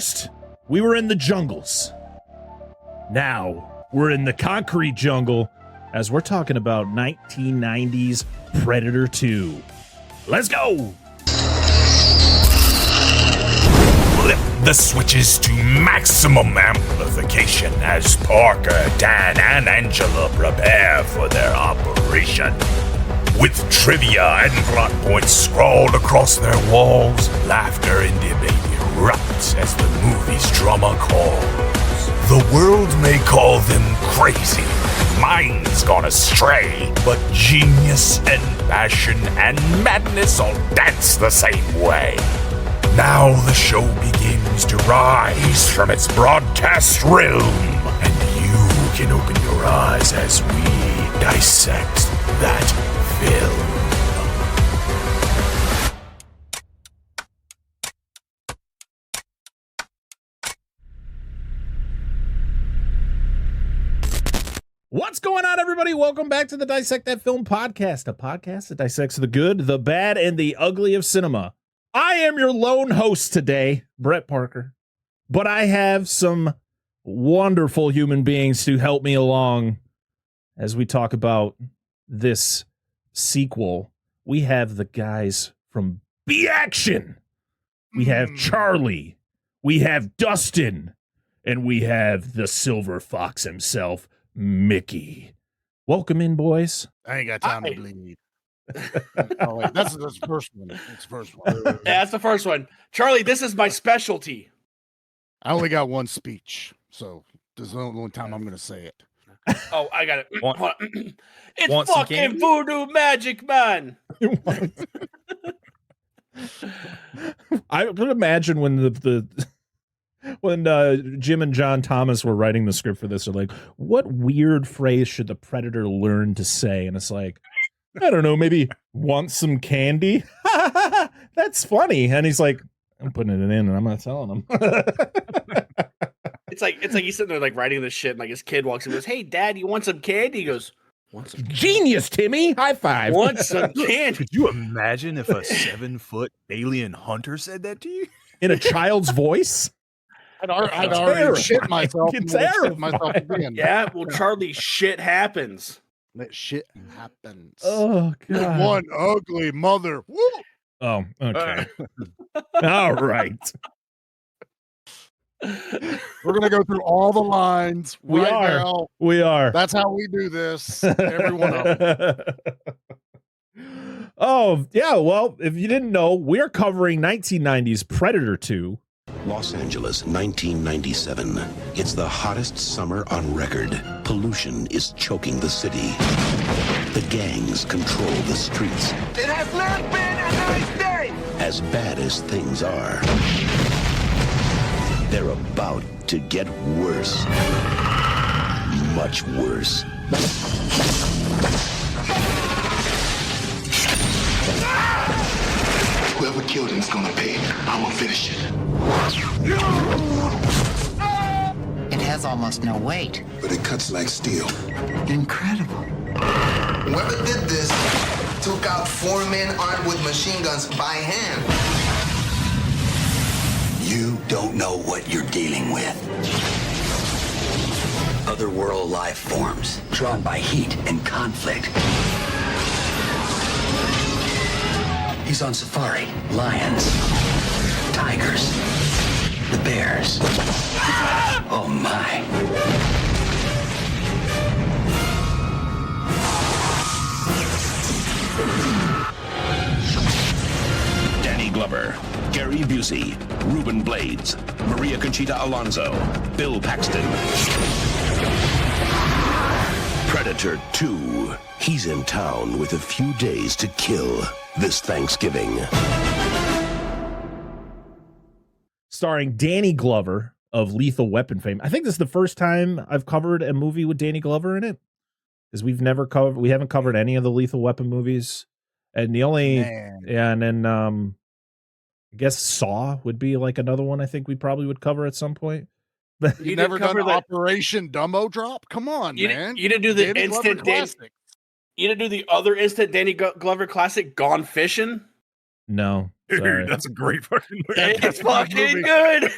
First, we were in the jungles. Now, we're in the concrete jungle as we're talking about 1990s Predator 2. Let's go! Flip the switches to maximum amplification as Parker, Dan, and Angela prepare for their operation. With trivia and plot points scrawled across their walls, laughter and debate erupts as the movie's drama calls. The world may call them crazy, minds gone astray, but genius and passion and madness all dance the same way. Now the show begins to rise from its broadcast realm, and you can open your eyes as we dissect that film. What's going on, everybody? Welcome back to the Dissect That Film Podcast, a podcast that dissects the good, the bad, and the ugly of cinema. I am your lone host today, Brett Parker, but I have some wonderful human beings to help me along as we talk about this sequel. We have the guys from B-Action. We have Charlie. We have Dustin. And we have the Silver Fox himself, Mickey. Welcome in, boys. I ain't got time to bleed. Oh, wait, that's the first one. That's the first one. Yeah, that's the first one. Charlie, this is my specialty. I only got one speech, so this is the only time I'm going to say it. Oh, I got it. Want It's some fucking candy? voodoo magic, man. I could imagine when when Jim and John Thomas were writing the script for this, they're like, what weird phrase should the Predator learn to say? And it's like, I don't know, maybe want some candy? That's funny. And he's like, I'm putting it in and I'm not telling him. It's like he's sitting there like writing this shit, and like his kid walks in and goes, "Hey, Dad, you want some candy?" He goes, "Want some Genius, Timmy. High five. Want some candy?" Could you imagine if a 7-foot alien hunter said that to you? In a child's voice? I'd already shit myself. It's and then shit terrifying. myself again. Yeah, well, Charlie, shit happens. That shit happens. Oh, God. One ugly mother. Woo! Oh, okay. All right. We're going to go through all the lines We right are. now. We are. That's how we do this. Every one of them. Oh, yeah. Well, if you didn't know, we're covering 1990s Predator 2. Los Angeles, 1997. It's the hottest summer on record. Pollution is choking the city. The gangs control the streets. It has not been a nice day! As bad as things are, they're about to get worse. Much worse. Whoever killed him is gonna pay. I'm gonna finish it. It has almost no weight. But it cuts like steel. Incredible. Whoever did this took out 4 men armed with machine guns by hand. You don't know what you're dealing with. Otherworld life forms, drawn by heat and conflict. He's on safari. Lions, tigers, the bears. Oh my. Danny Glover, Gary Busey, Reuben Blades, Maria Conchita Alonso, Bill Paxton. Predator 2. He's in town with a few days to kill this Thanksgiving. Starring Danny Glover of Lethal Weapon fame. I think this is the first time I've covered a movie with Danny Glover in it, because we haven't covered any of the Lethal Weapon movies. And the only, and then I guess Saw would be like another one I think we probably would cover at some point. You never done Operation Dumbo Drop? Come on, man. You didn't do the Danny instant Glover classic. You didn't do the other instant Danny Glover classic, Gone Fishing? No. Dude, Sorry. that's a great fucking movie. It's fucking good.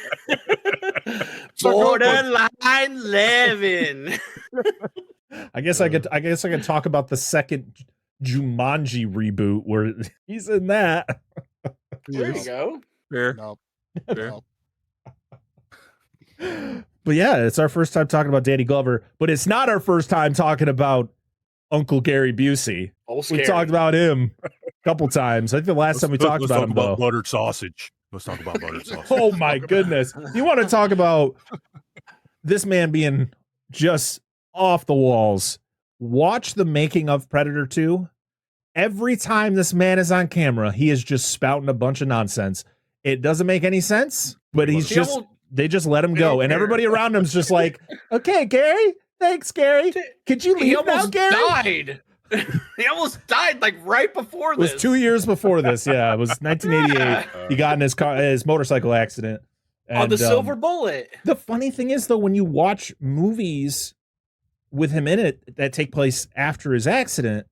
Borderline 11. I guess I could talk about the second Jumanji reboot where he's in that. There you go. Fair. No. Fair. No. But yeah, it's our first time talking about Danny Glover, but it's not our first time talking about Uncle Gary Busey. We talked about him a couple times. I think the last time we talked about him, though. Buttered sausage. Let's talk about buttered sausage. Oh my goodness. You want to talk about this man being just off the walls. Watch the making of Predator 2. Every time this man is on camera, he is just spouting a bunch of nonsense. It doesn't make any sense, but they just let him go. And everybody around him's just like, okay, Gary, thanks, Gary. Could you leave now, Gary? Died. He almost died like right before this. It was 2 years before this. Yeah, it was 1988. He got in his motorcycle accident. On the Silver Bullet. The funny thing is, though, when you watch movies with him in it that take place after his accident,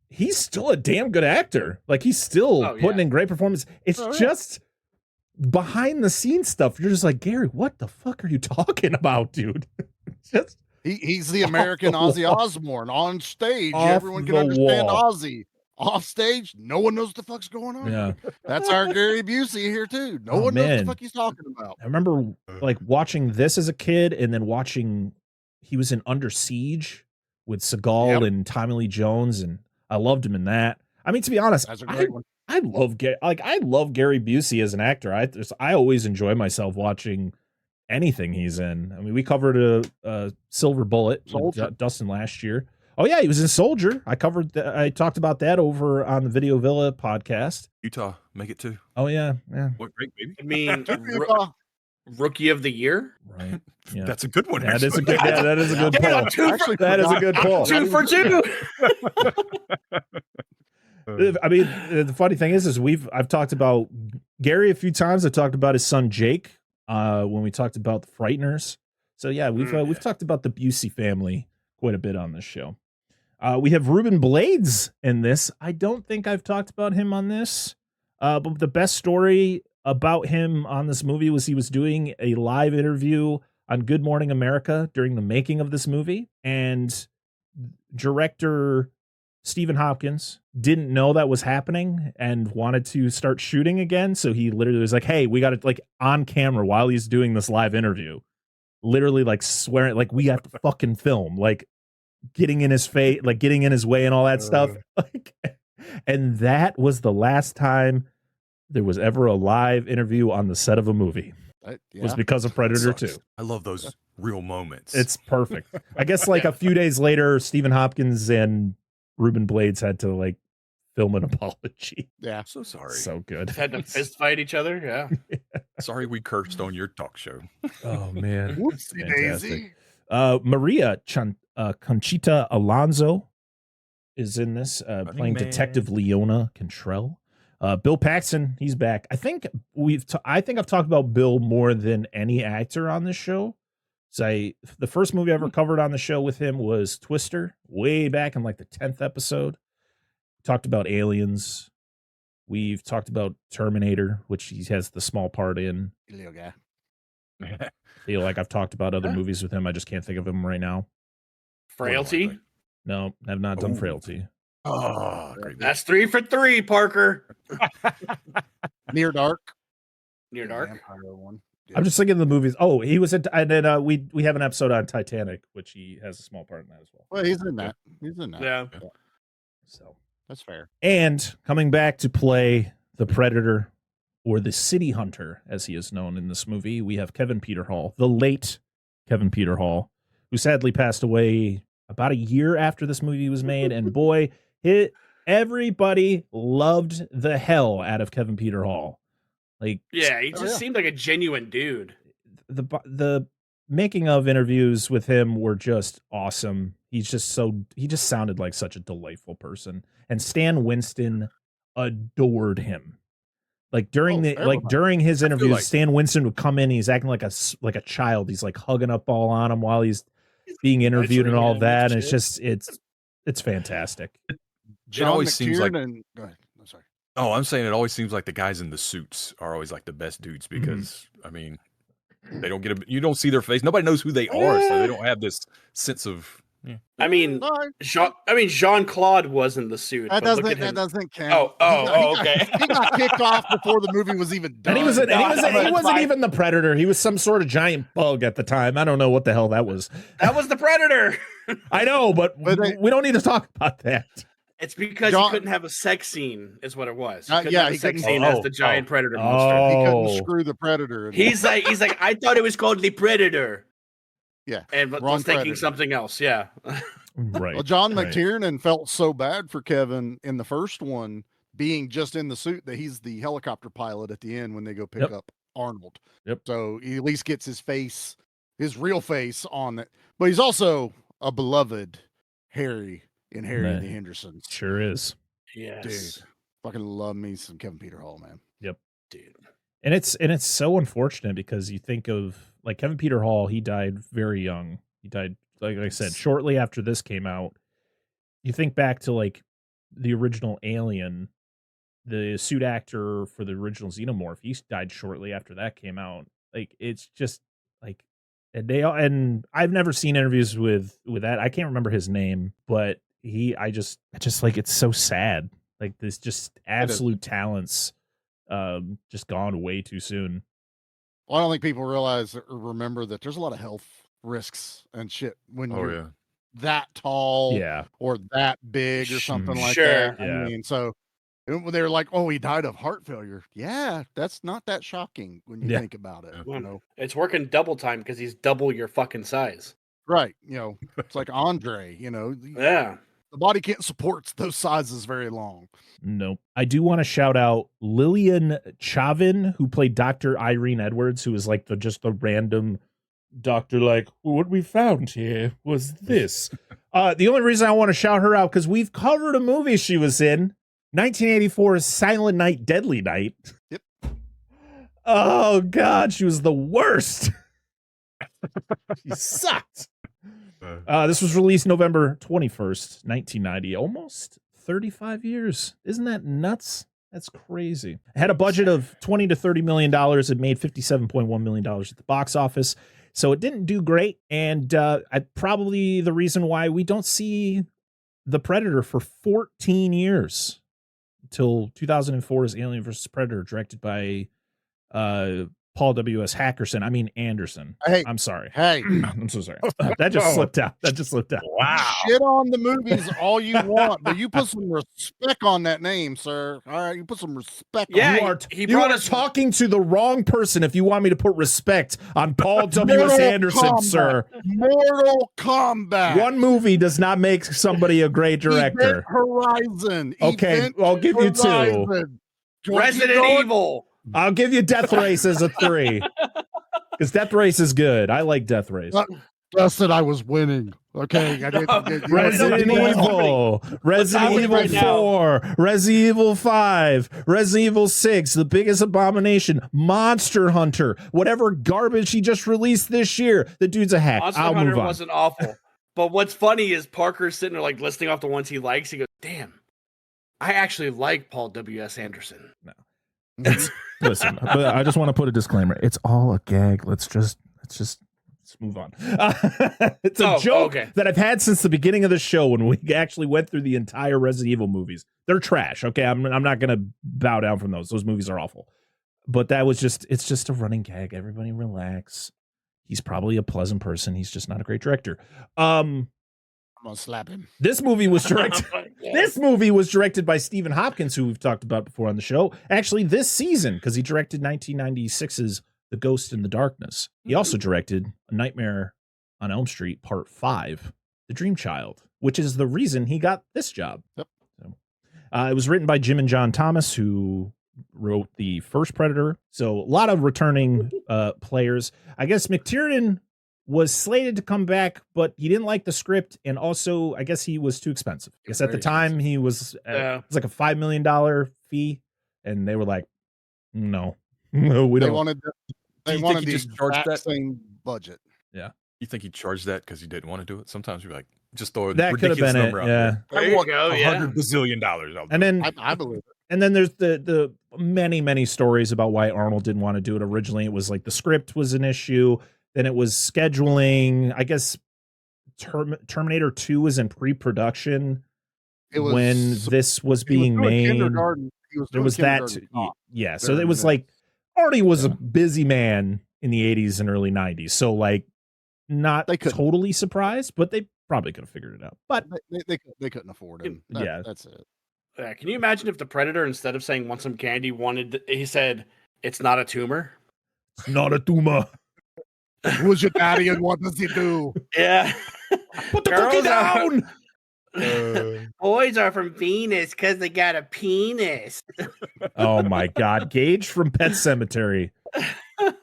he's still a damn good actor. Like, he's still putting in great performance. It's just behind the scenes stuff. You're just like, Gary, what the fuck are you talking about, dude? Just he's the American Ozzy Osbourne. On stage, everyone can understand Ozzy. Off stage, no one knows what the fuck's going on. Yeah. That's our Gary Busey here too. No one knows what the fuck he's talking about. I remember like watching this as a kid, and then watching he was in Under Siege with Seagal and Tommy Lee Jones, and I loved him in that. I mean, to be honest, that's a great one. I love Gary Busey as an actor. I always enjoy myself watching anything he's in. I mean, we covered a Silver Bullet with Dustin last year. Oh yeah, he was in Soldier. I talked about that over on the Video Villa podcast. Utah, make it too. Oh yeah. What great baby? I mean, Rookie of the Year. Right. Yeah. That's a good one. That is a good. Yeah, that is a good pull. That is a good pull. 2 for 2. I mean, the funny thing is I've talked about Gary a few times. I talked about his son Jake when we talked about the Frighteners. So yeah, we've talked about the Busey family quite a bit on this show. We have Ruben Blades in this. I don't think I've talked about him on this, but the best story about him on this movie was he was doing a live interview on Good Morning America during the making of this movie, and director Stephen Hopkins didn't know that was happening and wanted to start shooting again. So he literally was like, hey, we got it, like, on camera while he's doing this live interview, literally like swearing, like, we have to fucking film, like getting in his face, like getting in his way and all that stuff. Like, and that was the last time there was ever a live interview on the set of a movie. Was because of Predator 2. I love those real moments. It's perfect. I guess like a few days later, Stephen Hopkins and Ruben Blades had to like film an apology. Yeah. So sorry. So good. Had to fist fight each other. Yeah. Sorry we cursed on your talk show. Oh man. Whoopsie daisy. Maria Conchita Alonso is in this, playing Detective Leona Cantrell. Bill Paxton, he's back. I think I've talked about Bill more than any actor on this show. So the first movie I ever covered on the show with him was Twister, way back in like the 10th episode. We talked about Aliens. We've talked about Terminator, which he has the small part in. I feel like I've talked about other movies with him. I just can't think of him right now. Frailty? No, I've not done Frailty. Oh, that's 3 for 3, Parker. Near Dark. Near Dark. Vampire one. Yeah. I'm just thinking of the movies. Oh, he was at, and then we have an episode on Titanic, which he has a small part in that as well. Well, he's in that. Yeah. So that's fair. And coming back to play the Predator, or the City Hunter, as he is known in this movie, we have Kevin Peter Hall, the late Kevin Peter Hall, who sadly passed away about a year after this movie was made. And boy, everybody loved the hell out of Kevin Peter Hall. Like, yeah, he just seemed like a genuine dude. The making of interviews with him were just awesome. He just sounded like such a delightful person. And Stan Winston adored him. Like during his interviews, Stan Winston would come in. He's acting like a child. He's like hugging up all on him while he's being interviewed and all that. And it's just it's fantastic. It always seems like. Go ahead. I'm sorry. Oh, I'm saying it always seems like the guys in the suits are always like the best dudes because I mean, they don't get you don't see their face. Nobody knows who they are, so they don't have this sense of. Yeah. I mean, Jean-Claude wasn't the suit. That but look at him. doesn't count. Okay. He got kicked off before the movie was even done. And he wasn't even the Predator. He was some sort of giant bug at the time. I don't know what the hell that was. That was the Predator. I know, but we don't need to talk about that. It's because he couldn't have a sex scene, is what it was. He couldn't have a sex scene as as the giant Predator monster. He couldn't screw the Predator. He's like, I thought it was called the Predator. Yeah, and was thinking something else. Yeah, right. Well, John McTiernan felt so bad for Kevin in the first one, being just in the suit, that he's the helicopter pilot at the end when they go pick up Arnold. Yep. So he at least gets his real face on it. But he's also a beloved Harry and the Hendersons. Sure is. Yes. Dude, fucking love me some Kevin Peter Hall, man. Yep. Dude. And it's so unfortunate because you think of like Kevin Peter Hall, he died very young. He died, like I said, shortly after this came out. You think back to like the original Alien, the suit actor for the original Xenomorph, he died shortly after that came out. Like it's just like and I've never seen interviews with that. I can't remember his name, but I just like it's so sad. Like this just absolute talents just gone way too soon. Well, I don't think people realize or remember that there's a lot of health risks and shit when you're that tall or that big or something like that. Yeah. I mean, so they were like, oh, he died of heart failure. Yeah, that's not that shocking when you think about it. You know? It's working double time because he's double your fucking size. Right. You know, it's like Andre, you know. Yeah. The body can't support those sizes very long. Nope. I do want to shout out Lillian Chavin, who played Dr. Irene Edwards, who was like just the random doctor, like, what we found here was this. The only reason I want to shout her out, because we've covered a movie she was in, 1984's Silent Night, Deadly Night. Yep. Oh, God, she was the worst. She sucked. This was released November 21st, 1990. Almost 35 years. Isn't that nuts? That's crazy. It had a budget of $20 to $30 million. It made $57.1 million at the box office. So it didn't do great. And probably the reason why we don't see The Predator for 14 years until 2004's Alien vs. Predator, directed by Paul W.S. Anderson. Hey, I'm sorry. Hey, I'm so sorry. That just slipped out. Wow. Shit on the movies all you want, but you put some respect on that name, sir. All right, you put some respect. Yeah, on you are talking to the wrong person if you want me to put respect on Paul W.S. Anderson, sir. Mortal Kombat. One movie does not make somebody a great director. Event Horizon. Okay, Event I'll give you two. Horizon. Resident Evil. I'll give you Death Race as a 3. Because Death Race is good. I like Death Race. Just that I was winning. Okay. Resident Evil. Resident Evil 4. Resident Evil 5. Resident Evil 6. The Biggest Abomination. Monster Hunter. Whatever garbage he just released this year. The dude's a hack. Monster I'll Hunter move on. wasn't awful. But what's funny is Parker's sitting there like listing off the ones he likes. He goes, damn, I actually like Paul W.S. Anderson. No. Listen, but I just want to put a disclaimer. It's all a gag. Let's move on. It's a joke that I've had since the beginning of the show when we actually went through the entire Resident Evil movies. They're trash. Okay, I'm not going to bow down from those. Those movies are awful. But that was it's just a running gag. Everybody relax. He's probably a pleasant person. He's just not a great director. I'm gonna slap him. This movie was directed. This movie was directed by Stephen Hopkins, who we've talked about before on the show. Actually, this season, because he directed 1996's The Ghost in the Darkness. He also directed A Nightmare on Elm Street Part 5, The Dream Child, which is the reason he got this job. Yep. So, it was written by Jim and John Thomas, who wrote the first Predator. So a lot of returning players. I guess McTiernan was slated to come back, but he didn't like the script, and also I guess he was too expensive. I guess at the time he was it was like a $5 million fee, and they were like, no, we don't. They wanted the just charged that same budget. Yeah, you think he charged that because he didn't want to do it? Sometimes you're like, just throw a that could have ridiculous been number it. out Yeah, there. I want $100 bazillion. And then I believe it. And then there's the many stories about why Arnold didn't want to do it. Originally, it was like the script was an issue. Then it was scheduling. I guess Terminator 2 was in pre-production when this was being made. There was that. Yeah. So it was like Arnie was a busy man in the 80s and early 90s. So like not totally surprised, but they probably could have figured it out. But they couldn't afford him. That's it. Yeah, can you imagine if the Predator, instead of saying want some candy, he said it's not a tumor? It's not a tumor. Who's your daddy and what does he do? Yeah. Put the cookie down. Boys are from Venus because they got a penis. Oh my God. Gage from Pet Sematary. God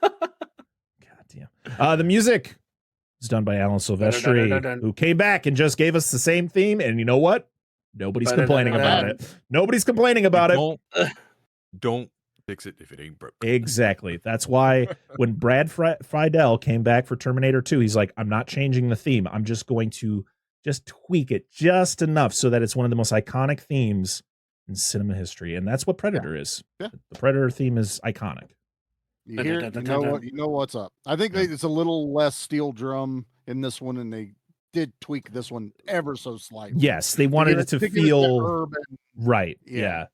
damn. The music is done by Alan Silvestri, who came back and just gave us the same theme. And you know what? Nobody's complaining about it. Nobody's complaining about it. Don't fix it if it ain't broke. Exactly. That's why when Brad Friedel came back for Terminator 2, he's like, I'm not changing the theme. I'm just going to just tweak it just enough so that it's one of the most iconic themes in cinema history. And that's what Predator is. Yeah. The Predator theme is iconic. You know what's up. I think it's a little less steel drum in this one, and they did tweak this one ever so slightly. Yes, they wanted it to feel urban. Right. Yeah.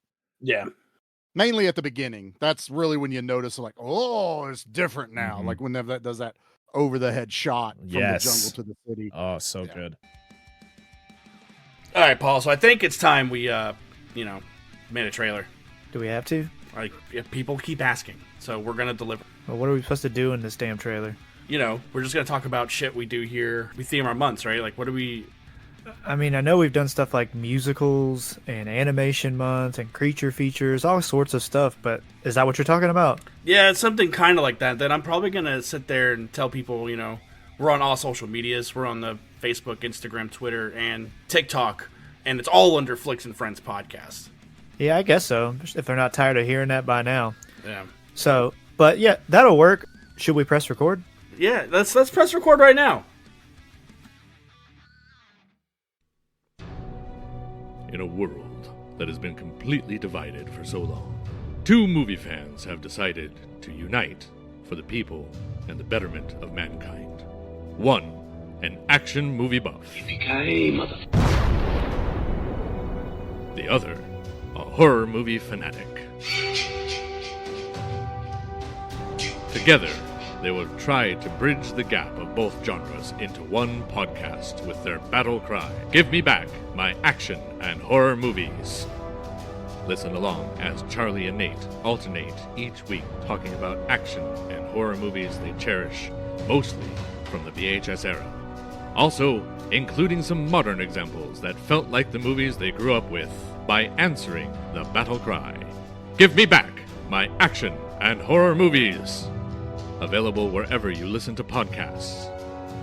Mainly at the beginning. That's really when you notice, like, oh, it's different now. Like when that does that over the head shot from the jungle to the city. Oh, so good. All right, Paul. So I think it's time we, made a trailer. Do we have to? Like, people keep asking, so we're gonna deliver. Well, what are we supposed to do in this damn trailer? We're just going to talk about shit we do here. We theme our months, right? Like, what do we... I mean, I know we've done stuff like musicals and animation month and creature features, all sorts of stuff, but is that what you're talking about? Yeah, it's something kind of like that I'm probably going to sit there and tell people, we're on all social medias. We're on the Facebook, Instagram, Twitter, and TikTok, and it's all under Flicks and Friends podcast. Yeah, I guess so, if they're not tired of hearing that by now. Yeah. So, but yeah, that'll work. Should we press record? Yeah, let's press record right now. In a world that has been completely divided for so long, two movie fans have decided to unite for the people and the betterment of mankind. One, an action movie buff. The other, a horror movie fanatic. Together, they will try to bridge the gap of both genres into one podcast with their battle cry, Give me back my action and horror movies. Listen along as Charlie and Nate alternate each week talking about action and horror movies they cherish, mostly from the VHS era. Also, including some modern examples that felt like the movies they grew up with by answering the battle cry, Give me back my action and horror movies. Available wherever you listen to podcasts.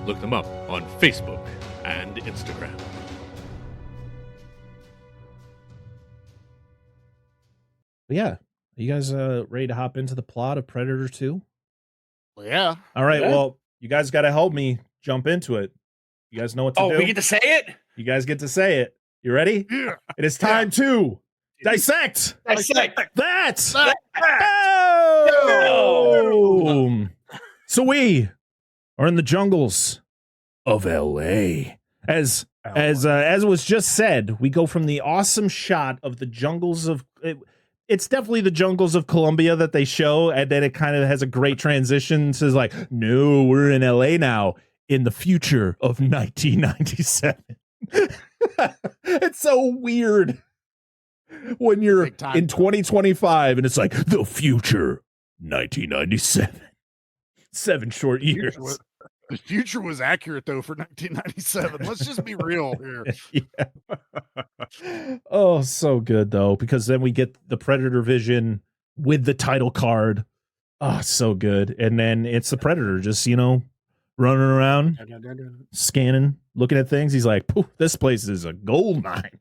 Look them up on Facebook and Instagram. Yeah. Are you guys ready to hop into the plot of Predator 2? Well, yeah. All right. Yeah. Well, you guys got to help me jump into it. You guys know what to do? Oh, we get to say it? You guys get to say it. You ready? Yeah. It is time to dissect. Dissect that. Oh! So we are in the jungles of LA. As was just said, we go from the awesome shot of the jungles of it's definitely the jungles of Colombia that they show, and then it kind of has a great transition to like, no, we're in LA now in the future of 1997. It's so weird when you're in 2025 and it's like the future 1997. 7 short years. The future was accurate though for 1997. Let's just be real here. Yeah. Oh, so good though, because then we get the Predator vision with the title card. Oh, so good. And then it's the Predator just, running around, scanning, looking at things. He's like, poof, this place is a gold mine.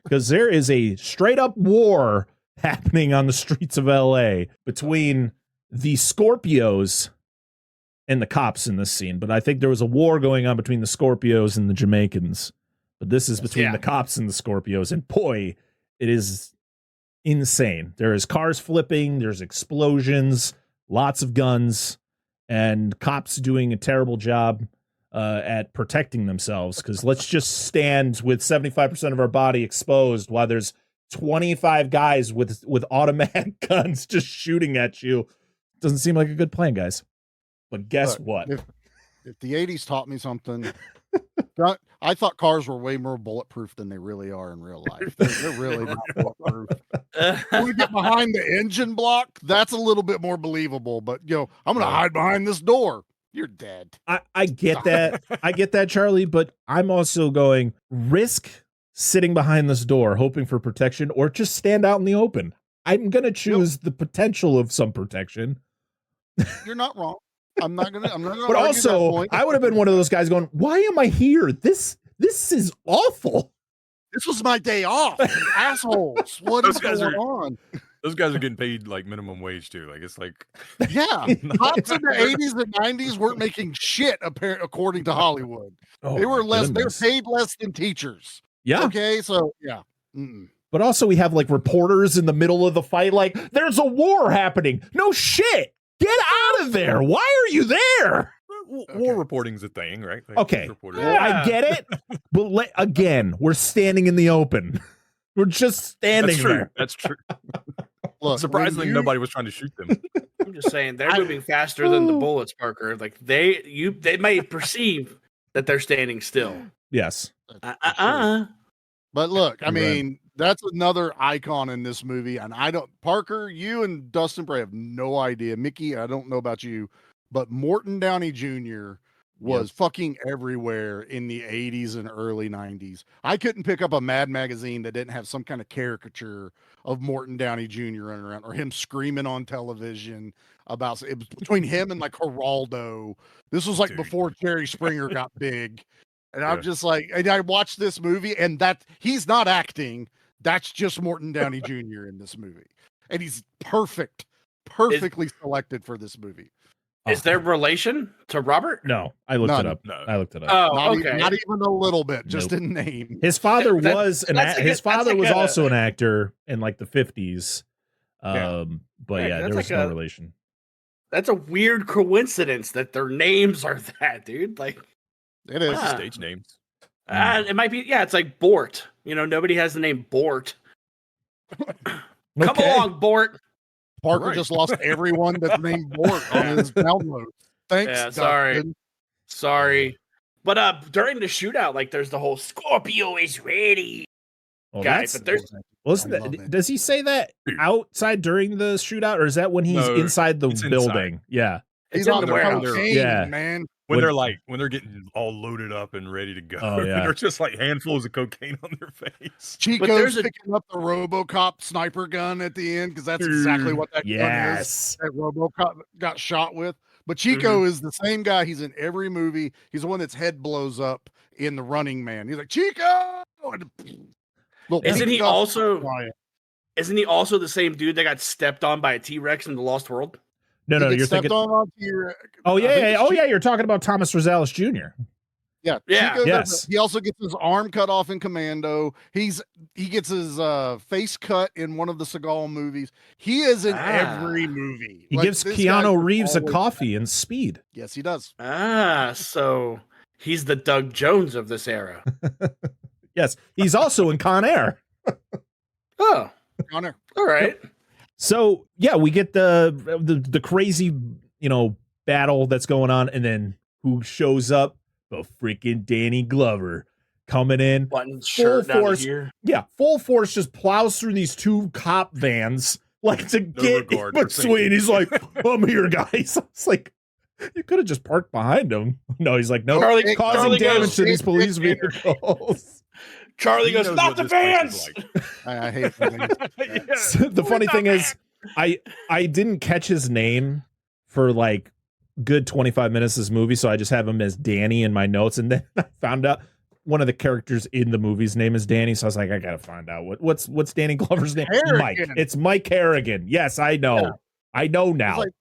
Because there is a straight up war happening on the streets of LA between the Scorpios and the cops in this scene. But I think there was a war going on between the Scorpios and the Jamaicans. But this is between the cops and the Scorpios. And boy, it is insane. There is cars flipping, there's explosions, lots of guns, and cops doing a terrible job at protecting themselves, because let's just stand with 75% of our body exposed while there's 25 guys with automatic guns just shooting at you. Doesn't seem like a good plan, guys. But guess what? If the 80s taught me something, I thought cars were way more bulletproof than they really are in real life. They're really not bulletproof. When we get behind the engine block, that's a little bit more believable. But, I'm going to hide behind this door. You're dead. I get that. I get that, Charlie, but I'm also going risk sitting behind this door, hoping for protection, or just stand out in the open. I'm going to choose the potential of some protection. You're not wrong. I'm not gonna. But also, I would have been one of those guys going, "Why am I here? This is awful. This was my day off, assholes. What is going on?" Those guys are getting paid like minimum wage too. Like it's like, yeah, cops in the 80s and 90s weren't making shit according to Hollywood. They were less. They were paid less than teachers. Yeah. Okay. So yeah. But also, we have like reporters in the middle of the fight. Like, there's a war happening. No shit. Get out of there. Why are you there? War reporting's a thing, right? Like, okay. I get it. But again, we're standing in the open. We're just standing there. That's true. Look, surprisingly, nobody was trying to shoot them. I'm just saying they're moving faster than the bullets, Parker. Like they may perceive that they're standing still. Yes. But look, I mean, that's another icon in this movie. And Parker, you and Dustin Bray have no idea. Mickey, I don't know about you, but Morton Downey Jr. was fucking everywhere in the 80s and early 90s. I couldn't pick up a Mad magazine that didn't have some kind of caricature of Morton Downey Jr. running around, or him screaming on television about it. Was between him and like Geraldo. This was like before Jerry Springer got big. And I'm just like, and I watched this movie, and that he's not acting. That's just Morton Downey Jr. in this movie. And he's perfectly selected for this movie. Is there relation to Robert? No, I looked it up. No. I looked it up. Oh, okay. Not even a little bit, just in name. His father was also an actor in like the 50s. But there was no relation. That's a weird coincidence that their names are that, dude. Like, it is stage names. It might be. Yeah, it's like Bort. Nobody has the name Bort. Come along, Bort. Parker just lost everyone that's named Bort on his download. Thanks. Yeah, sorry. But during the shootout, like there's the whole Scorpio is ready. Guy, but there's. Does he say that outside during the shootout, or is that when he's inside the building? Inside. Yeah, he's on the warehouse. Man. When they're getting all loaded up and ready to go, they're just like handfuls of cocaine on their face. Chico's picking up the RoboCop sniper gun at the end, because that's exactly what that gun is. That RoboCop got shot with. But Chico is the same guy. He's in every movie. He's the one that's head blows up in The Running Man. He's like, Chico! Isn't he also the same dude that got stepped on by a T-Rex in The Lost World? No, you're thinking. You're talking about Thomas Rosales Jr. Yeah. Yes. He also gets his arm cut off in Commando. He gets his face cut in one of the Seagal movies. He is in every movie. He gives Keanu Reeves a coffee in Speed. Yes, he does. So he's the Doug Jones of this era. Yes, he's also in Con Air. Oh, Con Air. All right. So yeah, we get the crazy, battle that's going on, and then who shows up? The freaking Danny Glover coming in, full force. Yeah, full force, just plows through these two cop vans like to get in between. He's like, "I'm here, guys." It's like, you could have just parked behind him. No, he's like, "No, causing damage to these police vehicles." Charlie goes, "Not the vans." I hate the So the funny thing is, I didn't catch his name for like good 25 minutes of this movie, so I just have him as Danny in my notes, and then I found out one of the characters in the movie's name is Danny, so I was like, I gotta find out what's Danny Glover's name. Harrigan. Mike. It's Mike Harrigan. Yes, I know. Yeah. I know now. Like,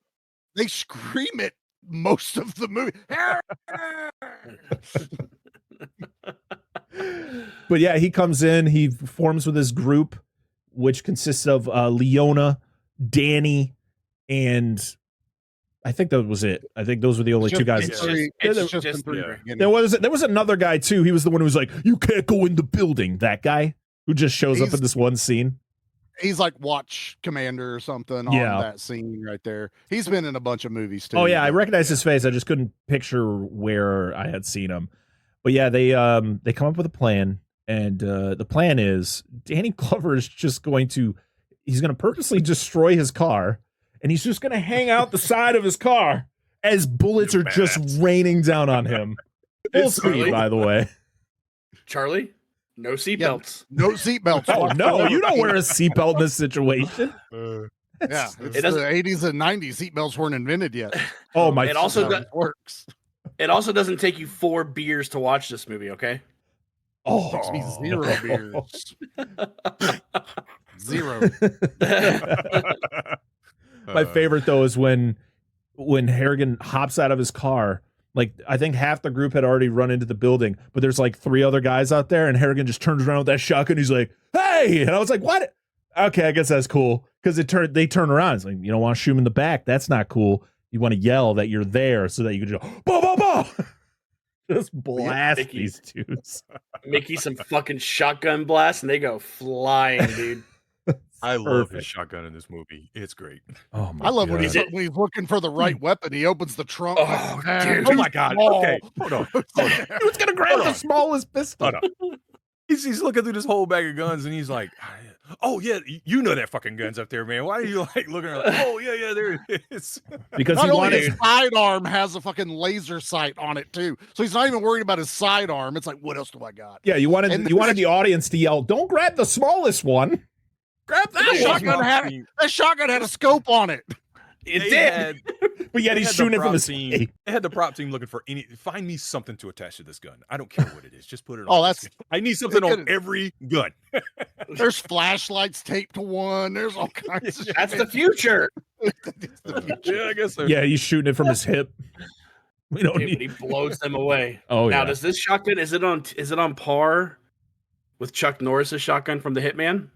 they scream it most of the movie. But yeah, he comes in, he forms with his group, which consists of Leona, Danny, and I think that was it. I think those were the only two guys. There was another guy too. He was the one who was like, "You can't go in the building." That guy who just shows up in this one scene. He's like watch commander or something on that scene right there. He's been in a bunch of movies too. Oh yeah, I recognize his face. I just couldn't picture where I had seen him. But yeah, they come up with a plan, and the plan is Danny Glover is just going to purposely destroy his car, and he's just going to hang out the side of his car as bullets are just raining down on him. Full speed, by the way. Charlie, no seatbelts. No seatbelts. Oh no, you don't wear a seatbelt in this situation. Yeah, it's the 80s and 90s. Seatbelts weren't invented yet. Oh my! It also works. It also doesn't take you 4 beers to watch this movie. Okay. Oh, it takes me 0 beers. 0. My favorite though is when Harrigan hops out of his car. Like, I think half the group had already run into the building, but there's like 3 other guys out there, and Harrigan just turns around with that shotgun. He's like, "Hey!" And I was like, "What?" Okay, I guess that's cool because they turn around. It's like, you don't want to shoot him in the back. That's not cool. You want to yell that you're there so that you can just boom, boom, boom. Just blast these dudes. Mickey some fucking shotgun blast, and they go flying, dude. I love his shotgun in this movie. It's great. Oh my! I love when he's looking for the right weapon. He opens the trunk. Oh, dude, oh my God! Okay, hold on. He was gonna grab the smallest pistol. He's looking through this whole bag of guns, and he's like, "Oh yeah, you know that fucking gun's up there, man. Why are you like looking around? Like, oh yeah, there it is." Because not he wanted his sidearm has a fucking laser sight on it too, so he's not even worried about his sidearm. It's like, what else do I got? Yeah, you wanted the audience to yell, "Don't grab the smallest one. Grab that shotgun." That shotgun had a scope on it. It did. But yet he's shooting it from his team. They had the prop team looking for find me something to attach to this gun. I don't care what it is. Just put it on. Oh, I need something on every gun. There's flashlights taped to one. There's all kinds of That's the future. Yeah, I guess so. Yeah, he's shooting it from his hip. We don't need... He blows them away. Oh, now, does this shotgun, is it on par with Chuck Norris's shotgun from The Hitman?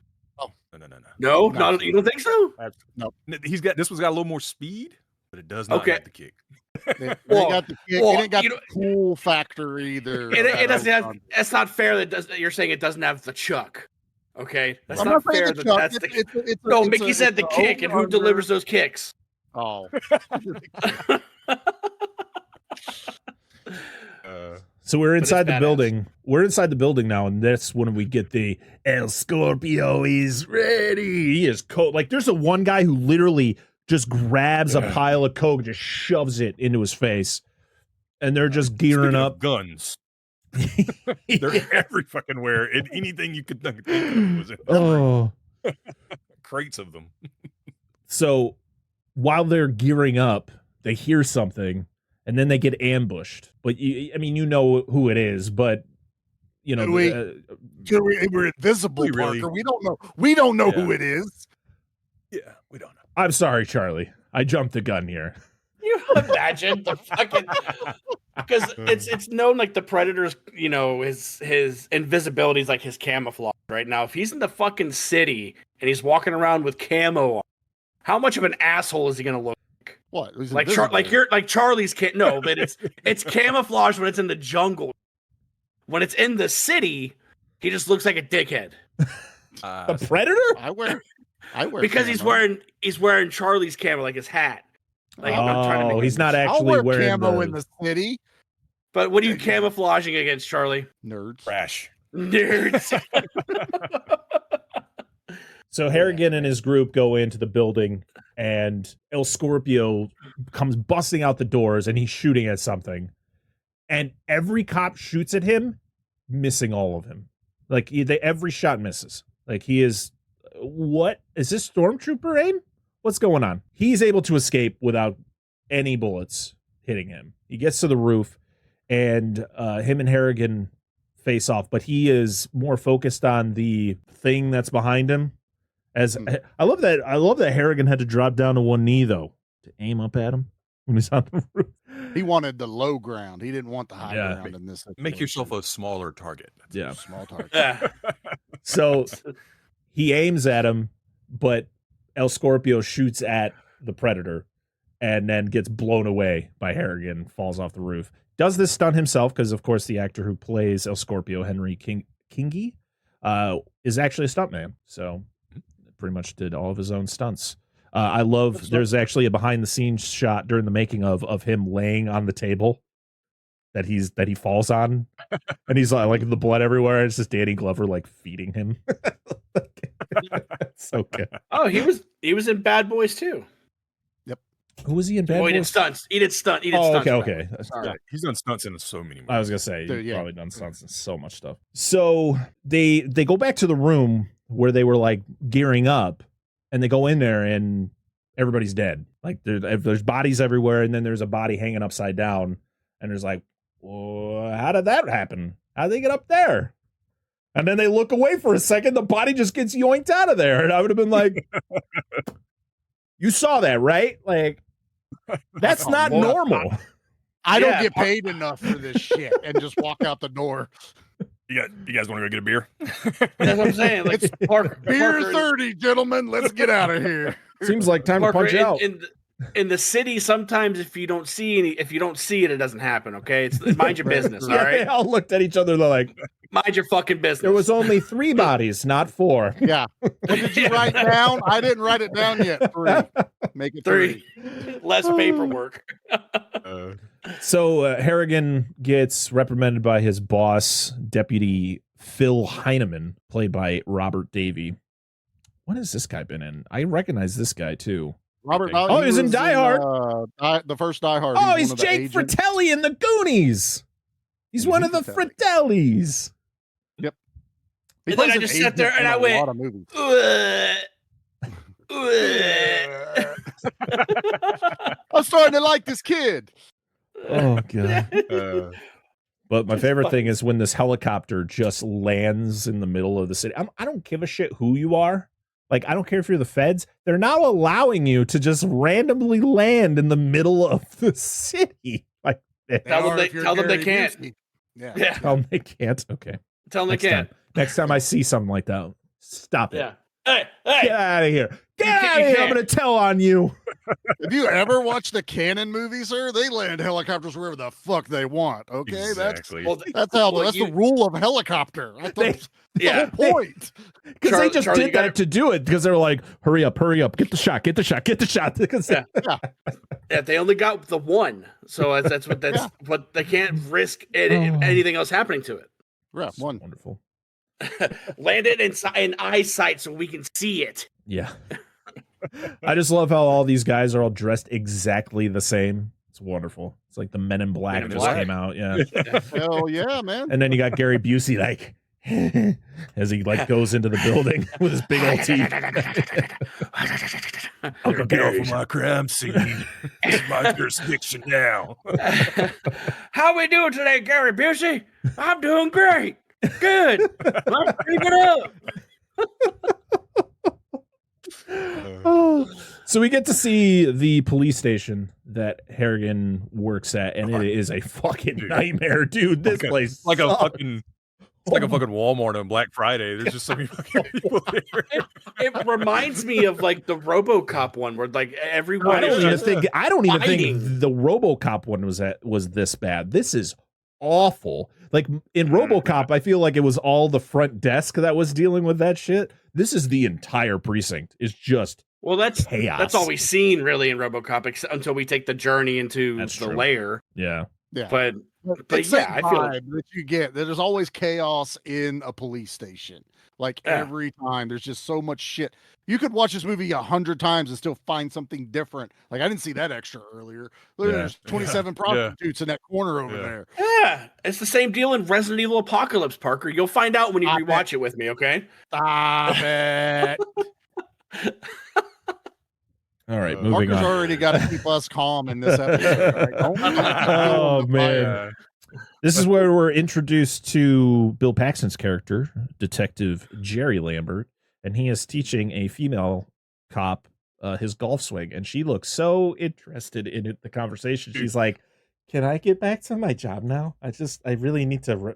No. No, you don't think so? No. This one's got a little more speed, but it does not have the kick. It got the kick. It ain't got the cool factor either. It doesn't have. That's not fair. You're saying it doesn't have the chuck. Okay, that's I'm not not fair. That's no, Mickey said the kick, and who delivers those kicks? Oh. So we're inside the building. We're inside the building now, and that's when we get the El Scorpio is ready. He is cold. Like, there's one guy who literally just grabs a pile of coke, just shoves it into his face, and they're just gearing up. Guns. They're every fucking where. And anything you could think of was in there. Oh, crates of them. So while they're gearing up, they hear something. And then they get ambushed. But you know who it is. But we're invisible, Parker. We don't know. We don't know who it is. Yeah, we don't know. I'm sorry, Charlie. I jumped the gun here. You imagine the fucking because it's known like the Predator's. His invisibility is like his camouflage. Right now, if he's in the fucking city and he's walking around with camo on, how much of an asshole is he going to look? What? Like Charlie's can't no, but it's camouflage when it's in the jungle. When it's in the city, he just looks like a dickhead. The Predator? I wear because camo. he's wearing Charlie's camo, like his hat. Like, he's not actually wearing camo in the city. But what are you camouflaging against, Charlie? Nerds. Trash. Nerds. So Harrigan and his group go into the building, and El Scorpio comes busting out the doors, and he's shooting at something. And every cop shoots at him, missing all of him. Like, every shot misses. Like, he is... What? Is this Stormtrooper aim? What's going on? He's able to escape without any bullets hitting him. He gets to the roof, and him and Harrigan face off, but he is more focused on the thing that's behind him. I love that Harrigan had to drop down to one knee though to aim up at him when he's on the roof. He wanted the low ground. He didn't want the high ground in this situation. Make yourself a smaller target. That's a small target. So he aims at him, but El Scorpio shoots at the Predator and then gets blown away by Harrigan, falls off the roof. Does this stunt himself because, of course, the actor who plays El Scorpio, Henry Kingi, is actually a stuntman. So pretty much did all of his own stunts. I love, there's actually a behind-the-scenes shot during the making of him laying on the table that he falls on, and he's like the blood everywhere. It's just Danny Glover like feeding him. So good. Oh, he was in Bad Boys too. Yep. Who was he in Bad Boys? Boys? He did stunts. He did stunts. Okay. Yeah, he's done stunts in so many movies. I was gonna say Dude, he's yeah. probably done stunts in so much stuff. So they go back to the room where they were like gearing up, and they go in there and everybody's dead. Like there's bodies everywhere, and then there's a body hanging upside down, and there's like, well, how did that happen? How'd they get up there? And then they look away for a second, the body just gets yoinked out of there. And I would have been like, you saw that, right? Like, that's not normal. I don't get paid enough for this shit and just walk out the door. You guys want to go get a beer? That's what I'm saying. Like, Beer 30, gentlemen. Let's get out of here. Seems like time to punch out. In the city, sometimes if you don't see it, it doesn't happen. Okay, it's mind your business. All right. They all looked at each other. They're like, mind your fucking business. There was only 3 bodies, not 4. Yeah. What did you write down? I didn't write it down yet. 3. Make it 3. Less paperwork. So Harrigan gets reprimanded by his boss, Deputy Phil Heineman, played by Robert Davey. What has this guy been in? I recognize this guy too. Robert. Oh, he was in Die Hard. The first Die Hard. Oh, he's Jake Fratelli in the Goonies. He's one of the Fratellis. Yep. And then I just sat there and I went, I'm starting to like this kid. Oh, God. But my favorite thing is when this helicopter just lands in the middle of the city. I don't give a shit who you are. Like, I don't care if you're the feds. They're now allowing you to just randomly land in the middle of the city. Like, tell them they can't. Yeah. Tell them they can't. Okay. Tell them they can't. Next time I see something like that, stop it. Yeah. Hey. Get out of here. Get out of here. I'm going to tell on you. Have you ever watched the Cannon movie, sir? They land helicopters wherever the fuck they want. Okay, exactly. That's the rule of helicopter. That's the whole point. Because they just did that to do it. Because they were like, hurry up, get the shot. Yeah, they only got the one, so that's what they can't risk anything else happening to it. Yeah, one. Wonderful. Land it in eyesight so we can see it. Yeah. I just love how all these guys are all dressed exactly the same. It's wonderful. It's like the Men in Black just came out. Yeah. Hell yeah, man. And then you got Gary Busey like as he like goes into the building with his big old teeth. I'm gonna get off of my crime scene. It's my jurisdiction now. How we doing today, Gary Busey? I'm doing great. Good. Let's keep it up. So we get to see the police station that Harrigan works at, and it is a fucking nightmare, dude. This place like a fucking Walmart on Black Friday. There's just so many fucking people there. It reminds me of like the RoboCop one, where like everyone. I don't even think the RoboCop one was this bad. This is awful. Like in RoboCop, I feel like it was all the front desk that was dealing with that shit. This is the entire precinct. It's just chaos. That's all we've seen really in RoboCop until we take the journey into the lair. Yeah. But it's yeah, I feel that you get that there's always chaos in a police station. Like every time, there's just so much shit. You could watch this movie 100 times and still find something different. Like I didn't see that extra earlier. There's 27 prostitutes in that corner over there. Yeah, it's the same deal in Resident Evil Apocalypse, Parker. You'll find out when you rewatch it with me. Okay. Stop it. All right, moving Parker's on. already got to keep us calm in this episode. Right? Oh man. This is where we're introduced to Bill Paxton's character, Detective Jerry Lambert, and he is teaching a female cop his golf swing, and she looks so interested in the conversation. She's like, "Can I get back to my job now? I really need to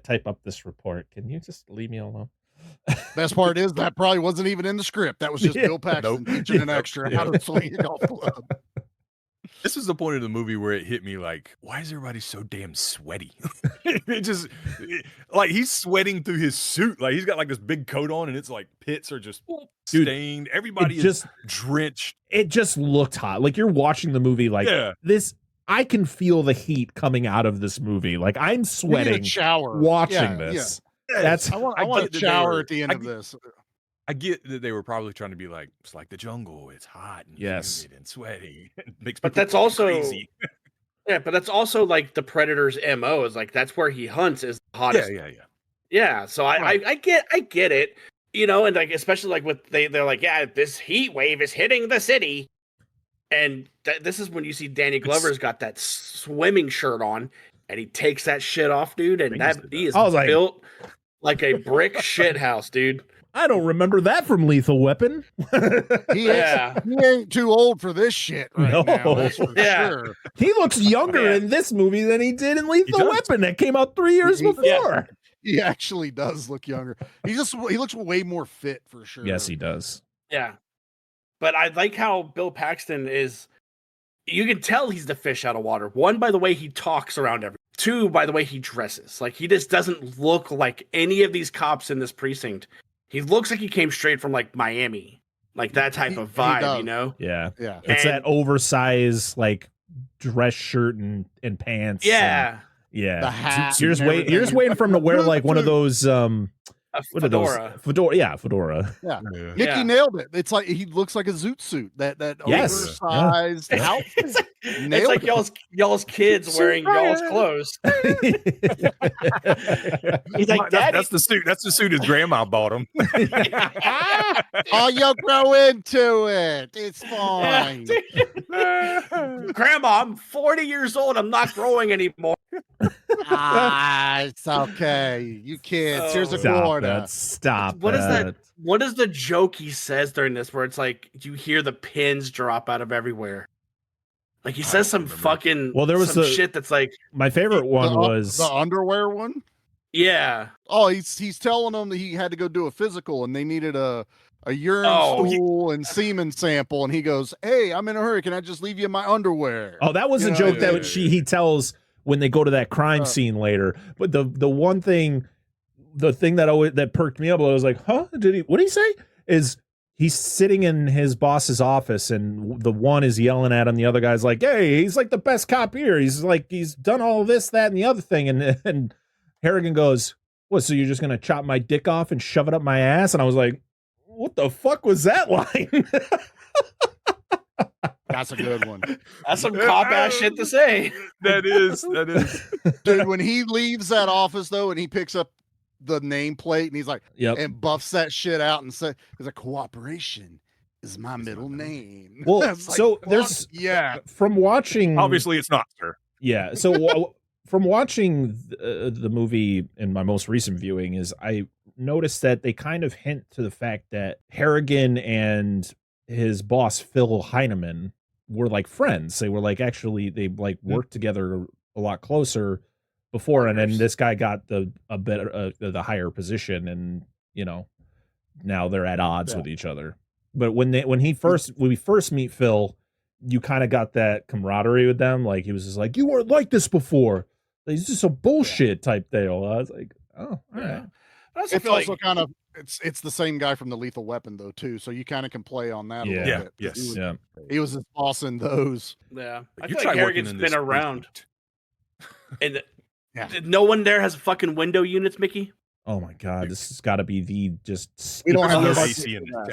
type up this report. Can you just leave me alone?" Best part is that probably wasn't even in the script. That was just Bill Paxton teaching an extra how to swing a golf club. This was the point of the movie where it hit me like, why is everybody so damn sweaty? Like he's sweating through his suit. Like he's got like this big coat on and it's like pits are just stained. Everybody is just drenched. It just looked hot. Like you're watching the movie like this. I can feel the heat coming out of this movie. Like I'm sweating watching this. Yeah. That's I want to shower at the end of this. I get that they were probably trying to be like, it's like the jungle. It's hot and humid and sweaty. It makes but people that's also crazy. Yeah, but that's also like the Predator's MO is like that's where he hunts is the hottest. Yeah. So I get it, you know, and like especially like with they're like, yeah, this heat wave is hitting the city, and this is when you see Danny Glover's got that swimming shirt on, and he takes that shit off, dude, and he is built like a brick shit house, dude. I don't remember that from Lethal Weapon. He ain't too old for this shit right now. That's for sure. He looks younger in this movie than he did in Lethal Weapon that came out 3 years before. He actually does look younger. He looks way more fit for sure. Yes, he does. Yeah. But I like how Bill Paxton is, you can tell he's the fish out of water. One, by the way he talks around everyone. Two, by the way he dresses. Like he just doesn't look like any of these cops in this precinct. He looks like he came straight from like Miami, like that type of vibe, you know? Yeah. It's that oversized like dress shirt and pants. Yeah. The hat. You're just waiting for him to wear like one of those what fedora. Fedora. Yeah. Mickey nailed it. It's like he looks like a zoot suit. That oversized outfit. It's like y'all's kids wearing y'all's clothes. He's like, that's the suit. That's the suit his grandma bought him. Oh, you'll grow into it. It's fine. Grandma, I'm 40 years old. I'm not growing anymore. It's okay. You kids, here's a quarter. Stop. What is that? What is the joke he says during this where it's like you hear the pins drop out of everywhere? Like he says some fucking there was some shit that's like my favorite one was the underwear one. Yeah. Oh, he's telling them that he had to go do a physical and they needed a urine stool and semen sample, and he goes, "Hey, I'm in a hurry. Can I just leave you my underwear?" Oh, that was a joke that he tells when they go to that crime scene later. But the thing that perked me up, I was like, huh? What did he say? Is he's sitting in his boss's office and the one is yelling at him. The other guy's like, hey, he's like the best cop here. He's like, he's done all this, that, and the other thing. And Harrigan goes, what, so you're just going to chop my dick off and shove it up my ass? And I was like, what the fuck was that line? That's a good one. That's some cop ass shit to say. That is. Dude, when he leaves that office though, and he picks up the nameplate and he's like, and buffs that shit out and says, "There's a cooperation is my middle name." Well, so there's from watching. Obviously, it's not, sir. Yeah. So from watching the movie in my most recent viewing, is I noticed that they kind of hint to the fact that Harrigan and his boss Phil Heineman were like friends. They were like they like worked together a lot closer before, and then this guy got the higher position, and you know now they're at odds with each other. But when we first meet Phil, you kind of got that camaraderie with them. Like he was just like, you weren't like this before. It's just a bullshit type deal. I was like, oh, all right. It's also kind of it's the same guy from the Lethal Weapon though too, so you kind of can play on that a little bit. Yes, he was his boss in those. Yeah, I feel like Harrigan's been around, and no one there has fucking window units, Mickey. Oh my god, this has got to be the just we don't have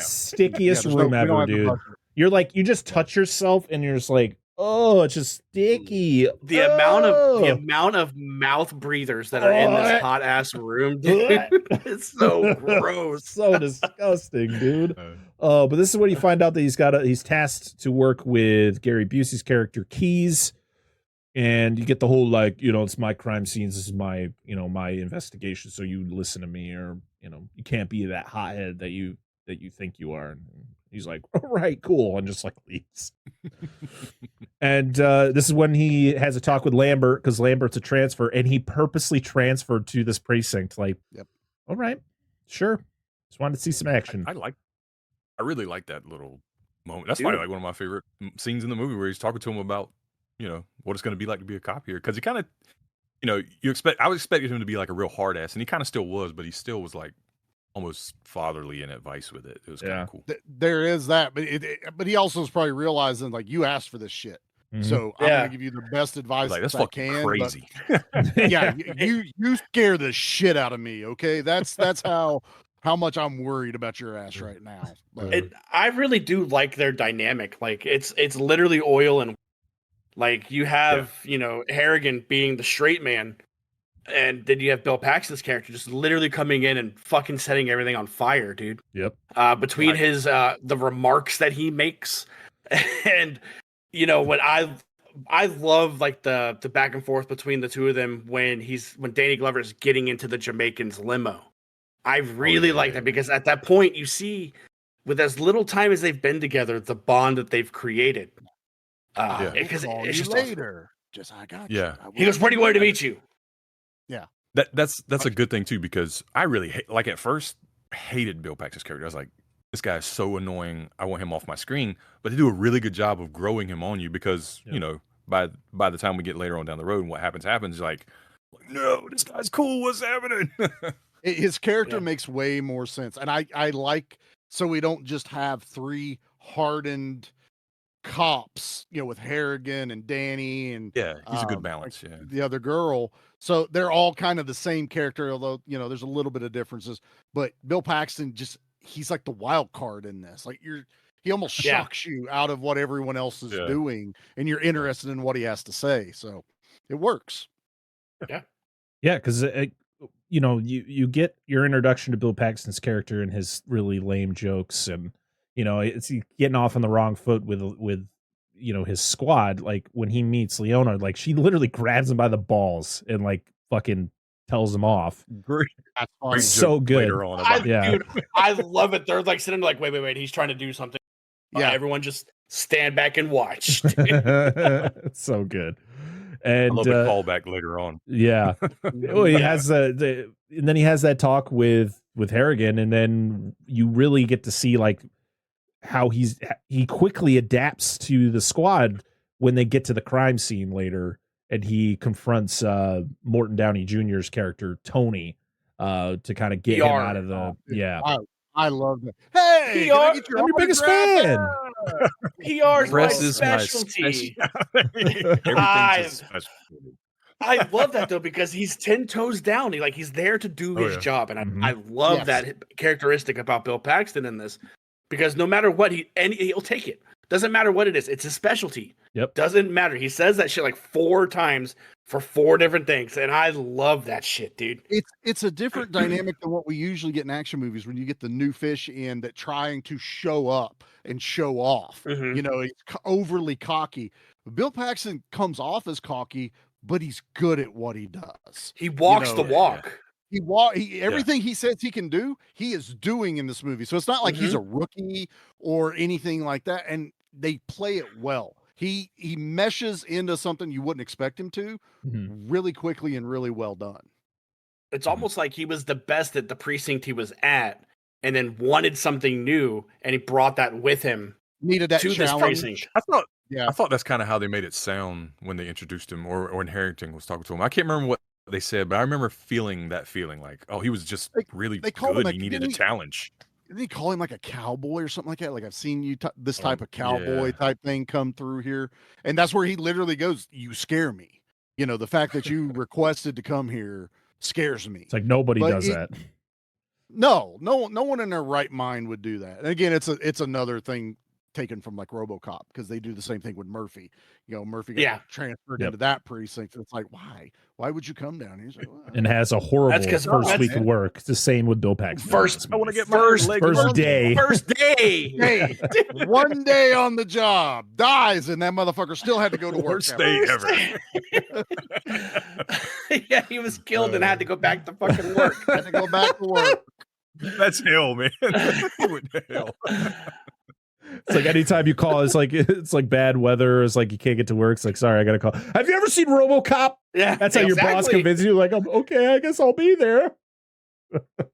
stickiest room ever, dude. You're like, you just touch yourself and you're just like, oh, it's just sticky. The amount of mouth breathers that are in this hot ass room, dude. It's so gross. So disgusting, dude. But this is when you find out that he's tasked to work with Gary Busey's character Keys. And you get the whole, like, you know, it's my crime scenes. This is my, you know, my investigation. So you listen to me, or, you know, you can't be that hothead that you think you are. And he's like, all right, cool. And just like leaves. And this is when he has a talk with Lambert, because Lambert's a transfer, and he purposely transferred to this precinct. Like, all right, sure. Just wanted to see some action. I really like that little moment. That's probably like one of my favorite scenes in the movie, where he's talking to him about, what it's going to be like to be a cop here. Because he kind of, I was expecting him to be like a real hard ass, and he kind of still was, but he still was like almost fatherly in advice with it. It was kind of cool. There is that, but he also is probably realizing, like, you asked for this shit. So I'm gonna give you the best advice like, that's I fucking can. Crazy. Yeah, you scare the shit out of me. Okay, that's how much I'm worried about your ass right now. But, I really do like their dynamic. Like it's literally oil and like you have Harrigan being the straight man, and then you have Bill Paxton's character just literally coming in and fucking setting everything on fire, dude. Yep. Between his the remarks that he makes, and when I love like the back and forth between the two of them when Danny Glover is getting into the Jamaican's limo. I really like that because at that point you see, with as little time as they've been together, the bond that they've created. Because it's just later. Just I got you. He goes, "Where do you want to meet you?" Yeah. That's a good thing too, because I really at first hated Bill Paxton's character. I was like, this guy is so annoying. I want him off my screen. But they do a really good job of growing him on you because, by the time we get later on down the road and what happens, like, no, this guy's cool. What's happening? His character makes way more sense. And I like, so we don't just have three hardened cops, with Harrigan and Danny and he's a good balance. The other girl. So they're all kind of the same character, although, there's a little bit of differences. But Bill Paxton he's like the wild card in this. Like he almost shocks you out of what everyone else is doing, and you're interested in what he has to say. So it works. Yeah. Yeah. Cause you get your introduction to Bill Paxton's character and his really lame jokes, and, it's getting off on the wrong foot with his squad. Like when he meets Leona, like she literally grabs him by the balls and like fucking tells him off. Great. It's so good. Dude, I love it. They're like sitting like, wait, he's trying to do something. Yeah, everyone just stand back and watch. It's so good. And I love the callback later on. Yeah. Well, he has and then he has that talk with Harrigan, and then you really get to see like how he quickly adapts to the squad when they get to the crime scene later. And he confronts Morton Downey Jr.'s character, Tony, to kind of get him out of the... I love that. Hey, I'm your biggest fan. PR is my specialty. I love that, though, because he's 10 toes down. He's there to do his job. And I love that characteristic about Bill Paxton in this. Because no matter what, he'll take it. Doesn't matter what it is. It's his specialty. Yep. Doesn't matter. He says that shit like 4 times for 4 different things. And I love that shit, dude. It's a different dynamic than what we usually get in action movies when you get the new fish in that trying to show up and show off. He's overly cocky. Bill Paxton comes off as cocky, but he's good at what he does. He walks the walk. Everything he says he can do, he is doing in this movie. So it's not like he's a rookie or anything like that. And they play it well. He meshes into something you wouldn't expect him to really quickly and really well done. It's almost like he was the best at the precinct he was at, and then wanted something new, and he brought that with him. Needed that to challenge. This precinct. I thought that's kind of how they made it sound when they introduced him, or when Harrington was talking to him. I can't remember what they said, but I remember feeling like, oh, he was just really good. He needed a challenge. Did he call him like a cowboy or something like that? Like, I've seen you this type of cowboy type thing come through here. And that's where he literally goes, you scare me. The fact that you requested to come here scares me. It's like nobody does that. No one in their right mind would do that. And again, it's another thing taken from like RoboCop, because they do the same thing with Murphy. Murphy got transferred into that precinct. It's like, why would you come down? He's like, well, and has a horrible first week of work. It's the same with Bill Paxton. I want to get first day. One day on the job, dies, and that motherfucker still had to go to work. Worst day ever. Yeah, he was killed and had to go back to fucking work. Had to go back to work. That's hell, man. He went to hell. It's like anytime you call, it's like bad weather. It's like you can't get to work. It's like, sorry, I got to call. Have you ever seen RoboCop? Yeah, that's how your boss convinces you. Like, okay, I guess I'll be there.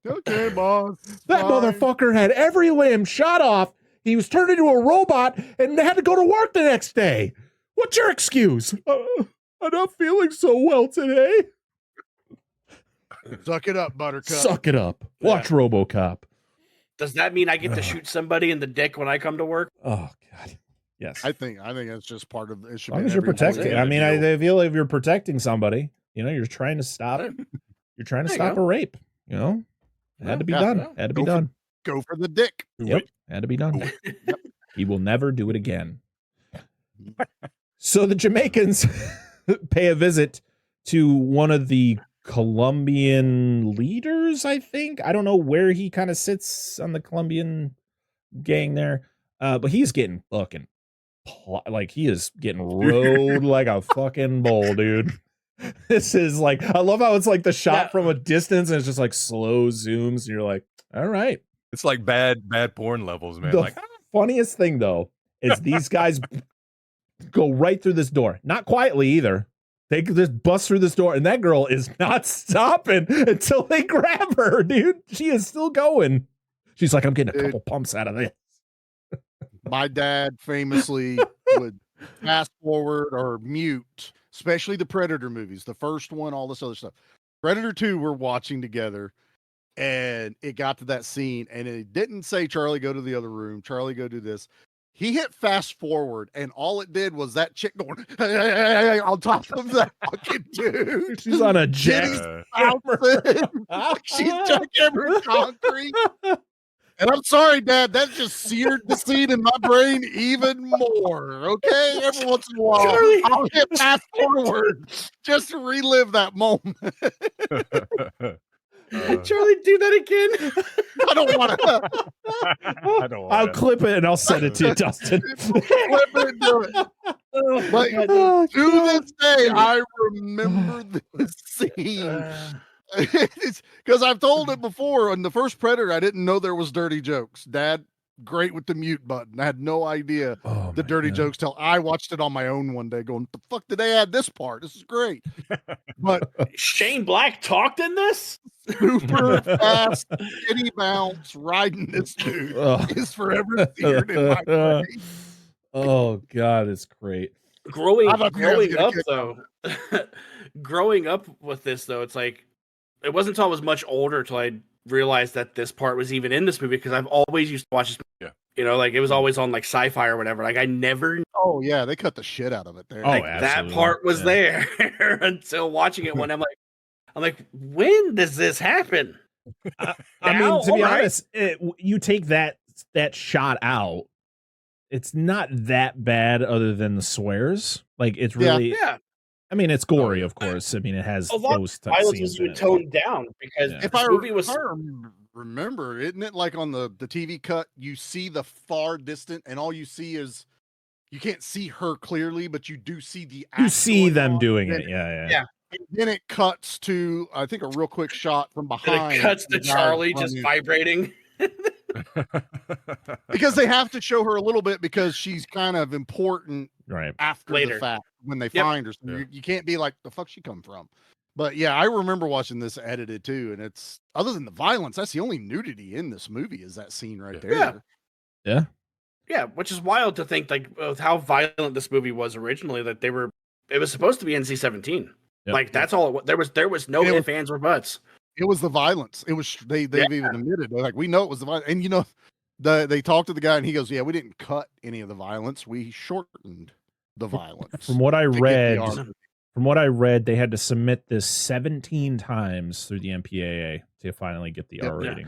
Okay, boss. That Fine. motherfucker had every limb shot off. He was turned into a robot and had to go to work the next day. What's your excuse? I'm not feeling so well today. Suck it up, Buttercup. Suck it up. Watch RoboCop. Does that mean I get to shoot somebody in the dick when I come to work? Oh God. Yes. I think that's just part of it. As long as you're protecting. I mean, I feel if you're protecting somebody, you're trying to stop. You're trying to stop a rape. It had to be done. Had to be done. Go for the dick. Yep. Had to be done. Yep. He will never do it again. So the Jamaicans pay a visit to one of the Colombian leaders, I think. I don't know where he kind of sits on the Colombian gang there. But he's getting fucking he is getting rode like a fucking bull, dude. This is like, I love how it's like the shot from a distance and it's just like slow zooms and you're like, all right. It's like bad porn levels, man. The funniest thing though is these guys go right through this door, not quietly either. They just bust through this door, and that girl is not stopping until they grab her, dude. She is still going. She's like, I'm getting a couple pumps out of this. My dad famously would fast forward or mute, especially the Predator movies, the first one, all this other stuff. Predator 2, we're watching together, and it got to that scene, and it didn't say, Charlie, go to the other room. Charlie, go do this. He hit fast forward, and all it did was that chick going on top of that fucking dude. She's on a jet. She's jackhammering concrete. And I'm sorry, Dad, that just seared the scene in my brain even more. Okay, every once in a while, Charlie. I'll hit fast forward just to relive that moment. Charlie, do that again. I don't want to. I'll clip it and I'll send it to you, Dustin. Clip it and do it. But to this day, I remember this scene. Because I've told it before. In the first Predator, I didn't know there was dirty jokes. Dad, great with the mute button. I had no idea the dirty jokes till I watched it on my own one day going, the fuck did they add this part? This is great. But Shane Black talked in this? Super fast kitty bounce riding this dude is forever seared in my brain. Oh God, it's great. Growing up though, growing up with this though, it's like it wasn't until I was much older till I realized that this part was even in this movie because I've always used to watch this. Yeah. Like it was always on like sci-fi or whatever. Like I never. Oh yeah, they cut the shit out of it there. Like that part was there until watching it when I'm like, when does this happen? I mean, to be honest, you take that shot out, it's not that bad other than the swears. Like it's really, I mean, it's gory, of course. I mean, it has those type violence scenes. was toned down because if I remember, isn't it like on the TV cut, you see the far distant, and all you see is you can't see her clearly, but you do see the. You see them doing it, yeah. And then it cuts to, I think, a real quick shot from behind. And it cuts to Charlie just vibrating. Because they have to show her a little bit because she's kind of important after the fact when they find her. So you can't be like, the fuck she come from? But yeah, I remember watching this edited too. And it's, other than the violence, that's the only nudity in this movie is that scene right there. Yeah, which is wild to think like with how violent this movie was originally that it was supposed to be NC-17. Like that's all there was no ifs, ands, or buts. It was the violence. It was they've even admitted. They're like, we know it was the violence. And they talked to the guy and he goes, yeah, we didn't cut any of the violence. We shortened the violence. From what I read, they had to submit this 17 times through the MPAA to finally get the R rating.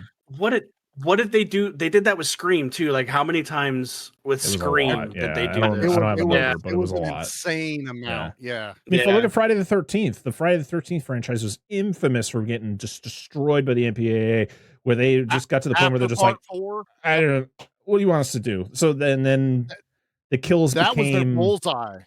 What did they do? They did that with Scream too. Like how many times with Scream did they do this? I don't have a number, but it was a lot. Insane amount. Yeah. I mean, if you look at Friday the 13th, the Friday the 13th franchise was infamous for getting just destroyed by the MPAA, where they just got to the point where they're just like, I don't know, what do you want us to do? So then the kills became was their bullseye.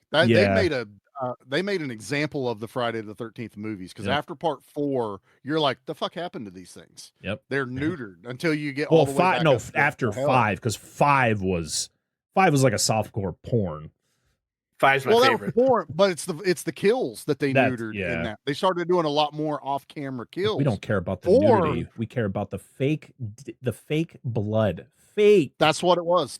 They made an example of the Friday the 13th movies because after part 4, you're like, the fuck happened to these things? Yep, they're neutered until you get all the way back after 5, because 5 was like a softcore porn. Five's my Well, that favorite. was porn, but it's the kills that they neutered yeah. in that. They started doing a lot more off-camera kills. We don't care about the Or- nudity. We care about the fake blood. Fake. That's what it was.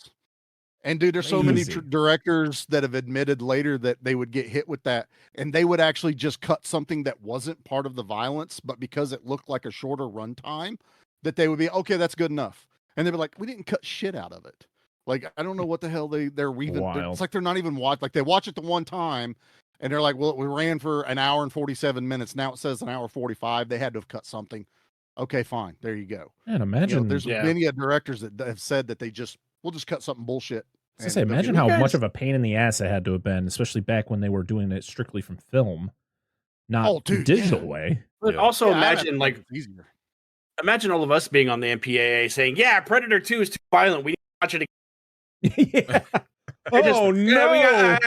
And dude, there's so many Crazy. directors that have admitted later that they would get hit with that, and they would actually just cut something that wasn't part of the violence, but because it looked like a shorter runtime, that they would be okay. That's good enough. And they were like, we didn't cut shit out of it. Like, I don't know what the hell they're even. Wild. It's like they're not even watch. Like they watch it the one time, and they're like, well, we ran for an hour and 47 minutes. Now it says an hour 45. They had to have cut something. Okay, fine. There you go. Man, imagine. There's many directors that have said that we'll just cut something bullshit. I was gonna say, imagine how much of a pain in the ass it had to have been, especially back when they were doing it strictly from film, not the digital way. But also Yeah, imagine easier. Imagine all of us being on the MPAA saying, "Yeah, Predator 2 is too violent. We need to watch it again." Yeah. Oh no!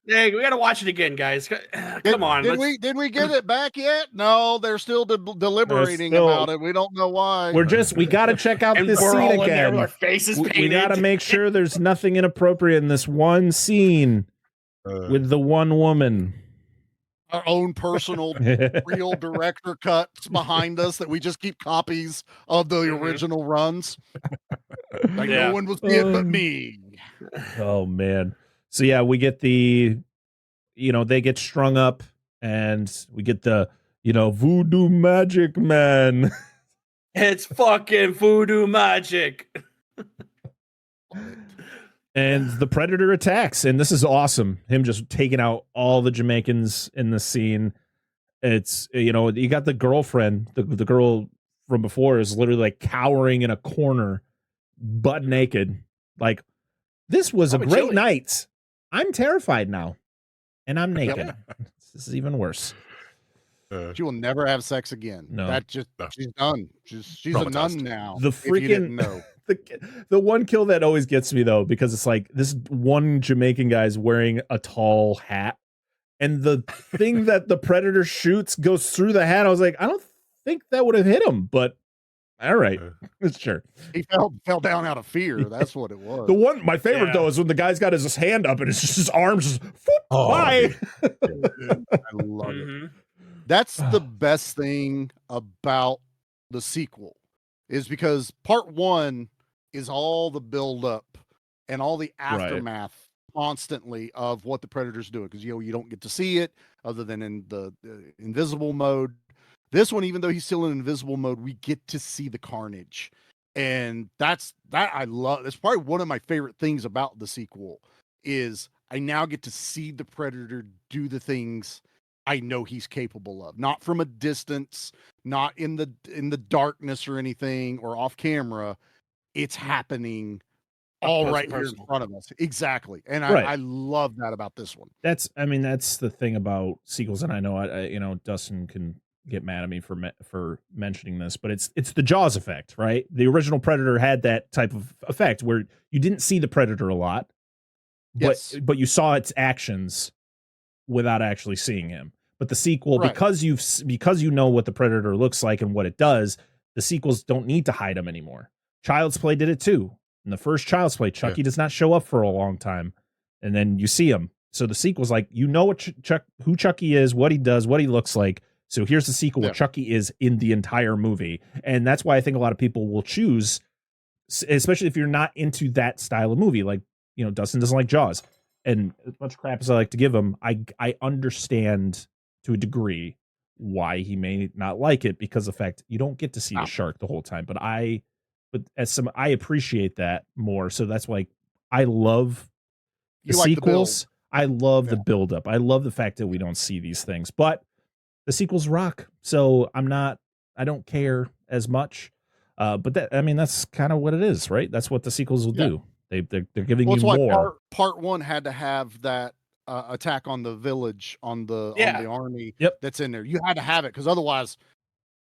We got to watch it again, guys. Come on. Did we get it back yet? No, they're still deliberating about it. We don't know why. We got to check out And this we're scene all in there again. with our faces We painted. got to make sure there's nothing inappropriate in this one scene with the one woman. Our own personal real director cuts behind us that we just keep copies of the original runs. Like no one was it but me. Oh man. So yeah, we get they get strung up and we get the, voodoo magic man. It's fucking voodoo magic. And the Predator attacks, and this is awesome. Him just taking out all the Jamaicans in the scene. It's, you got the girlfriend, the girl from before is literally like cowering in a corner, butt naked. Like, this was a great night. I'm terrified now, and I'm naked. This is even worse. She will never have sex again. No. She's done. She's a nun now. The freaking the one kill that always gets me though, because it's like this one Jamaican guy's wearing a tall hat, and the thing that the Predator shoots goes through the hat. I was like, I don't think that would have hit him, but all right, sure. He fell down out of fear. That's what it was. My favorite though is when the guy's got his hand up and it's just his arms just bye. I love it. That's the best thing about the sequel, is because part one is all the build up and all the aftermath constantly of what the Predator's doing, because you don't get to see it other than in the invisible mode. This one, even though he's still in invisible mode, we get to see the carnage, and that I love. That's probably one of my favorite things about the sequel, is I now get to see the Predator do the things I know he's capable of, not from a distance, not in the darkness or anything or off camera. It's happening all right here in front of us. Exactly. And I love that about this one. That's the thing about sequels. And I know, Dustin can get mad at me for mentioning this, but it's the Jaws effect, right? The original Predator had that type of effect where you didn't see the Predator a lot, but you saw its actions without actually seeing him. But the sequel, because you know what the Predator looks like and what it does, the sequels don't need to hide him anymore. Child's Play did it too. In the first Child's Play, Chucky does not show up for a long time, and then you see him. So the sequel's like, what who Chucky is, what he does, what he looks like. So here's the sequel where Chucky is in the entire movie, and that's why I think a lot of people will choose, especially if you're not into that style of movie. Like, Dustin doesn't like Jaws, and as much crap as I like to give him, I understand to a degree why he may not like it, because of the fact you don't get to see the shark the whole time. But I appreciate that more. So that's why I love the sequels. I love the build up. I love the fact that we don't see these things, but the sequels rock. So I don't care as much. But that's kind of what it is, right? That's what the sequels will do. They're giving you more. Part one had to have that attack on the village on the army that's in there. You had to have it, because otherwise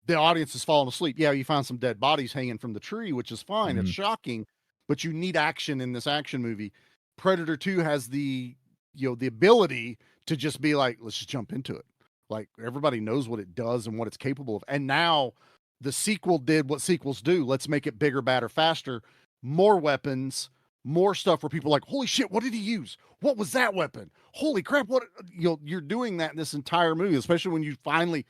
the audience is falling asleep. Yeah, you find some dead bodies hanging from the tree, which is fine. It's shocking, but you need action in this action movie. Predator 2 has the ability to just be like, let's just jump into it. Like, everybody knows what it does and what it's capable of. And now the sequel did what sequels do. Let's make it bigger, badder, faster, more weapons, more stuff where people are like, holy shit, what did he use? What was that weapon? Holy crap! What you're doing that in this entire movie, especially when you finally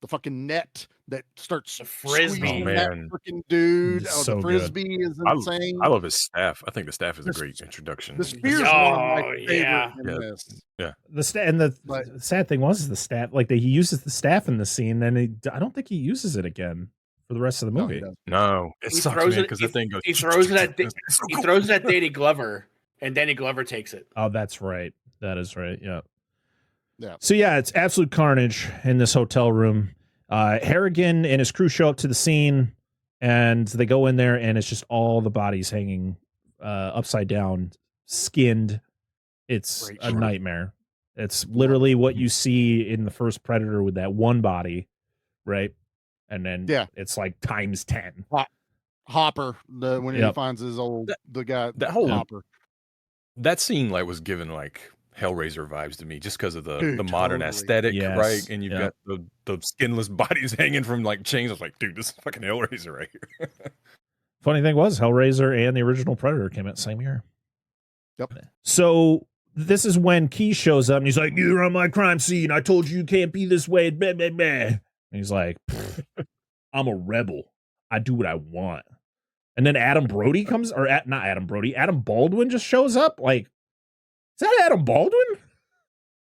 the fucking net that starts the frisbee, that freaking dude. So the frisbee is insane. I love his staff. I think the staff is a great introduction. The spear's one of my favorite in this. Yeah. The sad thing was the staff. Like he uses the staff in the scene, and I don't think he uses it again for the rest of the movie. No, it sucks, man, because the thing goes. He throws it at Danny Glover, and Danny Glover takes it. Oh, that's right. That is right. Yeah. Yeah. So yeah, it's absolute carnage in this hotel room. Harrigan and his crew show up to the scene, and they go in there, and it's just all the bodies hanging upside down, skinned. It's a nightmare. It's literally what you see in the first Predator with that one body, right? And then it's like times 10. Hopper, when he finds his the guy, that whole Hopper. That scene was given Hellraiser vibes to me, just because of the modern aesthetic, right? And you've got the skinless bodies hanging from chains. I was like, dude, this is fucking Hellraiser right here. Funny thing was, Hellraiser and the original Predator came out the same year. Yep. So this is when Key shows up, and he's like, "You're on my crime scene. I told you can't be this way." Blah, blah, blah. And he's like, "I'm a rebel. I do what I want." And then Adam Brody comes, not Adam Brody, Adam Baldwin just shows up. Is that Adam Baldwin?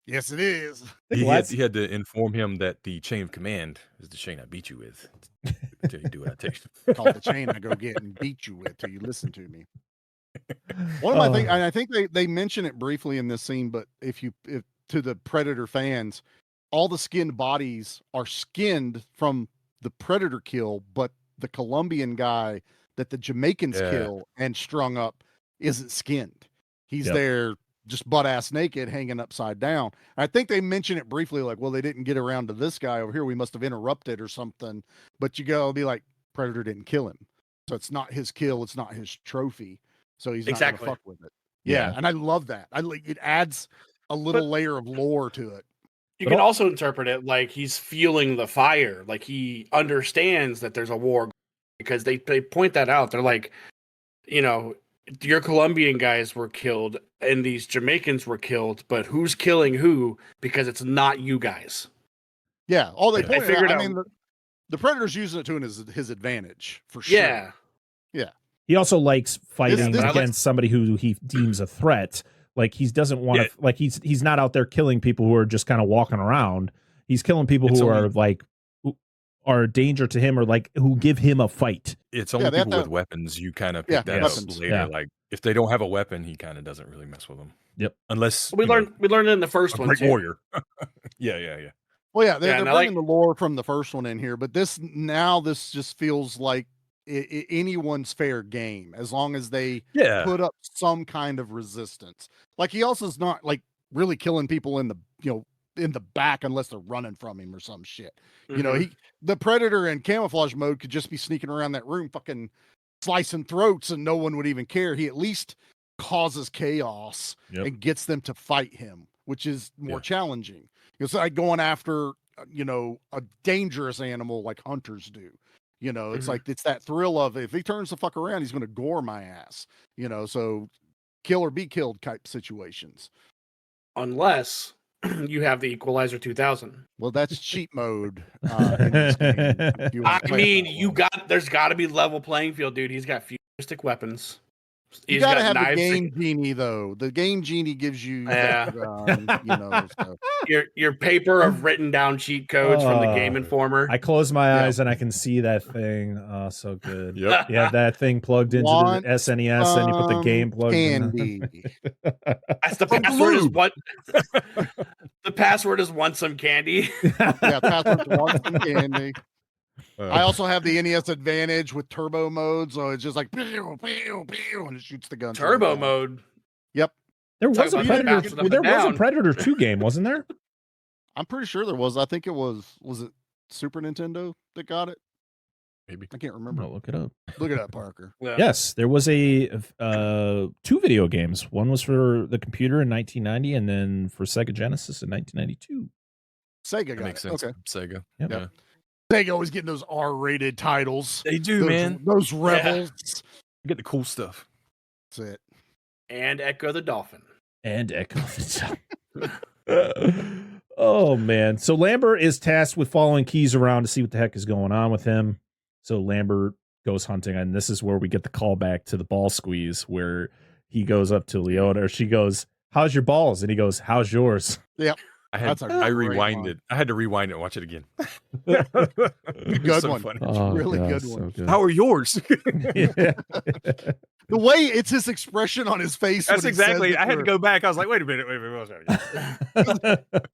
Yes, it is. He had to inform him that the chain of command is the chain I beat you with. Until you do what I tell you. Called the chain I go get and beat you with till you listen to me. One of my things, and I think they mention it briefly in this scene, but if to the Predator fans, all the skinned bodies are skinned from the Predator kill, but the Colombian guy that the Jamaicans kill and strung up isn't skinned. He's there just butt ass naked, hanging upside down. I think they mention it briefly, well, they didn't get around to this guy over here. We must have interrupted or something. But you go be like, Predator didn't kill him, so it's not his kill. It's not his trophy. So he's not gonna fuck with it. Yeah, and I love that. It adds a little layer of lore to it. You can also interpret it like he's feeling the fire, like he understands that there's a war, because they point that out. They're like, your Colombian guys were killed and these Jamaicans were killed, but who's killing who? Because it's not you guys. Yeah, all they figured out. I mean, the Predator's using it to his advantage for sure. Yeah. He also likes fighting against somebody who he deems a threat. He doesn't want to. He's not out there killing people who are just kind of walking around. He's killing people who are a danger to him, or who give him a fight. It's only people with weapons. You kind of pick that up later. Yeah. If they don't have a weapon, he kind of doesn't really mess with them. Yep. Unless we learned it in the first one. Great warrior. Yeah. Well, yeah, they're bringing the lore from the first one in here, but this just feels like anyone's fair game, as long as they put up some kind of resistance. He also is not really killing people in the back unless they're running from him or some shit. Mm-hmm. The Predator in camouflage mode could just be sneaking around that room fucking slicing throats and no one would even care. He at least causes chaos and gets them to fight him, which is more challenging. It's like going after a dangerous animal like hunters do. It's it's that thrill of, if he turns the fuck around, he's going to gore my ass. So kill or be killed type situations. Unless you have the Equalizer 2000. Well, that's cheat mode. In this game. There's got to be level playing field, dude. He's got futuristic weapons. You gotta have the game genie, though. The game genie gives you, so. your paper of written down cheat codes from the Game Informer. I close my eyes and I can see that thing. Oh, so good. Yep. You have that thing plugged into the SNES, and you put the game plugged in. That's the password. Is what? The password is want some candy. Password is want some candy. I also have the NES Advantage with turbo mode, so it's just like pew, pew, pew, and it shoots the gun. Turbo mode. Yep. There was a Predator. There was a Predator 2 game, wasn't there? I'm pretty sure there was. I think it was it Super Nintendo that got it? Maybe. I can't remember. Look it up. Look it up, Parker. Yeah. Yes, there was a 2 video games. One was for the computer in 1990, and then for Sega Genesis in 1992. Sega got makes sense. Okay. Sega. Yep. Yeah. They always getting those R-rated titles. They do, man. Those rebels. You get the cool stuff. That's it. And Echo the Dolphin. And Echo the Dolphin. Oh, man. So Lambert is tasked with following Keys around to see what the heck is going on with him. So Lambert goes hunting, and this is where we get the call back to the ball squeeze, where he goes up to Leota, or she goes, "How's your balls?" And he goes, "How's yours?" Yep. I had to rewind it and watch it again. Good one. Funny. Oh, really God, good one. Good. How are yours? The way it's his expression on his face. That's exactly. I had to go back. I was like, wait a minute.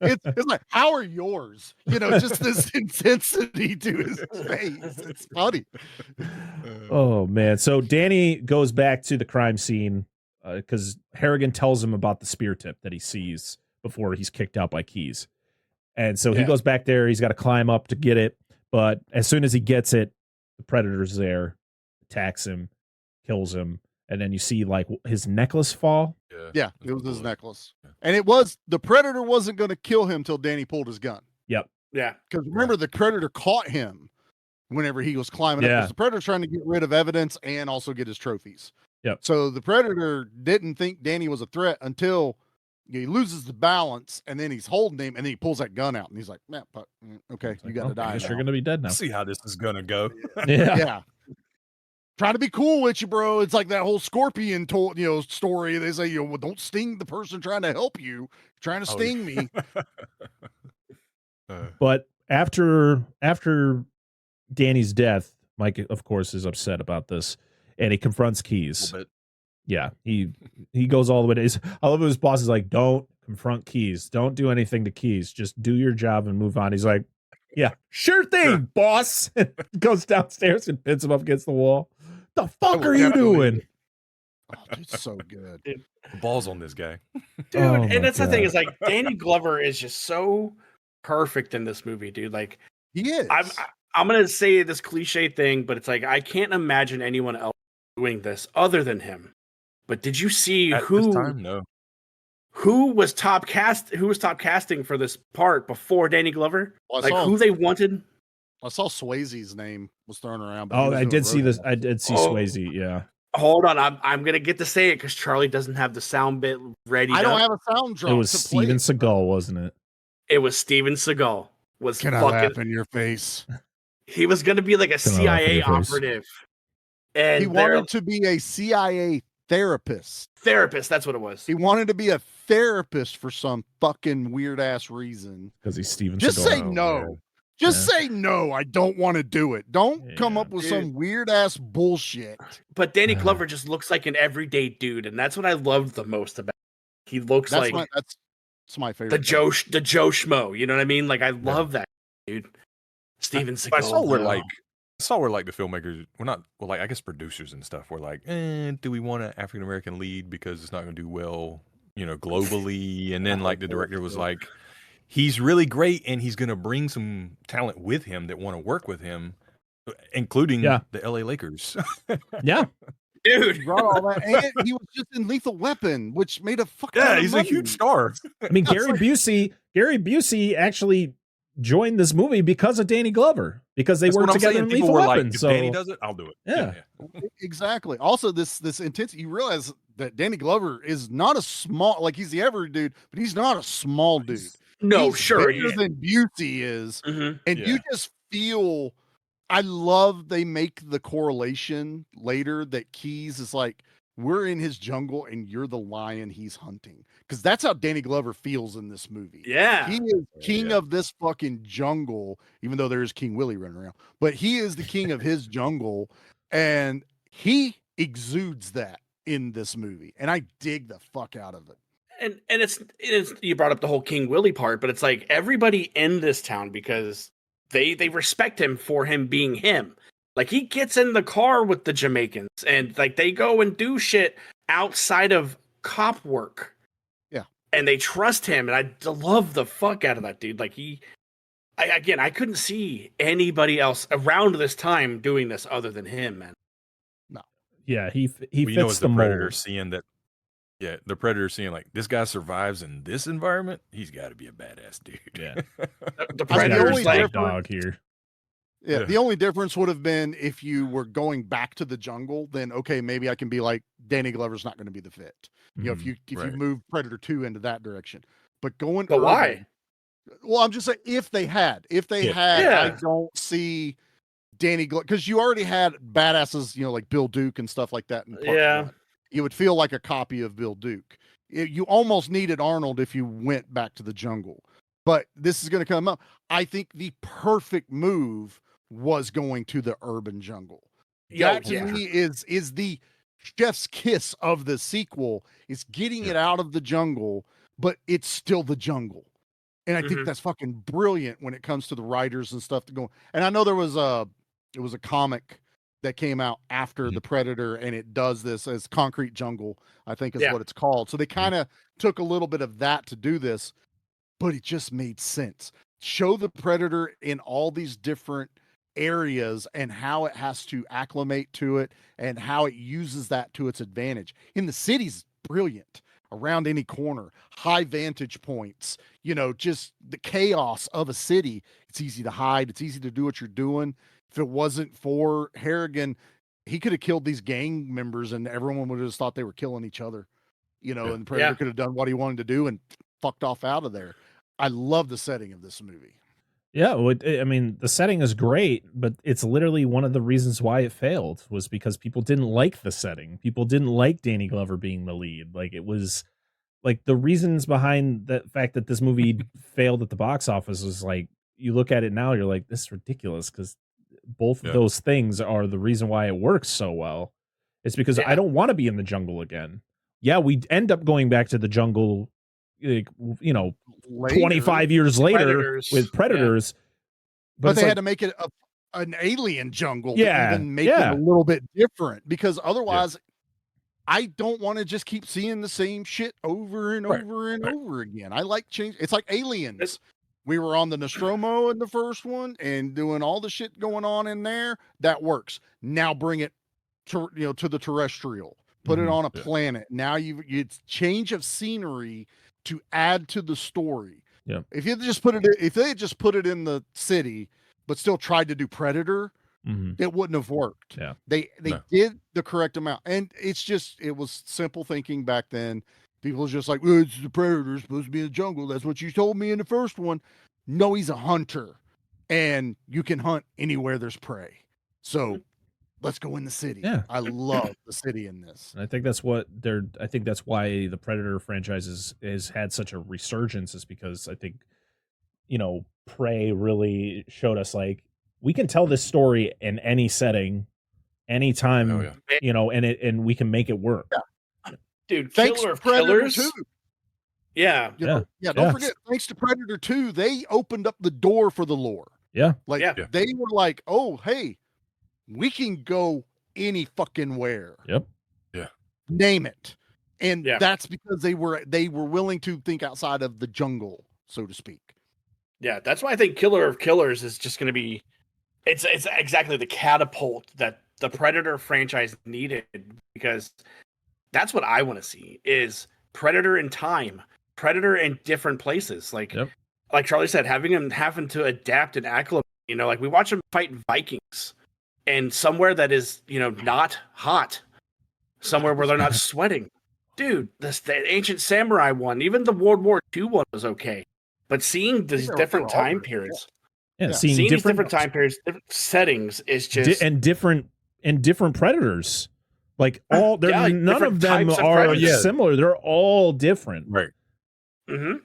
It's like, how are yours? Just this intensity to his face. It's funny. Oh, man. So Danny goes back to the crime scene because Harrigan tells him about the spear tip that he sees before he's kicked out by Keys. And so he goes back there. He's got to climb up to get it. But as soon as he gets it, the predator's there, attacks him, kills him. And then you see like his necklace fall. Yeah, it was his necklace. And the predator wasn't going to kill him till Danny pulled his gun. Yep. Yeah. Because remember, the predator caught him whenever he was climbing up. 'Cause the predator's trying to get rid of evidence and also get his trophies. Yep. So the predator didn't think Danny was a threat until he loses the balance, and then he's holding him, and then he pulls that gun out, and he's like, "Man, okay, you got to die. I guess you're going to be dead now." See how this is going to go. Yeah. Trying to be cool with you, bro. It's like that whole scorpion story. They say, well, don't sting the person trying to help you. You're trying to sting me. But after Danny's death, Mike, of course, is upset about this, and he confronts Keys. Yeah, he goes all the way to I love his boss is like, "Don't confront Keys. Don't do anything to Keys. Just do your job and move on." He's like, "Yeah, sure thing, boss." Goes downstairs and pins him up against the wall. The fuck are you doing? Oh, dude, so good. The ball's on this guy. Dude, and that's the thing is like Danny Glover is just so perfect in this movie, dude. Like he is. I'm gonna say this cliche thing, but it's like I can't imagine anyone else doing this other than him. But did you see At who? this time, no. Who was top casting for this part before Danny Glover? Well, who they wanted? I saw Swayze's name was thrown around. Oh, I did see this. I did see Swayze. Yeah. Hold on, I'm gonna get to say it because Charlie doesn't have the sound bit ready. I don't have a sound drop. It was Steven Seagal, wasn't it? It was Steven Seagal. Can I laugh in your face? He was gonna be like a CIA operative, and he wanted to be a CIA therapist. That's what it was. He wanted to be a therapist for some fucking weird ass reason. Because he's Steven Seagal. Just say no. Just say no. I don't want to do it. Don't come up with some weird ass bullshit. But Danny Glover just looks like an everyday dude, and that's what I loved the most about him. He looks that's like my favorite. The Joe Schmo. You know what I mean? Like I love that dude. Steven Seagal. I saw where the filmmakers I guess producers and stuff were like, do we want an African American lead because it's not going to do well, globally? And then like the director was like, he's really great and he's going to bring some talent with him that want to work with him, including the LA Lakers. Yeah. Dude, he brought all that, and he was just in Lethal Weapon, which made a fucking he's a huge star. I mean, Gary Busey actually joined this movie because of Danny Glover, because they worked together in Lethal Weapon. Like, if so Danny does it, I'll do it. Yeah. Exactly. Also, this intensity. You realize that Danny Glover is not a small, like he's the every dude, but he's not a small dude. No, he's bigger than Busey is, and you just feel. I love they make the correlation later that Keys is like, we're in his jungle and you're the lion he's hunting. Because that's how Danny Glover feels in this movie. Yeah. He is king of this fucking jungle, even though there's King Willie running around. But he is the king of his jungle. And he exudes that in this movie. And I dig the fuck out of it. And it's you brought up the whole King Willie part, but it's like everybody in this town, because they respect him for him being him. Like he gets in the car with the Jamaicans and like they go and do shit outside of cop work. Yeah. And they trust him. And I love the fuck out of that dude. Like I couldn't see anybody else around this time doing this other than him, man. No. Yeah, he fits the Predator mold. seeing that. Yeah, the Predator seeing like this guy survives in this environment. He's got to be a badass dude. Yeah. The Predator's like dog here. Yeah, the only difference would have been if you were going back to the jungle, then okay, maybe I can be like, Danny Glover's not going to be the fit. You know, if you move Predator 2 into that direction. But going But urban, why? Well, I'm just saying if they had, I don't see Danny because you already had badasses, you know, like Bill Duke and stuff like that in part 1. You would feel like a copy of Bill Duke. You almost needed Arnold if you went back to the jungle. But this is going to come up. I think the perfect move was going to the urban jungle. That to me is the chef's kiss of the sequel, is getting it out of the jungle, but it's still the jungle. And I think that's fucking brilliant when it comes to the writers and stuff to go. And I know it was a comic that came out after the Predator, and it does this as Concrete Jungle, I think is what it's called. So they kind of took a little bit of that to do this, but it just made sense. Show the Predator in all these different areas and how it has to acclimate to it and how it uses that to its advantage. In the city's brilliant. Around any corner, high vantage points, you know, just the chaos of a city. It's easy to hide. It's easy to do what you're doing. If it wasn't for Harrigan, he could have killed these gang members and everyone would have just thought they were killing each other, you know, and the Predator could have done what he wanted to do and fucked off out of there. I love the setting of this movie. Yeah, well, I mean, the setting is great, but it's literally one of the reasons why it failed was because people didn't like the setting. People didn't like Danny Glover being the lead. Like, it was like the reasons behind the fact that this movie failed at the box office was like, you look at it now, you're like, this is ridiculous because both of those things are the reason why it works so well. It's because I don't want to be in the jungle again. Yeah, we end up going back to the jungle, like, you know, later, 25 years later with Predators. But they had to make it an alien jungle to even make it a little bit different, because otherwise I don't want to just keep seeing the same shit over and over and over again. I like change. It's like Aliens. We were on the Nostromo in the first one and doing all the shit going on in there. That works. Now bring it to, you know, to the terrestrial. Put it on a planet. Now it's change of scenery to add to the story. Yeah. If they had just put it in the city, but still tried to do Predator, it wouldn't have worked. Yeah. They did the correct amount. And it was simple thinking back then. People was just like, well, it's the Predator, supposed to be in the jungle. That's what you told me in the first one. No, he's a hunter. And you can hunt anywhere there's prey. So let's go in the city. Yeah. I love the city in this. And I think that's why the Predator franchise has had such a resurgence, is because I think, you know, Prey really showed us like we can tell this story in any setting, anytime, you know, and we can make it work. Yeah. Dude, thanks Killer to Predator Killers. 2. Yeah. Don't forget, thanks to Predator 2, they opened up the door for the lore. Yeah. Like they were like, oh, hey, we can go any fucking where. Yep. Yeah. Name it. And that's because they were willing to think outside of the jungle, so to speak. Yeah, that's why I think Killer of Killers is just going to be it's exactly the catapult that the Predator franchise needed, because that's what I want to see is Predator in time, Predator in different places. Like Charlie said, having to adapt and acclimate, you know, like we watch him fight Vikings and somewhere that is, you know, not hot, somewhere where they're not sweating. Dude, the ancient samurai one, even the World War II one was okay. But seeing these different time periods, seeing different time periods, different settings is just and different Predators. Like none of them are similar. They're all different. Right. Mm-hmm.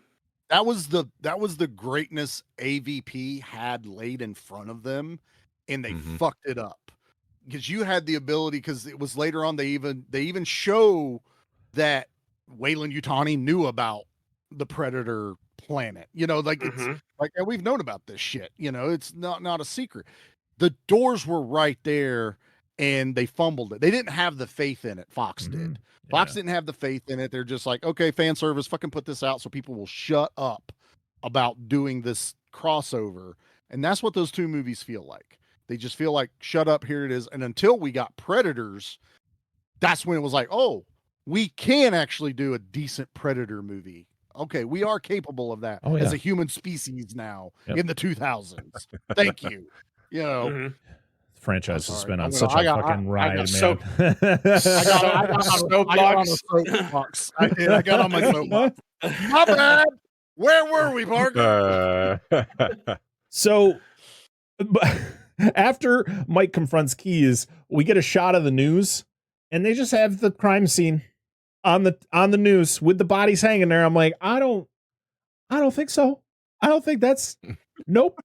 That was the greatness AVP had laid in front of them, and they fucked it up. Because you had the ability, because it was later on they even show that Weyland-Yutani knew about the Predator planet. You know, like it's like we've known about this shit. You know, it's not a secret. The doors were right there, and they fumbled it. They didn't have the faith in it. Fox did. Fox didn't have the faith in it. They're just like, okay, fan service, fucking put this out so people will shut up about doing this crossover. And that's what those two movies feel like. They just feel like, shut up, here it is. And until we got Predators, that's when it was like, oh, we can actually do a decent Predator movie. Okay, we are capable of that as a human species now in the 2000s. Thank you. You know, franchise has been on I such a fucking ride, man. I got on a soapbox. I did. I got on my soapbox. My bad. Where were we, Parker? So, after Mike confronts Keys, we get a shot of the news, and they just have the crime scene on the news with the bodies hanging there. I'm like, I don't think so. I don't think that's nope.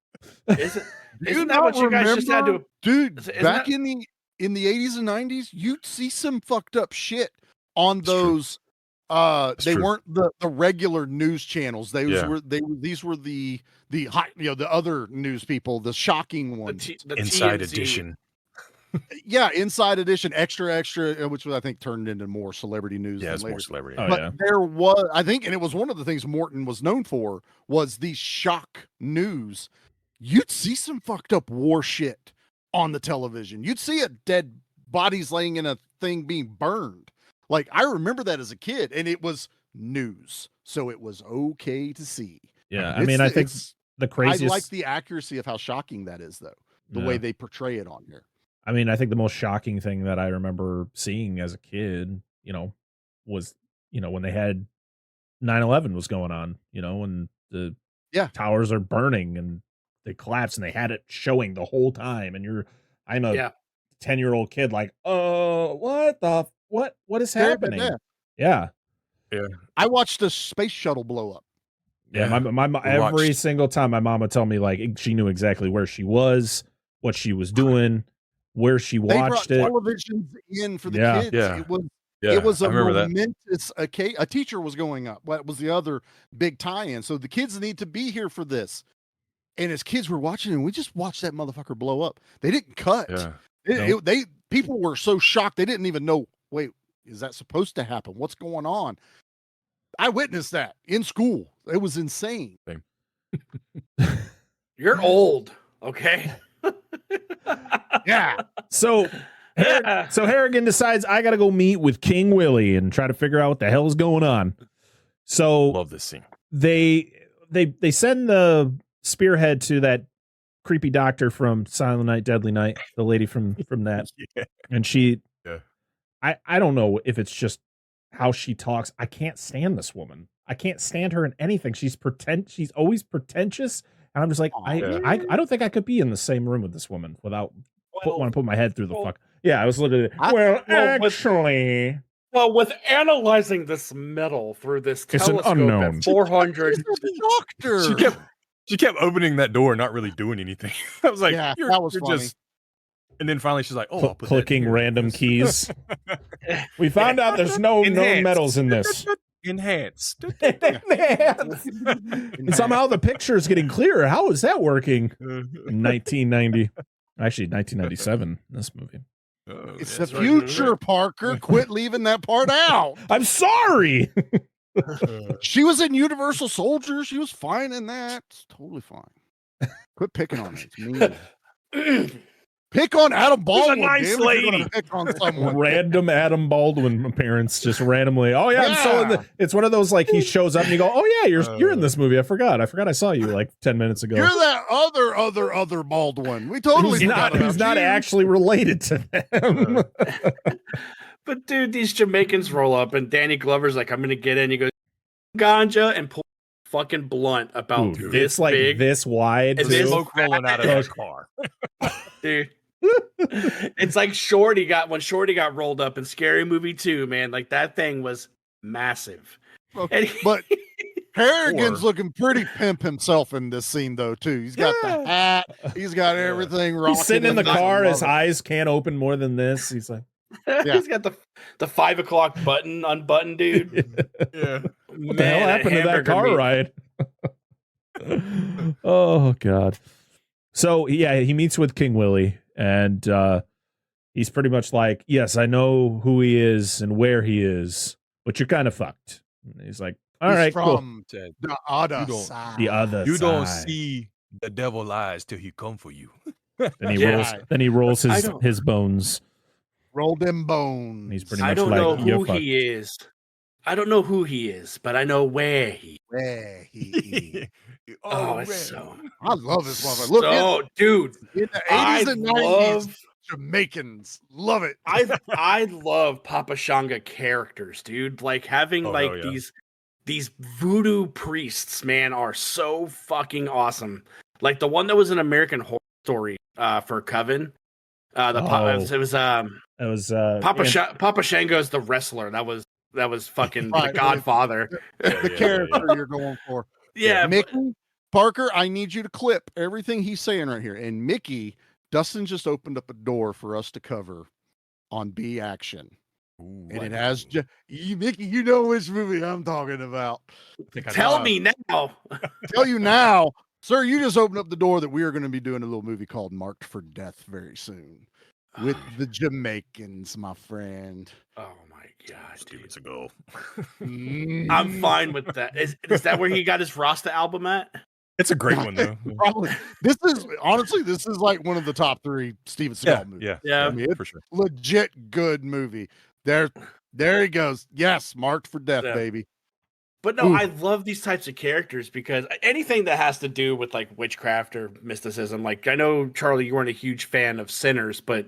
Isn't that what you guys just had to? Dude, back in the 80s and 90s, you'd see some fucked up shit on those. They weren't the regular news channels. These were the high, the other news people, the shocking ones. The Inside TMZ. Edition. Yeah, Inside Edition, extra, which I think turned into more celebrity news. Yeah, it's later. more celebrity. But there was, I think, and it was one of the things Morton was known for, was the shock news. You'd see some fucked up war shit on the television. You'd see a dead bodies laying in a thing being burned. Like, I remember that as a kid, and it was news, so it was okay to see. Yeah, I mean, I think the craziest. I like the accuracy of how shocking that is, though. The way they portray it on here. I mean, I think the most shocking thing that I remember seeing as a kid, was, when they had 9/11 was going on, when the towers are burning and they collapse, and they had it showing the whole time. And I'm a 10-year-old kid, like, what is happening? Yeah. I watched the space shuttle blow up. Yeah, my every single time my mom would tell me, like, she knew exactly where she was, what she was doing, where she watched it. Televisions in for the kids. Yeah. It was a momentous. A teacher was going up. What was the other big tie-in? So the kids need to be here for this. And as kids were watching, and we just watched that motherfucker blow up. They didn't cut. Yeah. People were so shocked they didn't even know. Wait, is that supposed to happen? What's going on? I witnessed that in school. It was insane. You're old, okay? Yeah. So Harrigan decides I got to go meet with King Willie and try to figure out what the hell is going on. So love this scene. They send the spearhead to that creepy doctor from Silent Night, Deadly Night, the lady from that, and she. I don't know if it's just how she talks. I can't stand this woman. I can't stand her in anything. She's always pretentious. And I'm just like, I don't think I could be in the same room with this woman without want to put my head through the fuck. Yeah, I was literally, actually. With analyzing this metal through this It's an telescope unknown. at 400. Doctor. She kept opening that door and not really doing anything. I was like, that was funny. And then finally she's like, I'll put clicking random keys. We found out there's no known metals in this. Enhance. And somehow the picture is getting clearer. How is that working? 1990. Actually, 1997, this movie. It's the future, Parker. Quit leaving that part out. I'm sorry. She was in Universal Soldier. She was fine in that. It's totally fine. Quit picking on it. It's mean. Pick on Adam Baldwin. She's a nice lady. Pick on someone. Random Adam Baldwin appearance, just randomly. Oh yeah, I'm so in it's one of those, like, he shows up and you go, oh yeah, you're in this movie. I forgot I saw you like 10 minutes ago. You're that other Baldwin. We totally who's not actually related to them. But dude, these Jamaicans roll up and Danny Glover's like, I'm gonna get in. He goes, ganja, and pull fucking blunt about this it's like big, this wide, and this smoke rolling out of that car. Dude. It's like when Shorty got rolled up in Scary Movie 2, man. Like, that thing was massive. But Harrigan's looking pretty pimp himself in this scene, though, too. He's got the hat. He's got everything rocking. He's sitting in the car. His eyes can't open more than this. He's like, he's got the 5 o'clock button unbuttoned, dude. Yeah. What the hell happened to that car ride? Oh God. So yeah, he meets with King Willie, and he's pretty much like, yes, I know who he is and where he is, but you're kind of fucked. And he's like, all right, from cool. The other side. The other You side. don't see the devil lies till he come for you. Then he rolls his bones. Roll them bones. And he's pretty much I don't like, know you're who fucked. he is. I don't know who he is, but I know where he is. Oh, it's so. I love this one. Look, dude. In the 80s and 90s, Jamaicans. Love it. I love Papa Shanga characters, dude. Like having these voodoo priests, man, are so fucking awesome. Like the one that was an American Horror Story for Coven. Papa Shango is the wrestler. That was fucking Right, the Godfather. The character you're going for. Yeah, Mickey, Parker, I need you to clip everything he's saying right here. And Mickey, Dustin just opened up a door for us to cover on B Action. Ooh, And it has Mickey, you know which movie I'm talking about. Tell me now. Tell you now, sir, you just opened up the door that we are going to be doing a little movie called Marked for Death very soon with the Jamaicans, my friend. Oh my gosh, 2 weeks ago. I'm fine with that. Is that where he got his Rasta album at? It's a great one though. Probably. This is like one of the top 3 Steven Seagal movies. Yeah, I mean, for sure. Legit good movie. There he goes. Yes, Marked for Death, baby. But no, I love these types of characters because anything that has to do with like witchcraft or mysticism, like I know Charlie, you weren't a huge fan of Sinners, but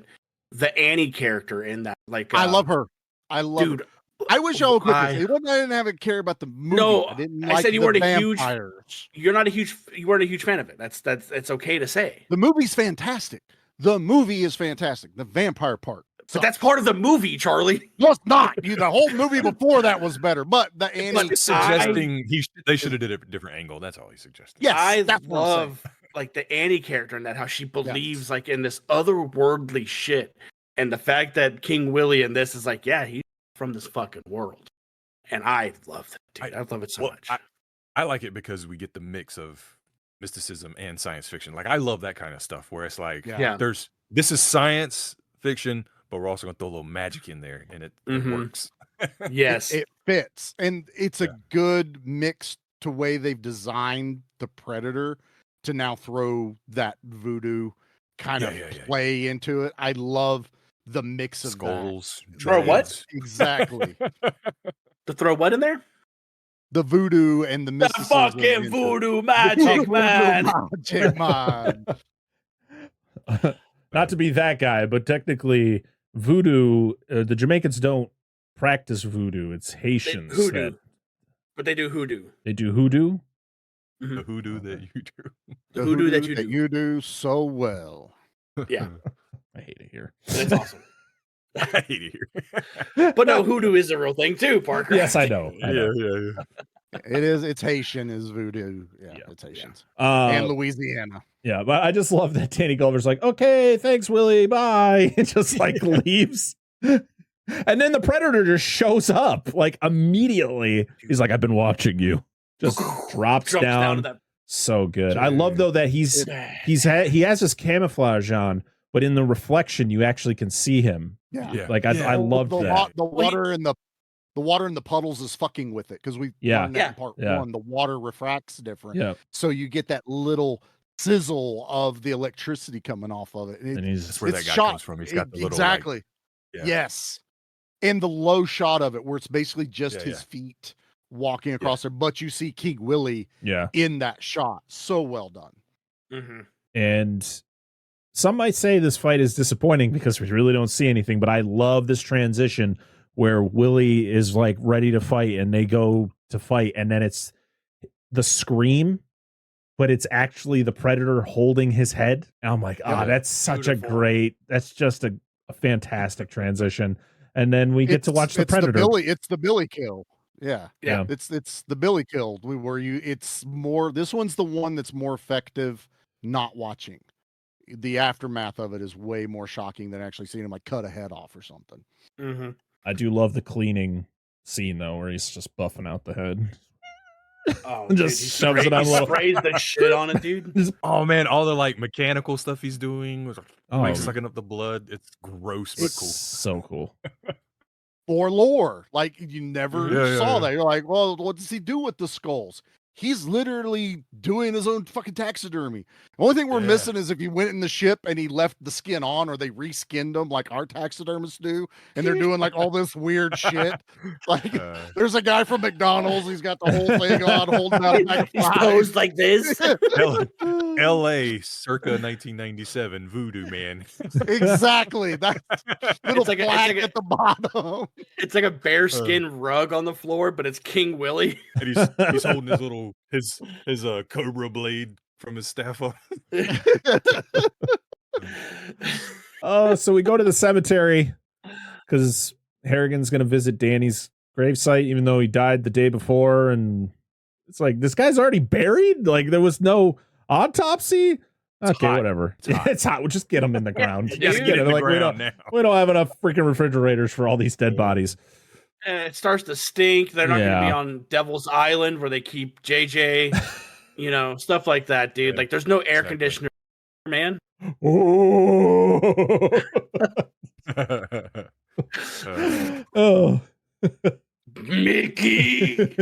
the Annie character in that, like I love her. I love her. I wish y'all would quit this. It wasn't I didn't have a care about the movie. No, I didn't I like said you the weren't vampires. you weren't a huge fan of it. That's it's okay to say. The movie's fantastic. The movie is fantastic. The vampire part. But that's part of the movie, Charlie. No, it's not. The whole movie before that was better. But the Annie He's suggesting they should have did a different angle. That's all he's suggesting. Yes, I that's what I'm love like the Annie character and that how she believes like in this otherworldly shit, and the fact that King Willie in this is like, yeah, he's from this fucking world, and I love that, dude. I love it so much. I like it because we get the mix of mysticism and science fiction. Like I love that kind of stuff where it's like, this is science fiction, but we're also going to throw a little magic in there, and it works. Yes, it fits, and it's a good mix to way they've designed the Predator to now throw that voodoo kind of play into it. I love the mix of skulls. Throw what exactly? To throw what in there? The voodoo and the mysticism. The fucking voodoo magic, man. Magic man. Not to be that guy, but technically, voodoo. The Jamaicans don't practice voodoo. It's Haitians. Hoodoo. But they do hoodoo. They do hoodoo. Mm-hmm. The hoodoo that you do. The hoodoo that you do so well. Yeah. I hate it here. That's awesome. I hate it here. But no, hoodoo is a real thing too, Parker. Yes, I know. Yeah. It is. It's Haitian. Is voodoo. Yeah, it's Haitians and Louisiana. Yeah, but I just love that Danny Glover's like, okay, thanks, Willie, bye. It just like leaves. And then the Predator just shows up like immediately. He's like, I've been watching you. Just drops down. So good. I love though that he has this camouflage on, but in the reflection you actually can see him. Yeah. Like I loved that. The water in the puddles is fucking with it because we learned that in part one. The water refracts different. Yeah. So you get that little sizzle of the electricity coming off of it. And that's where that guy comes from. He's got the little exactly. Yes. And the low shot of it where it's basically just his feet walking across there, but you see King Willie in that shot. So well done. Mm-hmm. And some might say this fight is disappointing because we really don't see anything, but I love this transition where Willie is like ready to fight and they go to fight, and then it's the scream, but it's actually the Predator holding his head. And I'm like, that's such a great, that's just a fantastic transition. And then we get to watch the Predator. It's the Billy kill. Yeah. It's the Billy kill where it's more, this one's the one that's more effective not watching. The aftermath of it is way more shocking than actually seeing him like cut a head off or something. Mm-hmm. I do love the cleaning scene though, where he's just buffing out the head. Oh, and just shoves it on a little. Sprays the shit on it, dude. Oh man, all the like mechanical stuff he's doing, like sucking up the blood. It's gross, but cool. So cool. For lore, like you never saw that. You're like, well, what does he do with the skulls? He's literally doing his own fucking taxidermy. The only thing we're missing is if he went in the ship and he left the skin on, or they reskinned him like our taxidermists do, and they're doing like all this weird shit. Like there's a guy from McDonald's, he's got the whole thing on, holding out like he's posed like this. L.A. circa 1997 voodoo man. Exactly. That's little like flag at the bottom. It's like a bearskin rug on the floor, but it's King Willie. And he's holding his little his cobra blade from his staff up. Oh, so we go to the cemetery because Harrigan's going to visit Danny's gravesite, even though he died the day before. And it's like, this guy's already buried? Like, there was no autopsy? Okay, hot. Whatever. It's hot. We'll just get him in the ground. Just Just get it. Like, we don't have enough freaking refrigerators for all these dead bodies. It starts to stink. They're not going to be Yeah. on Devil's Island where they keep JJ, stuff like that, dude. Like, there's no air conditioner, man. Oh. Mickey.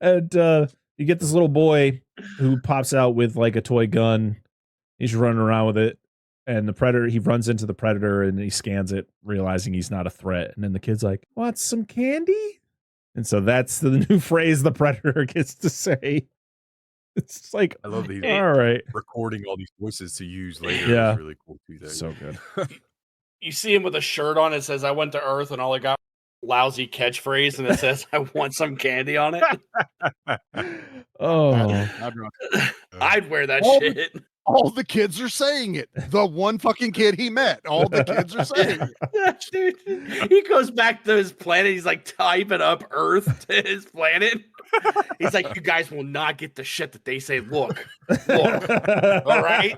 And you get this little boy who pops out with like a toy gun. He's running around with it. And the predator, he runs into the predator and he scans it, realizing he's not a threat. And then the kid's like, "Want some candy?" And so that's the new phrase the predator gets to say. It's just like, I love these. All right. Recording all these voices to use later. Yeah. Is really cool too. Though. So good. You see him with a shirt on. It says, "I went to Earth," and all I got lousy catchphrase, and it says, "I want some candy" on it. Oh, I'd wear that All shit. All the kids are saying it. The one fucking kid he met. All the kids are saying it. Dude, he goes back to his planet. He's like typing up Earth to his planet. He's like, "You guys will not get the shit that they say. Look, all right."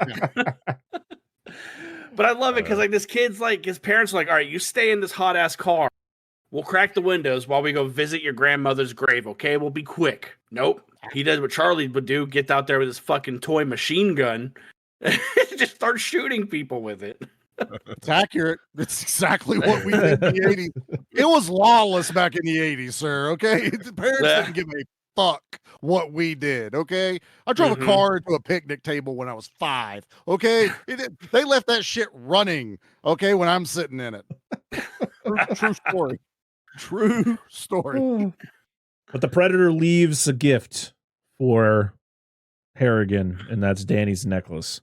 But I love it because like this kid's like, his parents are like, "All right, you stay in this hot ass car. We'll crack the windows while we go visit your grandmother's grave. Okay, we'll be quick." Nope. He does what Charlie would do: get out there with his fucking toy machine gun, and just start shooting people with it. It's accurate. It's exactly what we did in the 80s. It was lawless back in the 80s, sir. Okay. The parents didn't give a fuck what we did. Okay. I drove a car into a picnic table when I was 5. Okay. They left that shit running. Okay. When I'm sitting in it. True story. True story. But the predator leaves a gift for Harrigan, and that's Danny's necklace.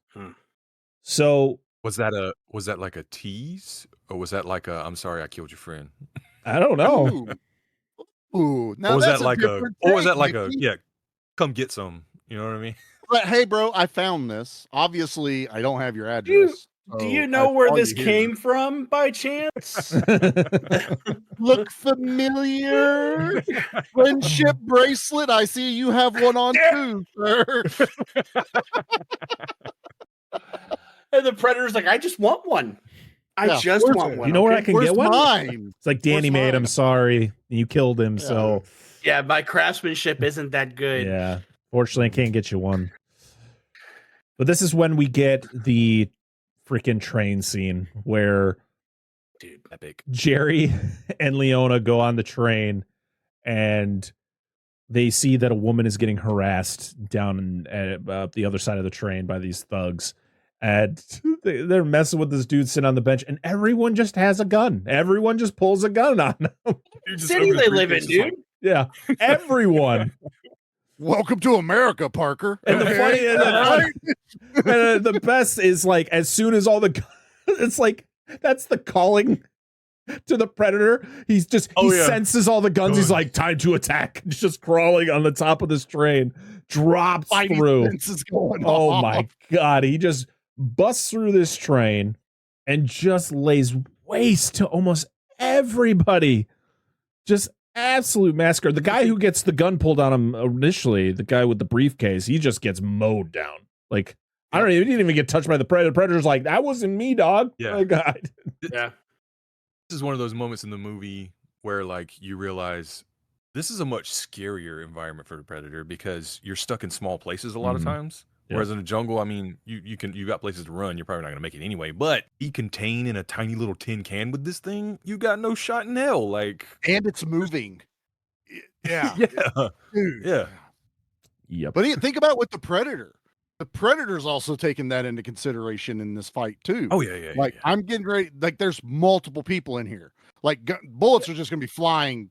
So was that like a tease, or was that like a "I'm sorry I killed your friend"? I don't know. Ooh. Now Or was that's that like different or was thing, that like Mickey. come get some? You know what I mean? But hey, bro, I found this. Obviously, I don't have your address. Do you so know I where saw this you here. came from by chance? Look familiar? Friendship bracelet. I see you have one on too, sir. And the predator's like, "I just want one. I Yeah, just where's want it? one." You know where okay? I can Where's get one? mine? It's like Danny Where's made him. mine? Sorry, you killed him. So Yeah, my craftsmanship isn't that good. yeah, fortunately, I can't get you one. But this is when we get the freaking train scene where Dude, epic. Jerry and Leona go on the train and they see that a woman is getting harassed down at the other side of the train by these thugs. And they're messing with this dude sitting on the bench, and everyone just has a gun. Everyone just pulls a gun on them. City they live in, dude. Yeah, everyone. Welcome to America, Parker. And the funny, the best is like, as soon as all the, it's like, that's the calling to the predator. He senses all the guns. He's like, "Time to attack." He's just crawling on the top of this train, drops through. Oh my God. He just busts through this train and just lays waste to almost everybody. Just absolute massacre. The guy who gets the gun pulled on him initially, the guy with the briefcase, he just gets mowed down. Like, he didn't even get touched by the predator. The predator's like, "That wasn't me, dog." Yeah. My God. Yeah. This is one of those moments in the movie where like you realize this is a much scarier environment for the predator because you're stuck in small places a lot of times. Yeah. Whereas in the jungle, I mean, you got places to run. You're probably not going to make it anyway. But be contained in a tiny little tin can with this thing, you got no shot in hell. Like, and it's moving. Yeah. Yeah. Dude. Yeah. Yep. But think about it with the Predator. The Predator's also taking that into consideration in this fight too. Oh yeah. Like I'm getting ready. Like there's multiple people in here. Like bullets are just going to be flying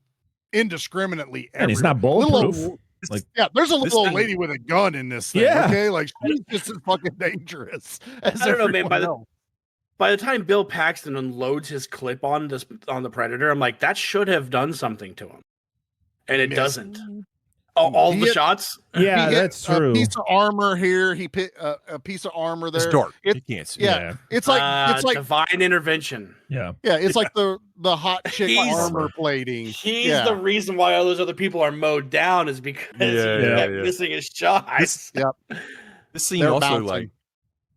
indiscriminately. And he's not bulletproof. Like, yeah, there's a little old thing- lady with a gun in this thing. Yeah. Okay, like she's just as fucking dangerous. As I don't know, man. everyone else. By the time Bill Paxton unloads his clip on the Predator, I'm like, that should have done something to him, and it doesn't. All the shots. Yeah, He hit that's true. A piece of armor here. He put a piece of armor there. It's dark. It- You can't see. Yeah, it's like divine intervention. Yeah. yeah, it's like the hot chick He's- armor plating. He's Yeah. the reason why all those other people are mowed down is because he kept missing his shots. This scene They're also bouncing.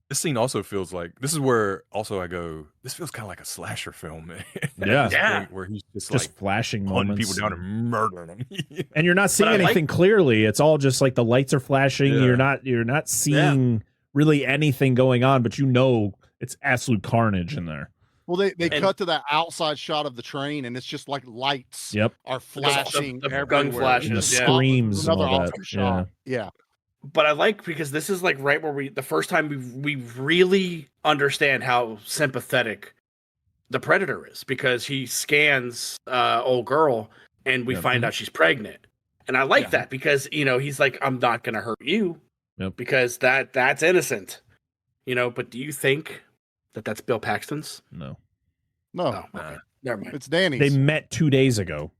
this scene also feels like this is where also I go. This feels kind of like a slasher film, man. Yeah. Yeah. Where he's just Just like flashing hunting moments. people down and murdering them. And you're not seeing I like- anything clearly. It's all just like the lights are flashing. Yeah. You're not seeing really anything going on, but you know it's absolute carnage in there. Well, they And- cut to that outside shot of the train, and it's just like lights Yep. are flashing the gun everywhere. flashes, And the yeah. screams and Another all that. awesome shot. Yeah. But I like because this is like right where the first time we really understand how sympathetic the Predator is, because he scans old girl and we find out she's pregnant. And I like that because, he's like, I'm not going to hurt you because that's innocent, but do you think that that's Bill Paxton's? No. No, Oh, okay. Never mind. it's Danny's. They met 2 days ago.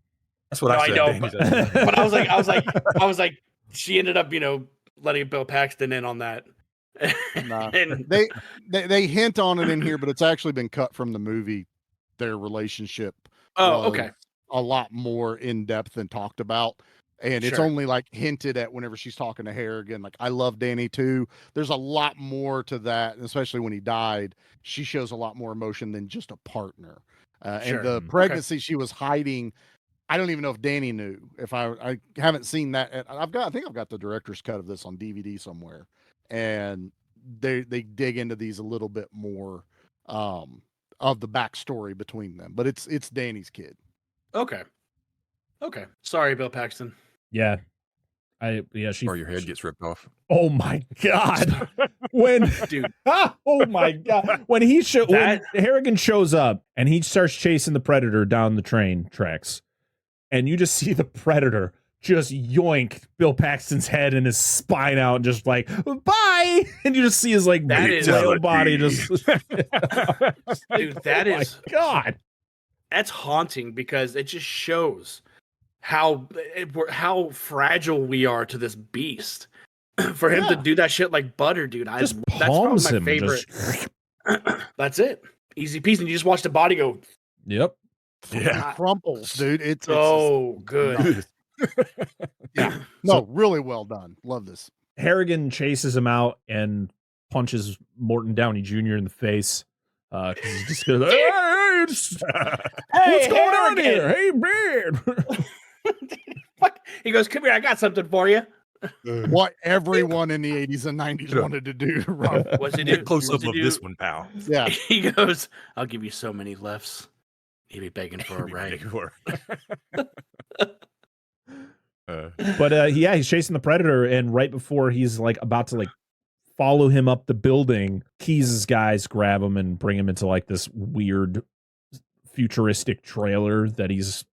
That's what No, I said. I know, Danny's- But I was like, she ended up, letting Bill Paxton in on that. Nah. And they hint on it in here, but it's actually been cut from the movie. Their relationship. oh, was okay. A lot more in depth and talked about. And it's Sure. only like hinted at whenever she's talking to Harrigan. Like, I love Danny too. There's a lot more to that, and especially when he died. She shows a lot more emotion than just a partner. Sure. And the Okay. pregnancy she was hiding, I don't even know if Danny knew. If I haven't seen that. I think I've got the director's cut of this on DVD somewhere, and they dig into these a little bit more of the backstory between them. But it's Danny's kid. Okay. Sorry, Bill Paxton. Yeah. She or your head gets ripped off. Oh my god. When Dude. oh my god. When when Harrigan shows up and he starts chasing the Predator down the train tracks, and you just see the Predator just yoink Bill Paxton's head and his spine out and just like, bye. And you just see his like That big is- whale body just Dude, that oh my is- God. That's haunting because it just shows how fragile we are to this beast. For him to do that shit like butter, dude, Just that's probably palms my him. favorite. Just- That's it. Easy peasy. And you just watch the body go Yep. Yeah. Crumples, dude. It's so good. yeah. No, really well done. Love this. Harrigan chases him out and punches Morton Downey Jr. in the face. Because he's just gonna, hey, what's going on here? Hey, man. He goes, come here, I got something for you. What everyone in the 80s and 90s wanted to do to Ron. What's he do? Get close What's up he of do? this one, pal. Yeah. He goes, I'll give you so many lefts. He'd be begging for a right. But he's chasing the Predator, and right before he's like about to like follow him up the building, Keyes' guys grab him and bring him into like this weird futuristic trailer that he's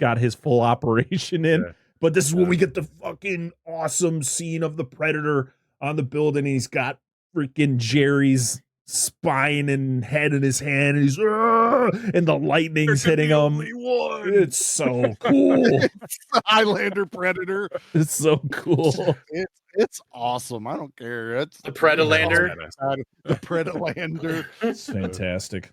got his full operation in. Yeah. But this is when we get the fucking awesome scene of the Predator on the building. And he's got freaking Jerry's spine and head in his hand, and he's and the lightning's hitting him. It's so cool. It's the Highlander Predator. It's so cool. It's awesome. I don't care. It's The Predalander. The Predalander. It's fantastic.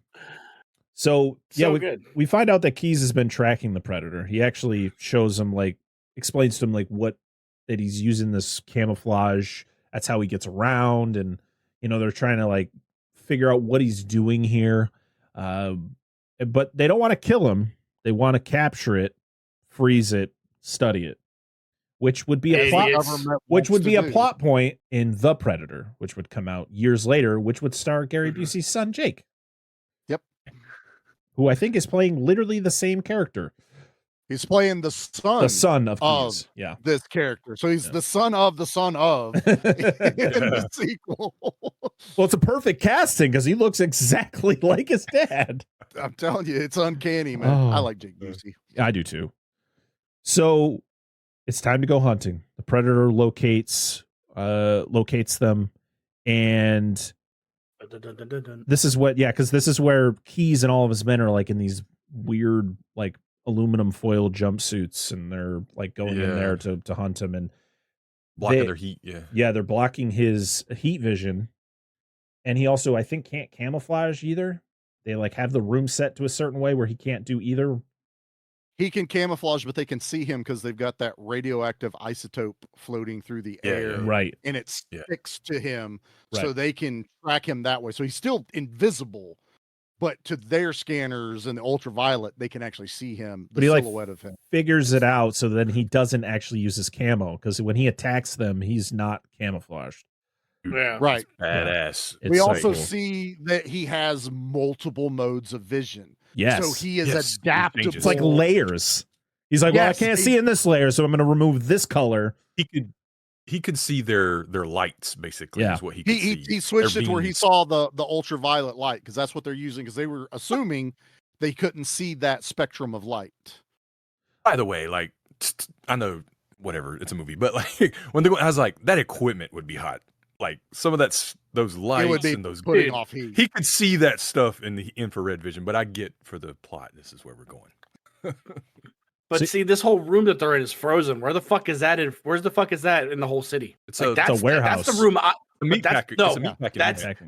So yeah, So we, good. we find out that Keyes has been tracking the Predator. He actually shows him, like, explains to him like that he's using this camouflage. That's how he gets around, and they're trying to like figure out what he's doing here. But they don't want to kill him. They want to capture it, freeze it, study it, which would be a plot. Which would be a plot point in The Predator, which would come out years later, which would star Gary Busey's son Jake. Yep. Who I think is playing literally the same character. He's playing the son of Keys. Yeah. This character. So he's the son of the son of in the sequel. Well, it's a perfect casting because he looks exactly like his dad. I'm telling you, it's uncanny, man. Oh. I like Jake Busey. I do too. So it's time to go hunting. The predator locates them, and this is because this is where Keys and all of his men are like in these weird like aluminum foil jumpsuits, and they're like going in there to hunt him and blocking their heat. They're blocking his heat vision, and he also I think can't camouflage either. They like have the room set to a certain way where he can't do either. He can camouflage, but they can see him because they've got that radioactive isotope floating through the air. Right. And it sticks to him, Right. so they can track him that way. So he's still invisible, but to their scanners and the ultraviolet, they can actually see him, the silhouette of him. Figures it out so then he doesn't actually use his camo, because when he attacks them, he's not camouflaged. Yeah. Right. Badass. We also see that he has multiple modes of vision. Yes. So he is adaptable. It's like layers. He's like, well, I can't see in this layer, so I'm going to remove this color. He could see their lights, basically. Is what he could see. He switched it to where he saw the ultraviolet light, because that's what they're using, because they were assuming they couldn't see that spectrum of light. By the way, like, I know, whatever, it's a movie, but like when they go, I was like, that equipment would be hot. Like some of those lights and those putting off heat. He could see that stuff in the infrared vision, but I get for the plot, this is where we're going. But see, this whole room that they're in is frozen. Where the fuck is that? Where's the fuck is that in the whole city? It's like, a warehouse. That's the room.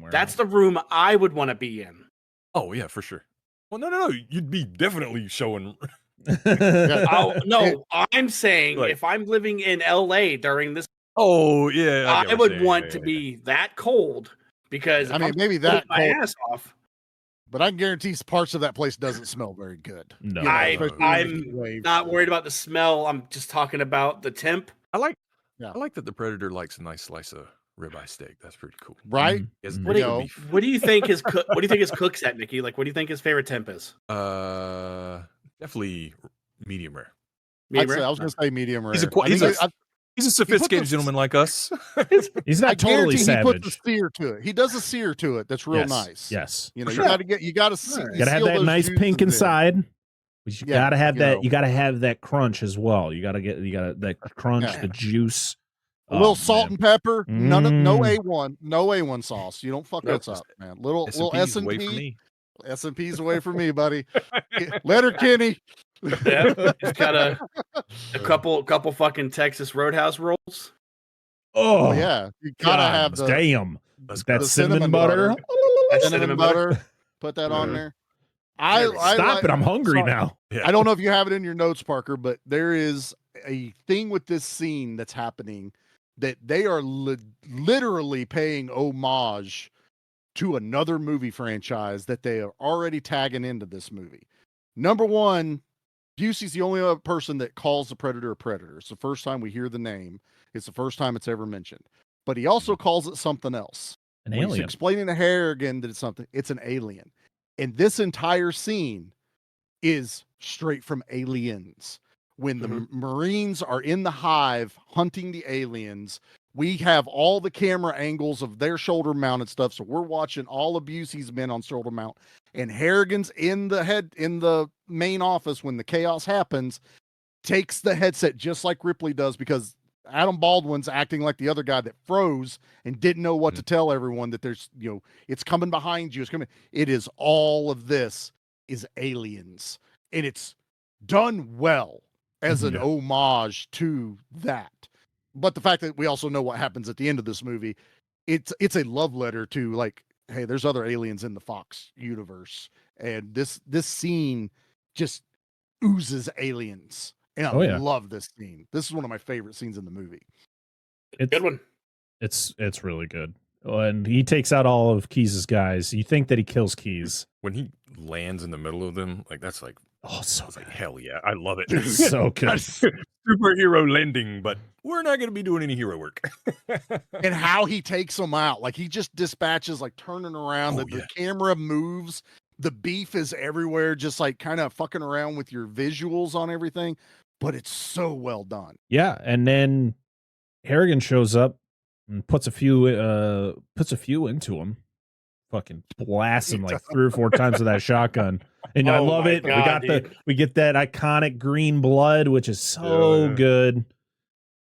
That's the room I would want to be in. Oh yeah, for sure. Well, no, you'd be definitely showing. No, I'm saying if I'm living in LA during this. Oh yeah, I would want to be that cold, because I mean, maybe that my cold, ass off. But I can guarantee parts of that place doesn't smell very good. No, I'm not worried about the smell. I'm just talking about the temp. I like that the Predator likes a nice slice of ribeye steak. That's pretty cool, right? What do you think his cook's at, Nikki? Like, what do you think his favorite temp is? Definitely medium rare. I was going to say medium rare. He's a sophisticated gentleman like us. He's not totally savage. He puts a sear to it. He does a sear to it. That's real nice. Yes. You know, you got to see. You got to have that nice pink inside. But you got to have that. You got to have that crunch as well. You got that crunch, the juice. A little salt and pepper. No A1 sauce. You don't fuck that up, man. Little S&P. S&P's away from me, buddy. Later, Kenny. Yeah, it's got a couple fucking Texas Roadhouse rolls. Oh yeah, you gotta have that cinnamon butter. Cinnamon butter. Put that on there. Stop it! I'm hungry now. Yeah. I don't know if you have it in your notes, Parker, but there is a thing with this scene that's happening that they are literally paying homage to another movie franchise that they are already tagging into this movie. Number one, Busey's the only other person that calls the Predator a predator. It's the first time we hear the name. It's the first time it's ever mentioned. But he also calls it something else. An alien. He's explaining to Harrigan that it's an alien. And this entire scene is straight from Aliens. When the Marines are in the hive hunting the aliens, we have all the camera angles of their shoulder mounted stuff. So we're watching all of Busey's men on shoulder mount, and Harrigan's in the main office when the chaos happens, takes the headset just like Ripley does, because Adam Baldwin's acting like the other guy that froze and didn't know what to tell everyone, that there's, it's coming behind you. It's coming. It is all of this is Aliens, and it's done well as an homage to that. But the fact that we also know what happens at the end of this movie, it's a love letter to, like, hey, there's other aliens in the Fox universe, and this scene just oozes aliens, and I love this scene. This is one of my favorite scenes in the movie. It's a good one. It's really good. And he takes out all of Keyes' guys. You think that he kills Keyes when he lands in the middle of them? Like, that's like, like, hell yeah, I love it. It's so good. Superhero landing, but we're not going to be doing any hero work. And how he takes them out, like he just dispatches, like turning around. The camera moves The beef is everywhere, just like kind of fucking around with your visuals on everything, but it's so well done. Yeah, and then Harrigan shows up and puts a few into him. Fucking blasts him like 3 or 4 times with that shotgun. And I love it. God, we get that iconic green blood, which is so good.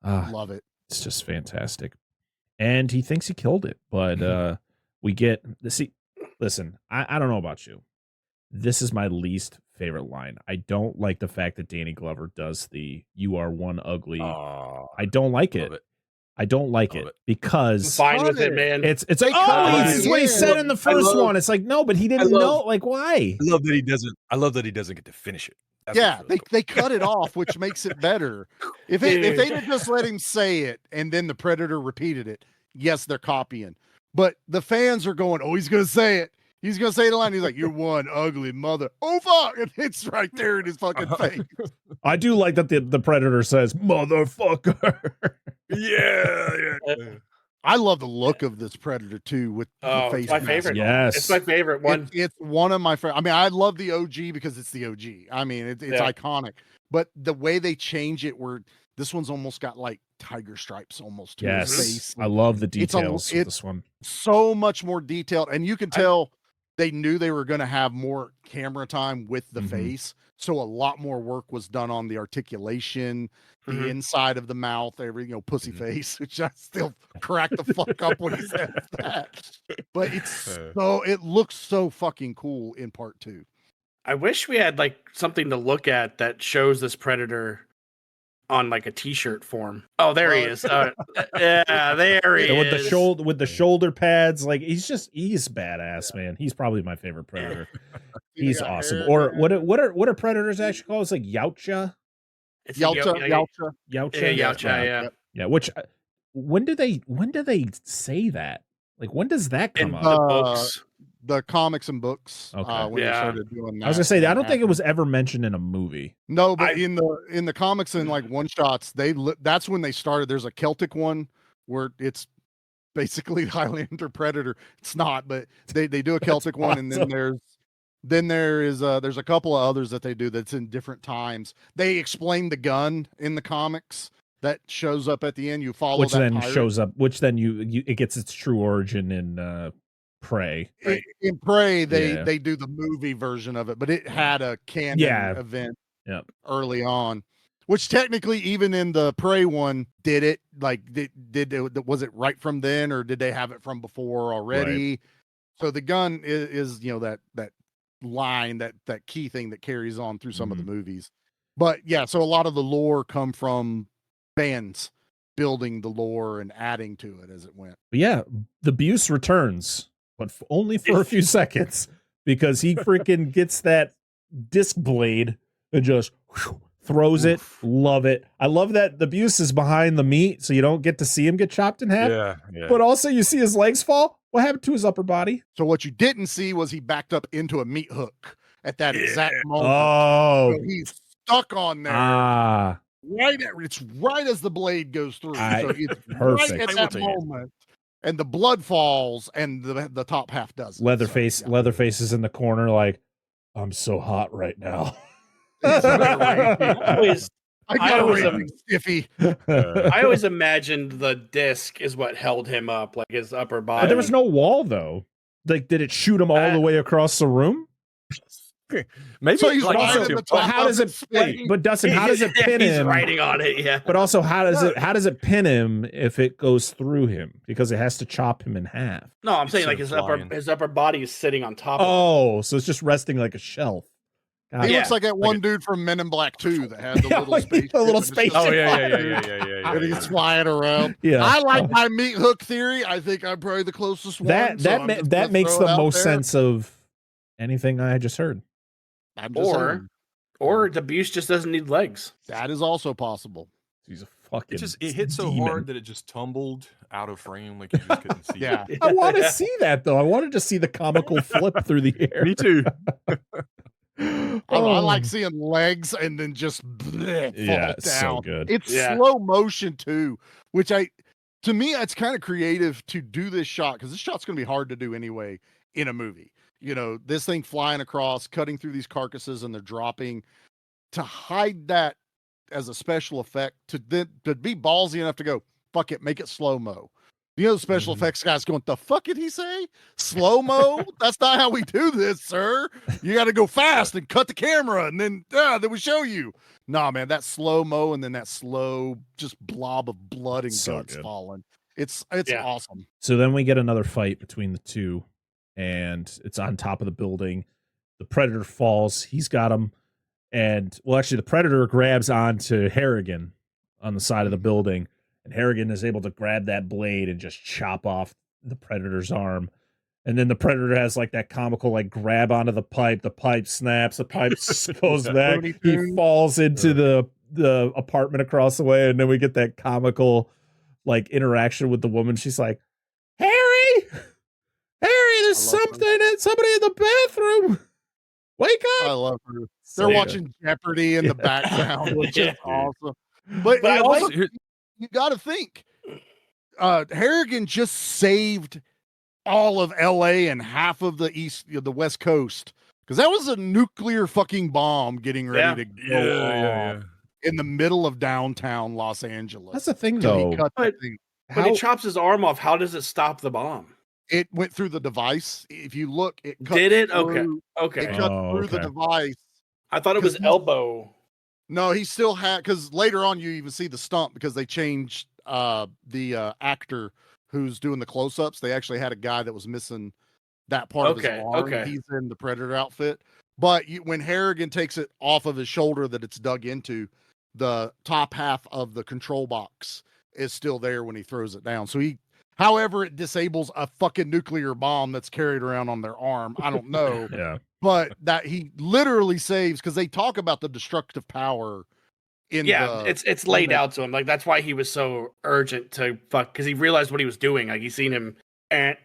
Love it. It's just fantastic. And he thinks he killed it, but we get listen, I don't know about you. This is my least favorite line. I don't like the fact that Danny Glover does the "you are one ugly." I don't like it. I don't like it because I'm fine with it, man. It's this is what he said in the first one. It's like, no, but he didn't know. Like, why? I love that he doesn't get to finish it. That's they cut it off, which makes it better. If they'd have just let him say it and then the Predator repeated it, yes, they're copying. But the fans are going, oh, he's gonna say it. He's gonna say the line. He's like, "You're one ugly mother." Oh fuck! And it's right there in his fucking face. I do like that the Predator says "motherfucker." Yeah. I love the look of this Predator too. With the face, it's my favorite. Yes, it's my favorite one. It's one of my favorite. I mean, I love the OG because it's the OG. I mean, it's iconic. But the way they change it, where this one's almost got like tiger stripes almost to his face. I love the details of this one. So much more detailed, and you can tell they knew they were going to have more camera time with the face. So a lot more work was done on the articulation, the inside of the mouth, pussy face, which I still crack the fuck up when he says that. But it looks so fucking cool in part 2. I wish we had like something to look at that shows this Predator on like a t-shirt form. Oh, there he is. Yeah, there he is. With the shoulder pads, like he's badass, man. He's probably my favorite Predator. He's awesome. Or what are Predators actually called? It's like Yautja. Yautja. Yeah. Which when do they say that? Like when does that come up? Books. The comics and books. Okay. When they started doing that. I was gonna say I don't think it was ever mentioned in a movie. No, but in the comics and like one shots, that's when they started. There's a Celtic one where it's basically Highlander Predator. It's not, but they do a Celtic one, and then there's a couple of others that they do that's in different times. They explain the gun in the comics that shows up at the end. You follow which that then pirate. shows up, which then it gets its true origin in Prey. In Prey, they do the movie version of it, but it had a canon event early on, which technically even in the Prey one did it like was it right from then or did they have it from before already? Right. So the gun is that line, that key thing that carries on through some of the movies. But yeah, so a lot of the lore come from fans building the lore and adding to it as it went. But yeah, the Buse returns, but only for a few seconds because he freaking gets that disc blade and just throws it. Love it. I love that the Buse is behind the meat, so you don't get to see him get chopped in half. Yeah. But also you see his legs fall. What happened to his upper body? So what you didn't see was he backed up into a meat hook at that exact moment. Oh, so he's stuck on there. It's right as the blade goes through. So it's perfect. Right at that moment. And the blood falls, and the top half doesn't. Leatherface is in the corner, like, I'm so hot right now. I always imagined the disc is what held him up, like his upper body. There was no wall, though. Like, did it shoot him all the way across the room? Maybe. So he's like, but how does it? But Dustin, how does it pin him? He's writing on it, yeah. But also, how does it pin him if it goes through him? Because it has to chop him in half. No, I'm saying like his upper body is sitting on top. Oh, so it's just resting like a shelf. He looks like that one dude from Men in Black 2 that had the little space. Oh yeah. And he's flying around. Yeah, I like my meat hook theory. I think I'm probably the closest one. That makes the most sense of anything I just heard. Or the Buse just doesn't need legs. That is also possible. He's a fucking. It hit so hard that it just tumbled out of frame, like you just couldn't see. Yeah, I want to see that though. I wanted to see the comical flip through the air. Me too. I like seeing legs and then just fall down. So good. It's slow motion too, which to me, it's kind of creative to do this shot because this shot's going to be hard to do anyway in a movie. this thing flying across, cutting through these carcasses, and they're dropping. To hide that as a special effect, to be ballsy enough to go, fuck it, make it slow-mo. The special effects guy's going, the fuck did he say? Slow-mo? That's not how we do this, sir. You got to go fast and cut the camera, and then we show you. Nah, man, that slow-mo and then that slow just blob of blood and guts falling. It's awesome. So then we get another fight between the two, and it's on top of the building. The Predator falls. He's got him. And, well, actually, the Predator grabs onto Harrigan on the side of the building, and Harrigan is able to grab that blade and just chop off the Predator's arm. And then the Predator has, like, that comical, like, grab onto the pipe snaps, the pipe goes back, he falls into the apartment across the way, and then we get that comical, like, interaction with the woman. She's like, Harry, there's somebody in the bathroom. Wake up! I love her. They're watching Jeopardy in the background, which is awesome. But you got to think, Harrigan just saved all of LA and half of the West Coast, because that was a nuclear fucking bomb getting ready to go off in the middle of downtown Los Angeles. That's the thing, though. When he chops his arm off, how does it stop the bomb? It went through the device. If you look, it cut did it? Through, okay. It cut through the device. I thought it was elbow. No, he still had, because later on you even see the stump, because they changed the actor who's doing the close-ups. They actually had a guy that was missing that part of his arm. Okay. He's in the Predator outfit. But when Harrigan takes it off of his shoulder that it's dug into, the top half of the control box is still there when he throws it down. So however it disables a fucking nuclear bomb that's carried around on their arm, I don't know. But that he literally saves, because they talk about the destructive power in it's laid out to him. Like, that's why he was so urgent to fuck, because he realized what he was doing. Like, he's seen him. But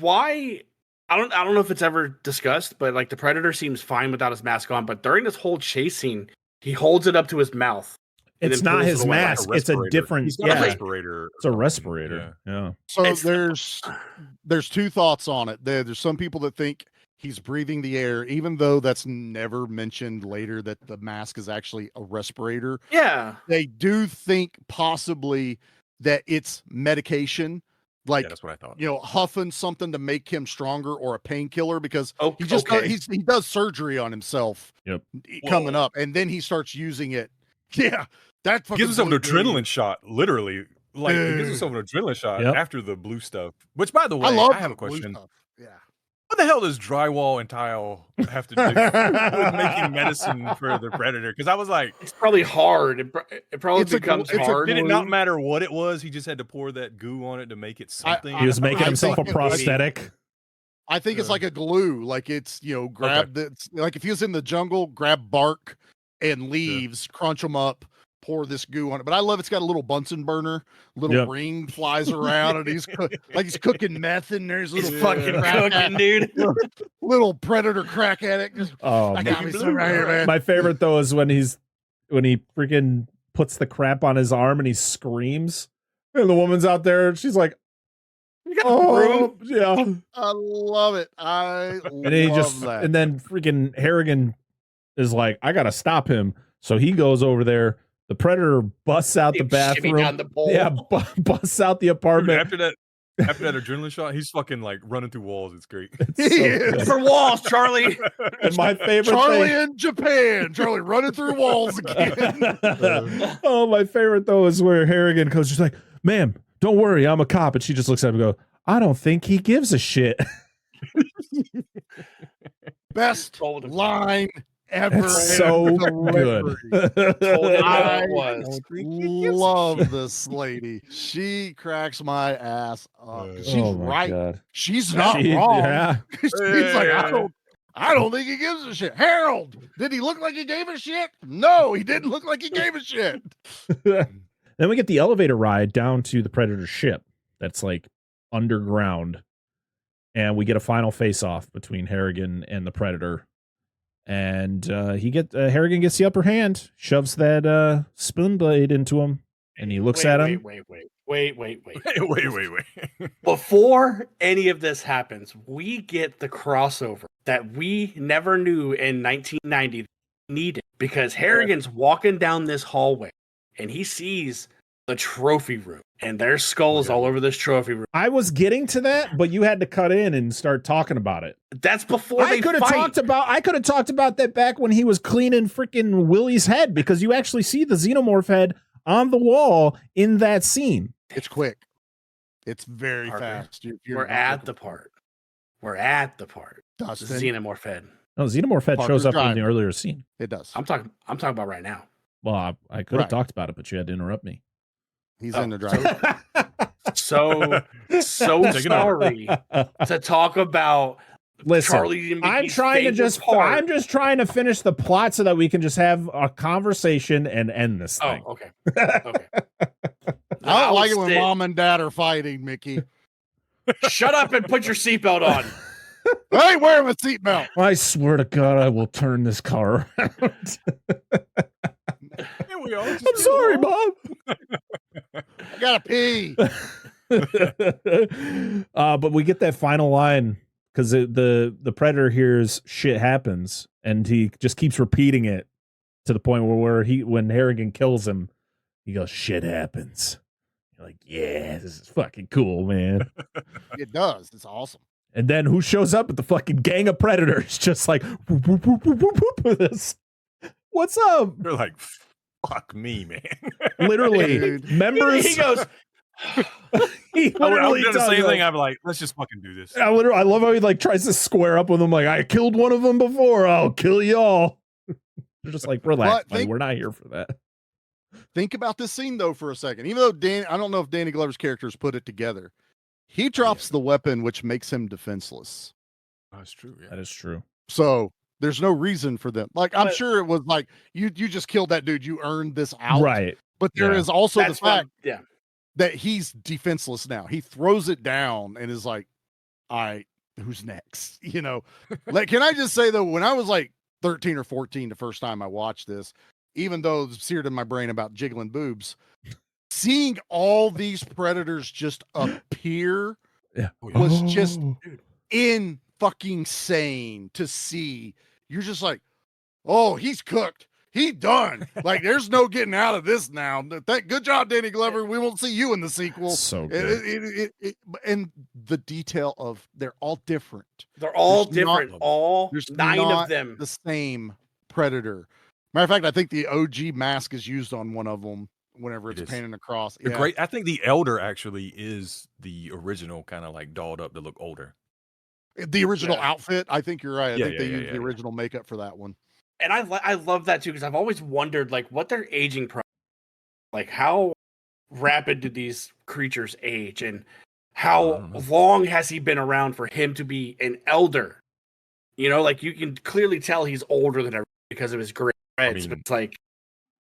why? I don't know if it's ever discussed, but like, the Predator seems fine without his mask on, but during this whole chase scene, he holds it up to his mouth. It's not his mask. It's a different. He's got a respirator. It's a respirator. Yeah. So there's two thoughts on it. There's some people that think he's breathing the air, even though that's never mentioned later that the mask is actually a respirator. Yeah. They do think possibly that it's medication. Like, that's what I thought. Huffing something to make him stronger, or a painkiller, because he does surgery on himself. Coming up, and then he starts using it. Yeah, that gives himself an adrenaline shot. Literally, like, he gives himself an adrenaline shot after the blue stuff. Which, by the way, I have a question. Yeah. What the hell does drywall and tile have to do with making medicine for the Predator? Because I was like, it's probably hard. It probably becomes hard. Did it not matter what it was? He just had to pour that goo on it to make it something. He was making himself a prosthetic. I think it's like a glue. Like, it's grab like if he was in the jungle, grab bark and leaves, crunch them up, pour this goo on it. But I love it's got a little Bunsen burner, little ring flies around, and he's cooking meth in there. He's fucking cooking, dude. Little Predator crack addict. I got me some right here, man. My favorite though is when he freaking puts the crap on his arm and he screams, and the woman's out there and she's like, "Oh, yeah." I love it. And then freaking Harrigan is like, I gotta stop him. So he goes over there. The Predator busts out the bathroom. Down the pole. Yeah, busts out the apartment. After that adrenaline shot, he's fucking like running through walls. It's great. It's for walls, Charlie. And my favorite Charlie thing, in Japan. Charlie running through walls again. Oh, my favorite though is where Harrigan goes, she's like, "Ma'am, don't worry, I'm a cop." And she just looks at him and goes, "I don't think he gives a shit." Best line ever. It's so good. I love this lady. She cracks my ass up. She's right. God. She's not wrong. Yeah. She's like, I don't think he gives a shit. Harold, did he look like he gave a shit? No, he didn't look like he gave a shit. Then we get the elevator ride down to the Predator ship that's like underground. And we get a final face-off between Harrigan and the Predator. And Harrigan gets the upper hand, shoves that spoon blade into him, And he looks at him. Wait. Wait. Before any of this happens, we get the crossover that we never knew in 1990 needed, because Harrigan's walking down this hallway and he sees the trophy room and there's skulls all over this trophy room. I was getting to that, but you had to cut in and start talking about it. That's before I could have talked about that back when he was cleaning freaking Willie's head, because you actually see the xenomorph head on the wall in that scene. It's quick. It's very fast. We're at the part. Dustin. The xenomorph head. No, xenomorph head shows up in the earlier scene. It does. I'm talking about right now. Well, I could have talked about it, but you had to interrupt me. He's in the drive. So sorry to talk about. Listen, Charlie and Mickey's I'm just trying to finish the plot so that we can just have a conversation and end this thing. Oh, okay. I don't like it when mom and dad are fighting, Mickey. Shut up and put your seatbelt on. I ain't wearing a seatbelt. I swear to God, I will turn this car around. I'm sorry, Mom. I gotta pee. But we get that final line, because the predator hears shit happens, and he just keeps repeating it to the point where when Harrigan kills him, he goes, "Shit happens." You're like, yeah, this is fucking cool, man. It does. It's awesome. And then who shows up with the fucking gang of predators, just like, whoop, whoop, whoop, whoop, whoop, whoop, with this. What's up? They're like, fuck me, man. Literally, members. He goes. He literally does the same does thing. I'm like, let's just fucking do this. I love how he like tries to square up with them. Like, I killed one of them before. I'll kill y'all. They're just like, relax, buddy. We're not here for that. Think about this scene though for a second. Even though I don't know if Danny Glover's characters put it together. He drops the weapon, which makes him defenseless. That's true. Yeah. That is true. So there's no reason for them. Like, I'm sure it was like, you just killed that dude. You earned this out. Right. But there is also That's the fact yeah. that he's defenseless now. He throws it down and is like, all right, who's next? You know, like, can I just say though, when I was like 13 or 14, the first time I watched this, even though it's seared in my brain about jiggling boobs, seeing all these predators just appear was just in fucking sane to see. You're just like, oh, he's cooked. He done. Like, there's no getting out of this now. Good job, Danny Glover. We won't see you in the sequel. So good. And the detail of they're all different. They're all different. There's 9 not of them. the same predator. Matter of fact, I think the OG mask is used on one of them whenever it's painted across. Yeah. Great. I think the elder actually is the original, kind of like dolled up to look older. The original outfit. I think you're right. I think they used the original makeup for that one. And I love that too, because I've always wondered like what their aging process, like how rapid did these creatures age, and how long has he been around for him to be an elder? You know, like you can clearly tell he's older than everyone because of his gray dreads. But it's like,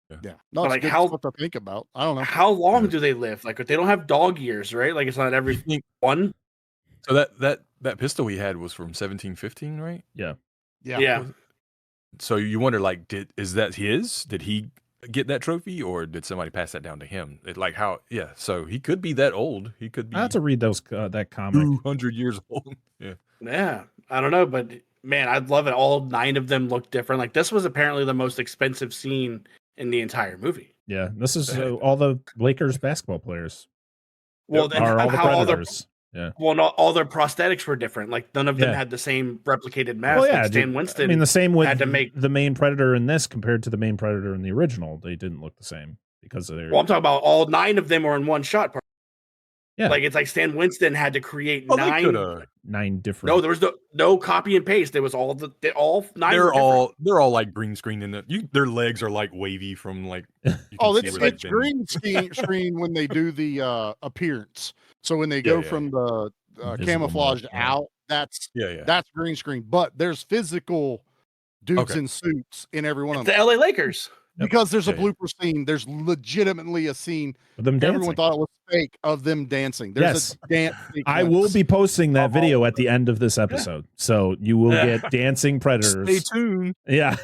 no, it's like good how stuff to think about. I don't know how long do they live? Like they don't have dog years, right? Like it's not every one. So that pistol he had was from 1715, right? Yeah. So you wonder, like, is that his? Did he get that trophy, or did somebody pass that down to him? Like how? Yeah. So he could be that old. He could be. I have to read that comic. 200 years old. Yeah. Yeah. I don't know, but man, I'd love it. All 9 of them look different. Like this was apparently the most expensive scene in the entire movie. Yeah. This is all the Lakers basketball players. Well, then are all the how predators. Well, all their prosthetics were different. Like none of them had the same replicated mask. Well, yeah, like Stan Winston. I mean, the same with had to make the main predator in this compared to the main predator in the original. They didn't look the same because of their. Well, I'm talking about all 9 of them were in one shot. Yeah, like it's like Stan Winston had to create 9 different. No, there was no copy and paste. It was all 9. They're all like green screen in it. Their legs are like wavy from like. It's green screen when they do the appearance. So when they go from the camouflaged out, that's green screen. But there's physical dudes in suits in every one of them. The LA Lakers. Because there's a blooper scene. There's legitimately a scene. Them everyone thought it was fake of them dancing. There's a dance sequence. I will be posting that video at the end of this episode. So you will get dancing predators. Stay tuned. Yeah.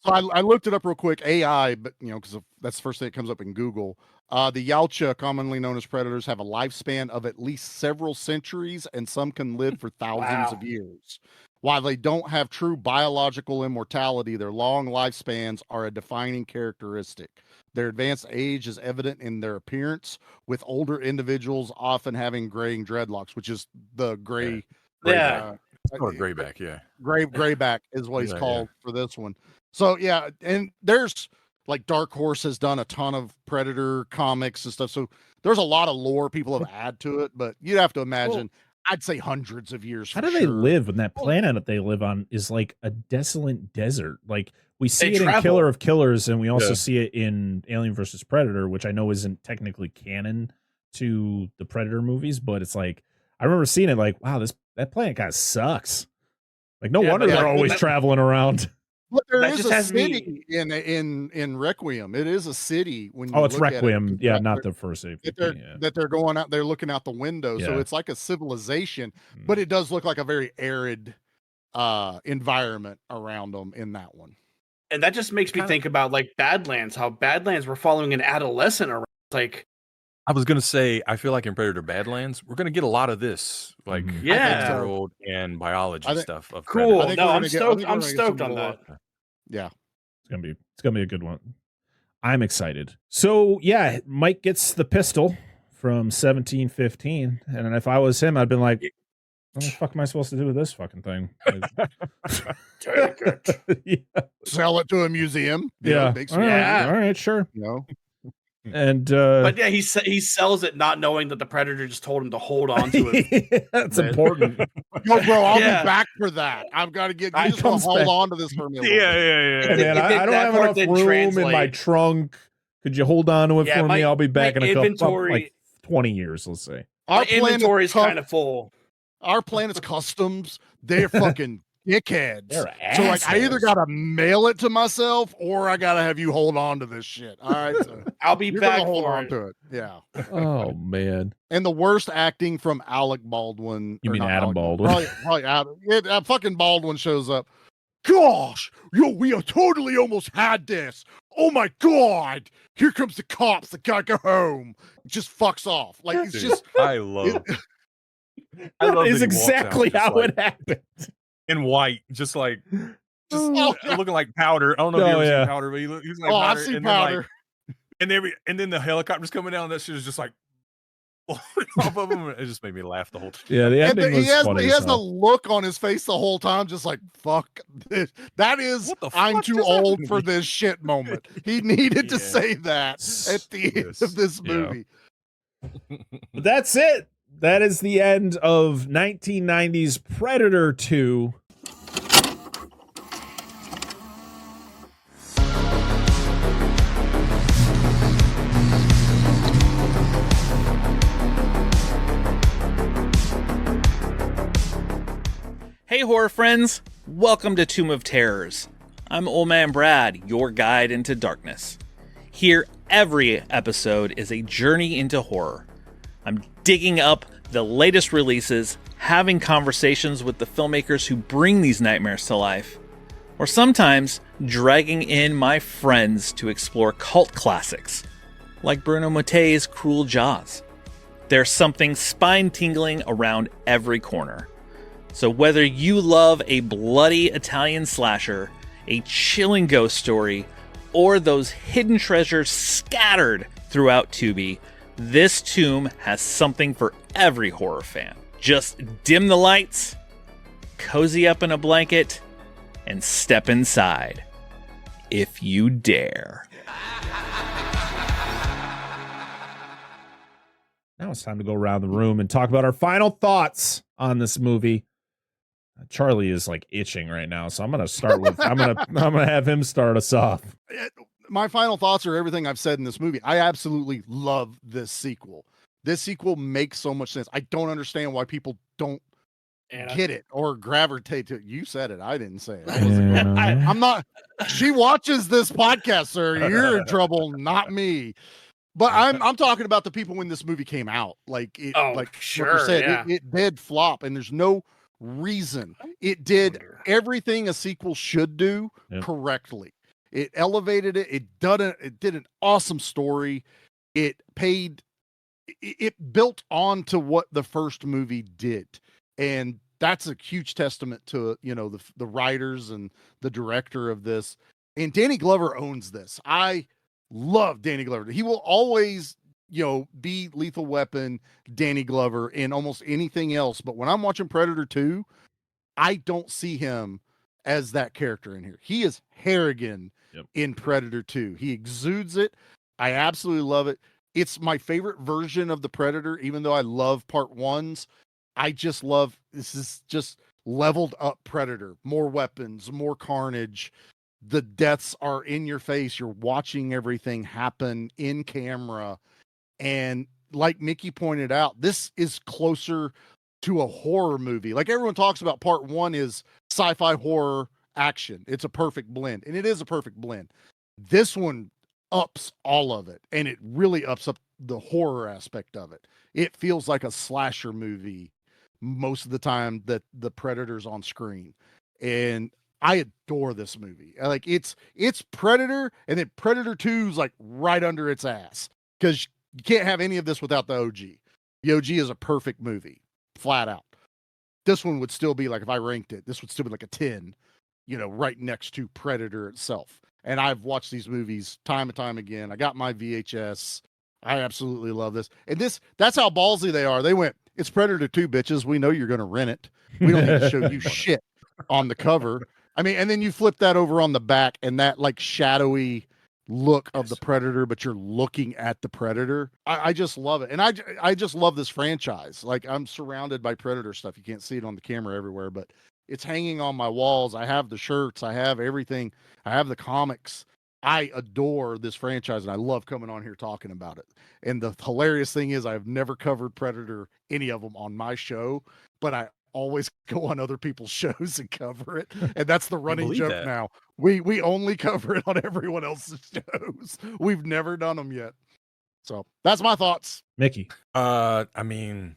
So I looked it up real quick. AI, but because that's the first thing that comes up in Google. The Yautja, commonly known as predators, have a lifespan of at least several centuries, and some can live for thousands of years. While they don't have true biological immortality, their long lifespans are a defining characteristic. Their advanced age is evident in their appearance, with older individuals often having graying dreadlocks, which is the gray. Yeah. Or grayback, yeah. Grayback is what he's called for this one. So yeah, and there's like Dark Horse has done a ton of Predator comics and stuff. So there's a lot of lore people have added to it, but you'd have to imagine, I'd say hundreds of years. How do they live when that planet that they live on is like a desolate desert? Like we see it in Killer of Killers, and we also see it in Alien versus Predator, which I know isn't technically canon to the Predator movies, but it's like I remember seeing it like, wow, that planet kind of sucks. Like no wonder they're always traveling around. But there is a city in Requiem. It is a city when you it's Requiem. Yeah, not the first AVP. That they're going out, they're looking out the window. So it's like a civilization, but it does look like a very arid environment around them in that one. And that just makes me think about like Badlands, how Badlands were following an adolescent around. Like I was gonna say, I feel like in Predator Badlands, we're gonna get a lot lot of this, like world and biology stuff. Of cool. Predator. No, I'm stoked. I'm stoked on that. Yeah, it's gonna be a good one. I'm excited. So yeah, Mike gets the pistol from 1715, and if I was him, I'd been like, what the fuck am I supposed to do with this fucking thing? Take it. Sell it to a museum. Yeah. All right, sure. And but yeah, he sells it not knowing that the Predator just told him to hold on to it. That's important. Yo, bro, I'll be back for that. I've got to get. You just want to hold on to this for me. Yeah. Man, I don't have enough room in my trunk. Could you hold on to it for me? I'll be back in a couple, like 20 years, let's say. Our inventory is kind of full. Our planet's customs, they're fucking dickheads. They're so like I either gotta mail it to myself or I gotta have you hold on to this shit. All right. So I'll be back. Hold on to it. Yeah. Oh man. And the worst acting from Alec Baldwin. You mean Adam Baldwin? Probably Adam. Fucking Baldwin shows up. Gosh, we are totally almost had this. Oh my god! Here comes the cops. The guy go home. It just fucks off. Like it's just. I love. That is exactly how it happened. In white, just looking like powder. I don't know if you've ever seen powder, but he's like powder. I've seen powder. And then the helicopter's coming down. That shit is just like off of him. It just made me laugh the whole time. Yeah, the ending was funny. He has the look on his face the whole time, just like fuck this. That is I'm too old for this shit moment. He needed to say that at the end of this movie. But that's it. That is the end of 1990's Predator 2. Hey horror friends, welcome to Tomb of Terrors. I'm Old Man Brad, your guide into darkness. Here, every episode is a journey into horror. I'm digging up the latest releases, having conversations with the filmmakers who bring these nightmares to life, or sometimes dragging in my friends to explore cult classics, like Bruno Mattei's Cruel Jaws. There's something spine-tingling around every corner. So whether you love a bloody Italian slasher, a chilling ghost story, or those hidden treasures scattered throughout Tubi, this tomb has something for every horror fan. Just dim the lights, cozy up in a blanket, and step inside. If you dare. Now it's time to go around the room and talk about our final thoughts on this movie. Charlie is like itching right now, so I'm gonna start with I'm gonna have him start us off. My final thoughts are everything I've said in this movie. I absolutely love this sequel. This sequel makes so much sense. I don't understand why people don't get it or gravitate to it. You said it. I didn't say it. I'm not. She watches this podcast, sir. You're in trouble, not me. But I'm talking about the people when this movie came out. Like it, sure, said, it did flop, and there's no reason. It did everything a sequel should do correctly. It elevated it. It did an awesome story. It built on to what the first movie did. And that's a huge testament to, the writers and the director of this. And Danny Glover owns this. I love Danny Glover. He will always, be Lethal Weapon, Danny Glover in almost anything else. But when I'm watching Predator 2, I don't see him as that character in here. He is Harrigan in Predator 2. He exudes it. I absolutely love it. It's my favorite version of the Predator, even though I love part 1s. I just love, this is just leveled up Predator, more weapons, more carnage. The deaths are in your face. You're watching everything happen in camera. And like Mickey pointed out, this is closer to a horror movie. Like everyone talks about, part 1 is sci-fi horror action. It's a perfect blend, and it is a perfect blend. This one ups all of it, and it really ups up the horror aspect of it. It feels like a slasher movie most of the time that the Predator's on screen. And I adore this movie. Like it's Predator, and then Predator 2's like right under its ass, because you can't have any of this without the OG. The OG is a perfect movie, flat out. This one would still be like, if I ranked it, this would still be like a 10, right next to Predator itself. And I've watched these movies time and time again. I got my VHS. I absolutely love this. And that's how ballsy they are. They went, it's Predator 2, bitches. We know you're going to rent it. We don't need to show you shit on the cover. I mean, and then you flip that over on the back, and that like shadowy look of the Predator, but you're looking at the Predator. I just love it. And I just love this franchise. Like, I'm surrounded by Predator stuff. You can't see it on the camera everywhere, but it's hanging on my walls. I have the shirts. I have everything. I have the comics. I adore this franchise, and I love coming on here talking about it. And the hilarious thing is, I've never covered Predator, any of them, on my show, but I always go on other people's shows and cover it. And that's the running joke now. We only cover it on everyone else's shows. We've never done them yet. So that's my thoughts. Mickey. I mean,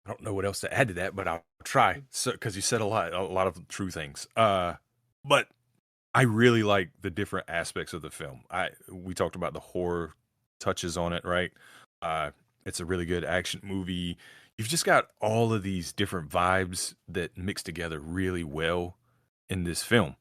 I don't know what else to add to that, but I'll try. So, because you said a lot of true things. But I really like the different aspects of the film. We talked about the horror touches on it, right? It's a really good action movie. You've just got all of these different vibes that mix together really well in this film.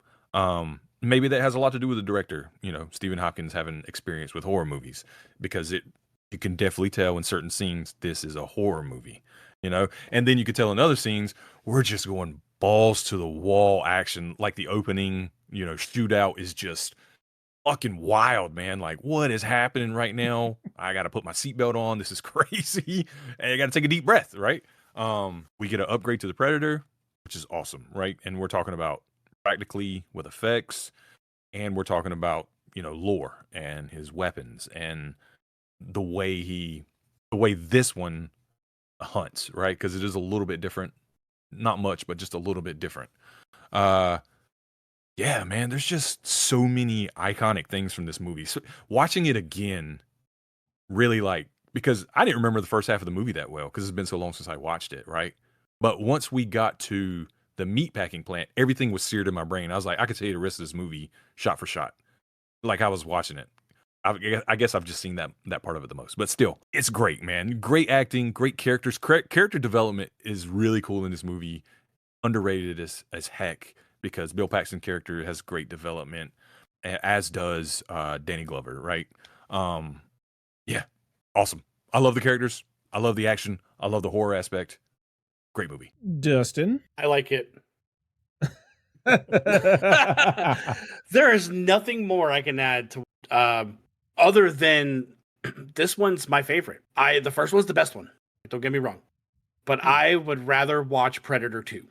Maybe that has a lot to do with the director, Stephen Hopkins having experience with horror movies, because you can definitely tell in certain scenes this is a horror movie, and then you could tell in other scenes we're just going balls to the wall action, like the opening, shootout is just fucking wild, man. Like, what is happening right now? I got to put my seatbelt on. This is crazy. And I got to take a deep breath, right? We get an upgrade to the Predator, which is awesome, right? And we're talking about practically with effects, and we're talking about, lore and his weapons and the way this one hunts, right? Because it is a little bit different. Not much, but just a little bit different. Yeah, man, there's just so many iconic things from this movie. So watching it again, really because I didn't remember the first half of the movie that well, because it's been so long since I watched it, right? But once we got to the meatpacking plant, everything was seared in my brain. I was like, I could tell you the rest of this movie shot for shot, like I was watching it. I guess I've just seen that part of it the most, but still, it's great, man. Great acting, great characters. Character development is really cool in this movie. Underrated as heck, because Bill Paxton's character has great development, as does Danny Glover, right? Yeah, awesome. I love the characters. I love the action. I love the horror aspect. Great movie. Dustin. I like it. There is nothing more I can add to other than this one's my favorite. The first one's the best one. Don't get me wrong. But I would rather watch Predator 2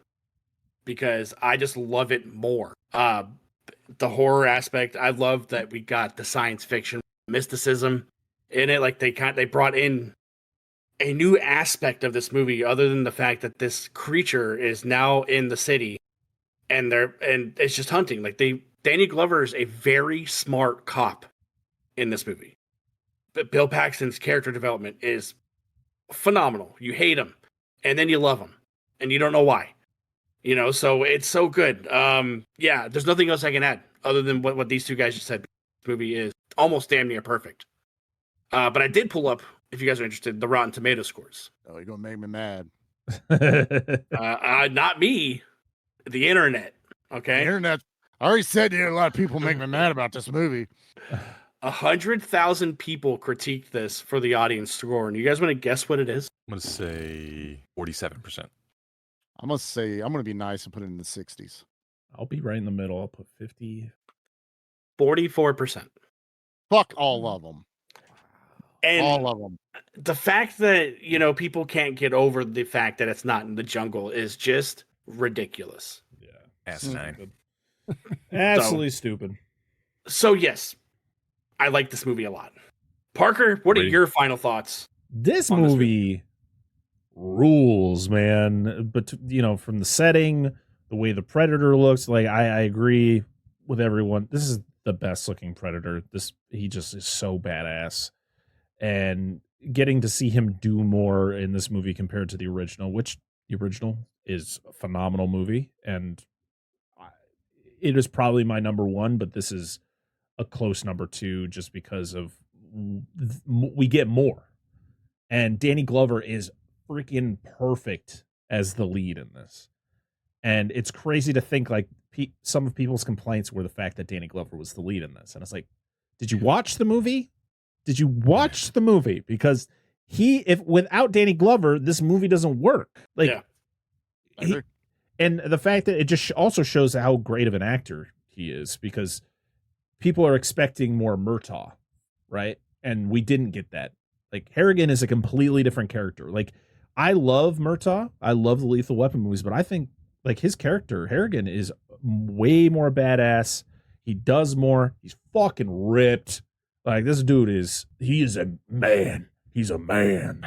because I just love it more. The horror aspect, I love that we got the science fiction mysticism in it. Like they brought in a new aspect of this movie other than the fact that this creature is now in the city and it's just hunting. Like Danny Glover is a very smart cop in this movie. But Bill Paxton's character development is phenomenal. You hate him and then you love him and you don't know why. So it's so good. Yeah, there's nothing else I can add. other than what these two guys just said. This movie is almost damn near perfect. But I did pull up, if you guys are interested, the Rotten Tomato scores. Oh, you're gonna make me mad. Not me, the internet. Okay, The internet. I already said a lot of people make me mad about this movie. 100,000 people critiqued this for the audience score, and you guys want to guess what it is? I'm gonna say 47%. I'm gonna be nice and put it in the 60s. I'll be right in the middle. I'll put 50. 44%. Fuck all of them. And all of them. The fact that, people can't get over the fact that it's not in the jungle is just ridiculous. Yeah. Asinine. Absolutely stupid. So, yes, I like this movie a lot. Parker, what are your final thoughts? This movie rules, man. But, from the setting, the way the Predator looks, like, I agree with everyone. This is the best looking Predator. He just is so badass. And getting to see him do more in this movie compared to the original, which the original is a phenomenal movie, and it is probably my number one, but this is a close number two just because of we get more. And Danny Glover is freaking perfect as the lead in this. And it's crazy to think like some of people's complaints were the fact that Danny Glover was the lead in this. And it's like, did you watch the movie? Did you watch the movie? Because if without Danny Glover, this movie doesn't work. Like, and the fact that it just also shows how great of an actor he is, because people are expecting more Murtaugh, right? And we didn't get that. Like, Harrigan is a completely different character. Like, I love Murtaugh. I love the Lethal Weapon movies, but I think like his character, Harrigan, is way more badass. He does more. He's fucking ripped. Like, this dude he is a man. He's a man,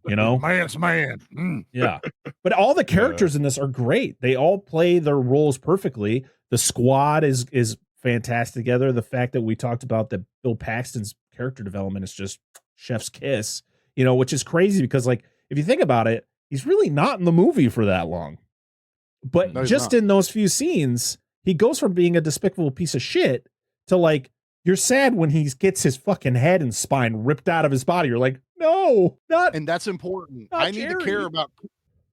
Man's man. Mm. Yeah. But all the characters in this are great. They all play their roles perfectly. The squad is fantastic together. The fact that we talked about that Bill Paxton's character development is just chef's kiss, which is crazy because, like, if you think about it, he's really not in the movie for that long. But just in those few scenes, he goes from being a despicable piece of shit to, like, you're sad when he gets his fucking head and spine ripped out of his body. You're like, no, not. And that's important. I need to care about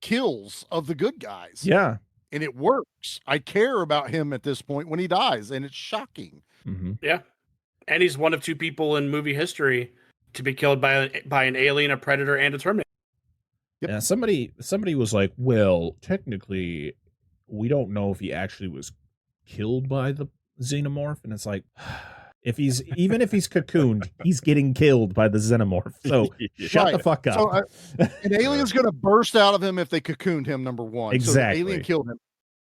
kills of the good guys. Yeah. And it works. I care about him at this point when he dies, and it's shocking. Mm-hmm. Yeah. And he's one of two people in movie history to be killed by an alien, a predator, and a Terminator. Yep. Yeah, somebody was like, well, technically, we don't know if he actually was killed by the xenomorph. And it's like, even if he's cocooned, he's getting killed by the xenomorph. So shut the fuck up. So, an alien's going to burst out of him if they cocooned him, number one. Exactly. So the alien killed him.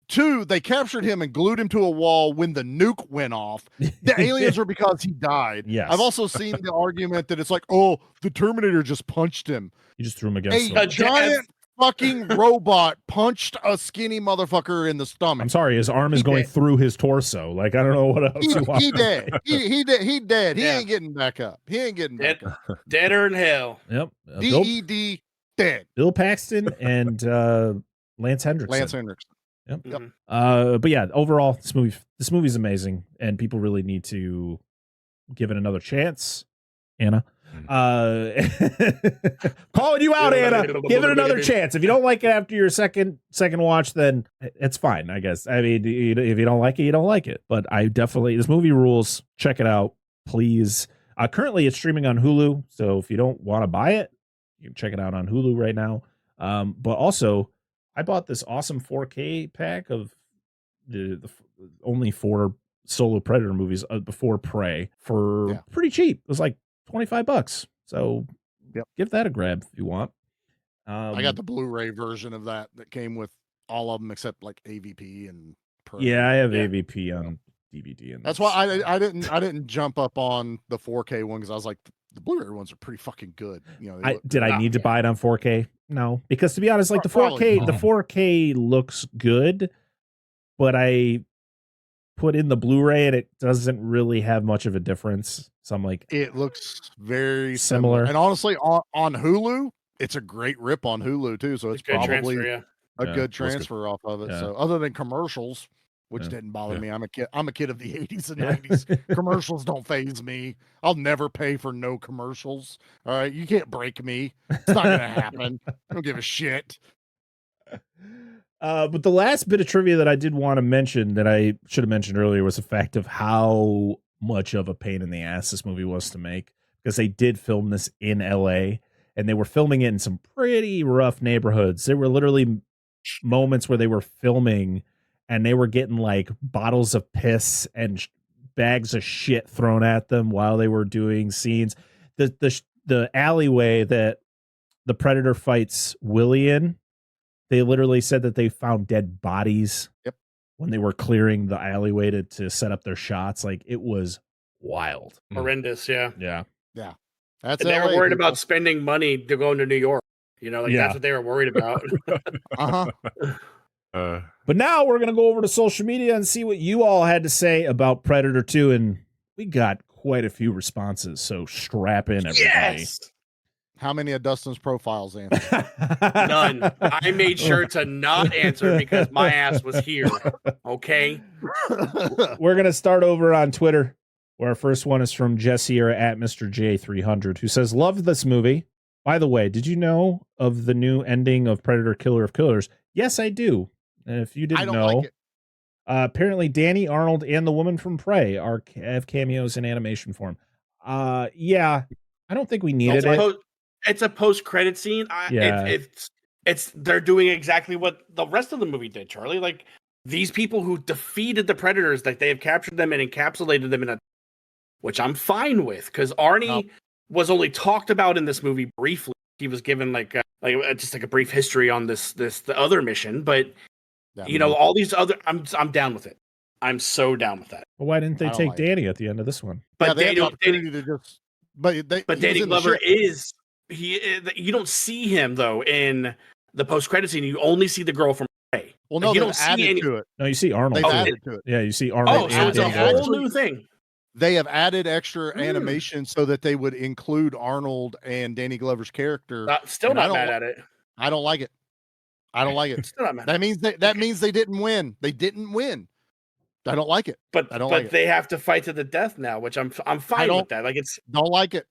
Two, they captured him and glued him to a wall when the nuke went off. The aliens are because he died. Yes. I've also seen the argument that it's like, oh, the Terminator just punched him. You just threw him against a giant fucking robot punched a skinny motherfucker in the stomach. I'm sorry, his arm is going through his torso. Like, I don't know what else you want. He dead. He dead. He ain't getting back up. He ain't getting back up. Deader in hell. Yep. DED dead. Bill Paxton and Lance Hendrickson. Yep. But yeah, overall, this movie's amazing, and people really need to give it another chance. Anna, calling you out, Anna. Give it another chance. If you don't like it after your second watch, then it's fine, I guess. I mean, if you don't like it, you don't like it. But this movie rules. Check it out, please. Currently, it's streaming on Hulu, so if you don't want to buy it, you can check it out on Hulu right now. But also, I bought this awesome 4K pack of the only 4 solo Predator movies before Prey for pretty cheap. It was like $25. So give that a grab if you want. I got the Blu-ray version of that came with all of them except like AVP and Prey. Yeah, I have AVP on DVD, and that's why I didn't jump up on the 4K one because I was like, the Blu-ray ones are pretty fucking good. Did I need to buy it on 4K? No, because to be honest, like the 4K looks good, but I put in the Blu-ray and it doesn't really have much of a difference. So I'm like, it looks very similar. And honestly, on Hulu, it's a great rip on Hulu too. So it's probably a good transfer off of it. Yeah. So other than commercials, which didn't bother me. I'm a kid of the 80s and 90s. Commercials don't faze me. I'll never pay for no commercials. All right, you can't break me. It's not gonna happen. I don't give a shit. But the last bit of trivia that I did want to mention that I should have mentioned earlier was the fact of how much of a pain in the ass this movie was to make, because they did film this in LA and they were filming it in some pretty rough neighborhoods. There were literally moments where they were filming and they were getting like bottles of piss and bags of shit thrown at them while they were doing scenes. The alleyway that the Predator fights Willie in, they literally said that they found dead bodies when they were clearing the alleyway to set up their shots. Like, it was wild. Horrendous, yeah. Yeah. Yeah. And they were worried about spending money to go into New York. You know, that's what they were worried about. But now we're going to go over to social media and see what you all had to say about Predator 2. And we got quite a few responses. So strap in, everybody. Yes! How many of Dustin's profiles answered? None. I made sure to not answer because my ass was here. Okay. We're going to start over on Twitter, where our first one is from Jesse or at Mr. J300, who says, "Love this movie. By the way, did you know of the new ending of Predator Killer of Killers?" Yes, I do. And if you didn't know, like it. Apparently Danny, Arnold, and the woman from Prey have cameos in animation form. Yeah, I don't think we needed it. It's a post-credit scene. It's they're doing exactly what the rest of the movie did, Charlie. Like, these people who defeated the Predators, like, they have captured them and encapsulated them in a, which I'm fine with, because Arnie was only talked about in this movie briefly. He was given just a brief history on the other mission, but all these other, I'm down with it. I'm so down with that. Well, why didn't they take Danny at the end of this one? But they had the opportunity to just. But Danny Glover is. You don't see him though in the post-credit scene. You only see the girl from Prey. Well, no, you don't added to it. No, you see Arnold. They've added to it. Yeah, you see Arnold. Oh, so it's a whole new thing. They have added extra animation so that they would include Arnold and Danny Glover's character. Still not mad at it. I don't like it. I don't like it. Still not mad. That means they didn't win. They didn't win. I don't like it. But they have to fight to the death now, which I'm fine with that. Like, it's don't like it.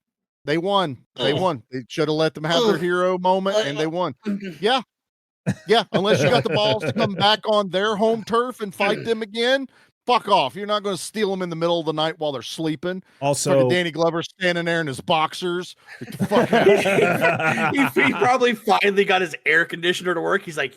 They won. They won. They should have let them have their hero moment, and they won. Yeah. Yeah. Unless you got the balls to come back on their home turf and fight them again, fuck off. You're not going to steal them in the middle of the night while they're sleeping. Also, Danny Glover standing there in his boxers. He probably finally got his air conditioner to work. He's like,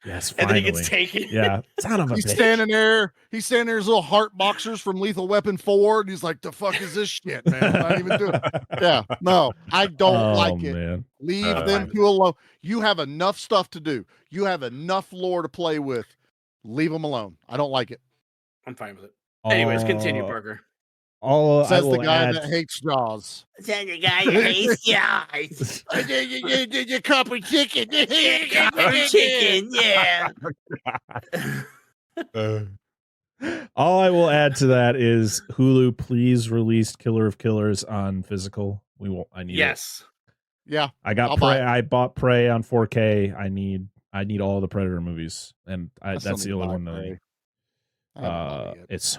yes, and then he gets taken. Yeah, son of a He's bitch. standing there. He's standing there, his little heart boxers from Lethal Weapon 4. And he's like, "The fuck is this shit, man? I'm not even doing it." Yeah, no, I don't like it. Man. Leave them two alone. You have enough stuff to do. You have enough lore to play with. Leave them alone. I don't like it. I'm fine with it. Anyways, continue, Parker. Says the guy that hates Jaws. Says the guy that hates Jaws. Your copper chicken. Copper chicken, yeah. All I will add to that is Hulu, please release Killer of Killers on physical. I need it. Yeah. I bought Prey on 4K. I need all the Predator movies, and that's the only one that I need. I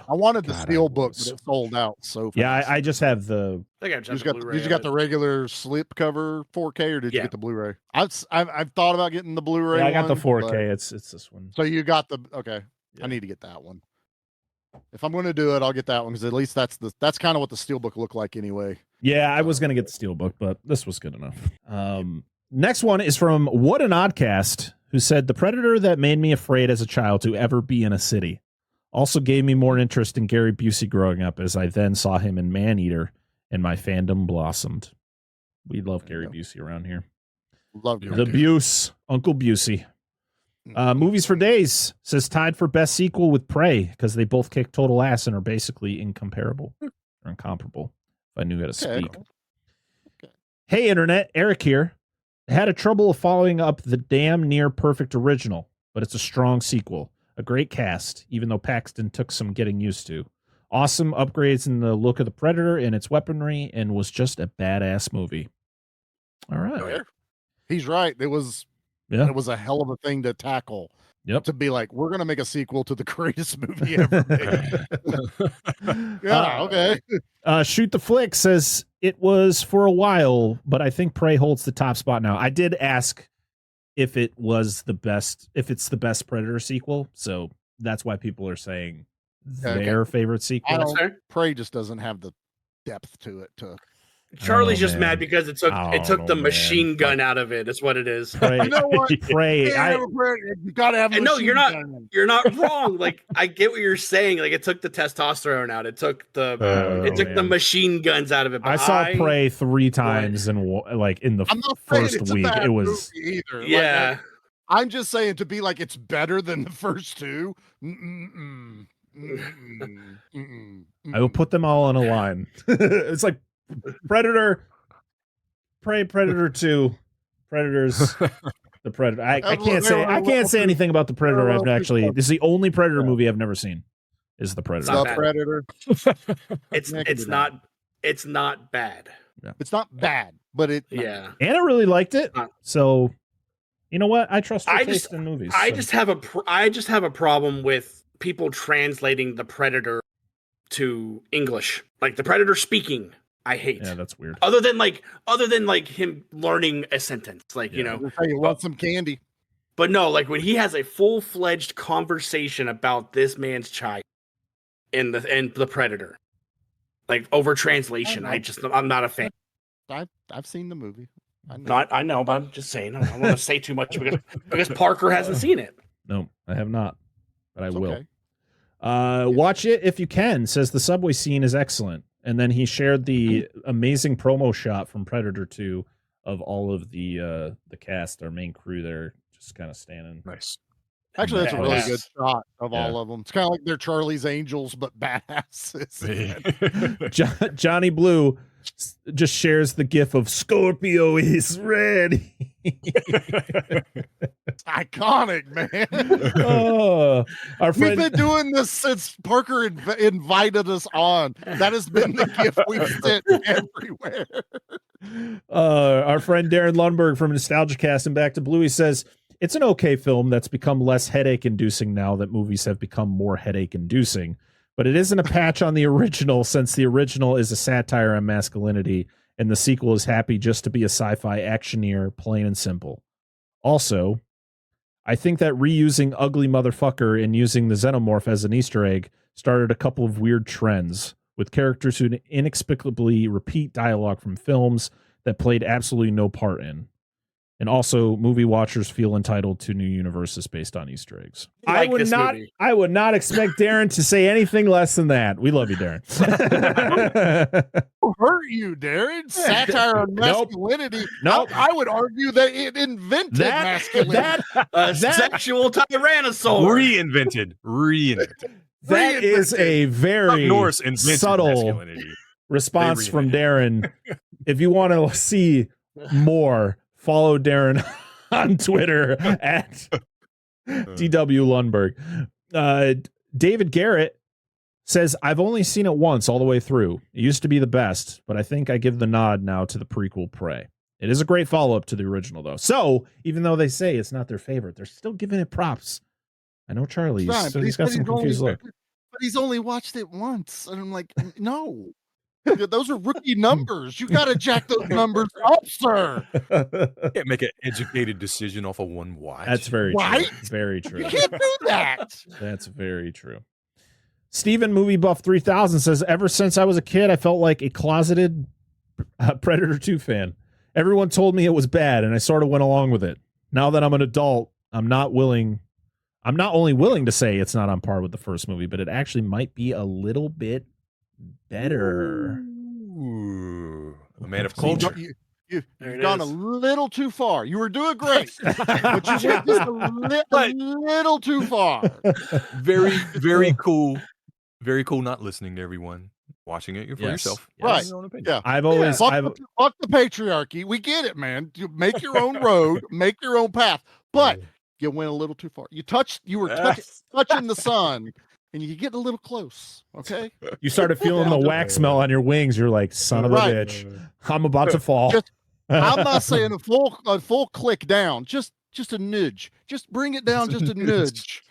wanted the Steelbook, but it sold out so fast. Yeah, I just have the. Did you got the regular slip cover 4K, or did you get the Blu-ray? I've thought about getting the Blu-ray. Yeah, I got the 4K. It's this one. So you got the okay. Yeah. I need to get that one. If I'm going to do it, I'll get that one because at least that's kind of what the Steelbook looked like anyway. Yeah, I was going to get the Steelbook, but this was good enough. Next one is from What an Oddcast, who said, "The Predator that made me afraid as a child to ever be in a city. Also gave me more interest in Gary Busey growing up, as I then saw him in Maneater, and my fandom blossomed." We love Gary Busey around here. Love the Buse, Uncle Busey. Movies for Days says tied for best sequel with Prey because they both kick total ass and are basically incomparable or incomparable. If I knew how to speak. Okay. Hey, Internet, Eric here. I had a trouble of following up the damn near perfect original, but it's a strong sequel. A great cast, even though Paxton took some getting used to. Awesome upgrades in the look of the Predator and its weaponry, and was just a badass movie. All right. He's right. It was a hell of a thing to tackle. Yep. To be like, we're gonna make a sequel to the greatest movie ever made. Yeah, okay. Shoot the Flick says it was for a while, but I think Prey holds the top spot now. I did ask if it was the best, if it's the best Predator sequel, so that's why people are saying their favorite sequel. Prey just doesn't have the depth to it. Charlie's just mad because it took the machine gun out of it. That's what it is. You know what? Pray. You gotta have. No, you're not wrong. Like, I get what you're saying. Like, it took the testosterone out. It took the the machine guns out of it. But I saw Prey 3 times in the first week. It was either. Yeah. I'm just saying, to be like it's better than the first two. I will put them all on a line. It's like Predator, Prey, Predator 2, Predators, the Predator. I can't say anything about the Predator. I've actually, this is the only Predator movie I've never seen. Is the Predator? The Predator. It's not bad. Yeah. It's not bad, but Anna really liked it. So, you know what? I trust her taste in movies. I just have a problem with people translating the Predator to English, like the Predator speaking. I hate. Yeah, that's weird. Other than him learning a sentence, you know, you want some candy. But no, like when he has a full-fledged conversation about this man's child and the Predator, like over translation, I'm not a fan. I've seen the movie. I know, but I'm just saying. I don't want to say too much because Parker hasn't seen it. No, I have not, but I will. Okay. Watch it if you can. Says the subway scene is excellent. And then he shared the amazing promo shot from Predator 2 of all of the cast, our main crew there, just kind of standing. Nice. Actually, that's a really good shot of all of them. It's kind of like they're Charlie's Angels, but badasses. Johnny Blue just shares the gif of Scorpio is ready. It's iconic, man. Our friend, we've been doing this since Parker invited us on. That has been the gift we've sent everywhere. Our friend Darren Lundberg from Nostalgia Cast and Back to Bluey says it's an okay film that's become less headache-inducing now that movies have become more headache-inducing. But it isn't a patch on the original, since the original is a satire on masculinity, and the sequel is happy just to be a sci-fi actioneer, plain and simple. Also, I think that reusing Ugly Motherfucker and using the Xenomorph as an Easter egg started a couple of weird trends, with characters who inexplicably repeat dialogue from films that played absolutely no part in. And also, movie watchers feel entitled to new universes based on Easter eggs. I would not expect Darren to say anything less than that. We love you, Darren. Who hurt you, Darren? Satire on masculinity. Nope. I would argue that it invented masculinity. Sexual tyrannosaur. Reinvented. That is a very subtle masculinity. response from Darren. If you want to see more, follow Darren on Twitter at DW Lundberg. David Garrett says, I've only seen it once all the way through. It used to be the best, but I think I give the nod now to the prequel Prey. It is a great follow-up to the original, though. So, even though they say it's not their favorite, they're still giving it props. I know Charlie, he's got some confused look. But he's only watched it once. And I'm like, no. Those are rookie numbers. You got to jack those numbers up, sir. Can't make an educated decision off of one watch. That's very true. Very true. You can't do that. That's very true. Steven Movie Buff 3000 says, ever since I was a kid, I felt like a closeted Predator 2 fan. Everyone told me it was bad, and I sort of went along with it. Now that I'm an adult, I'm not only willing to say it's not on par with the first movie, but it actually might be a little bit better. Ooh, a man of culture. You've gone a little too far. You were doing great, but you went just a little too far. Very, very cool. Very cool. Not listening to everyone, watching it for yourself. Right? Yeah. I've always fuck the patriarchy. We get it, man. You make your own road, make your own path, but you went a little too far. You were touching the sun. And you get a little close, okay? You started feeling the wax smell on your wings. You're like, son of a bitch, I'm about to fall. I'm not saying a full click down. Just just a nudge. Just bring it down just a nudge.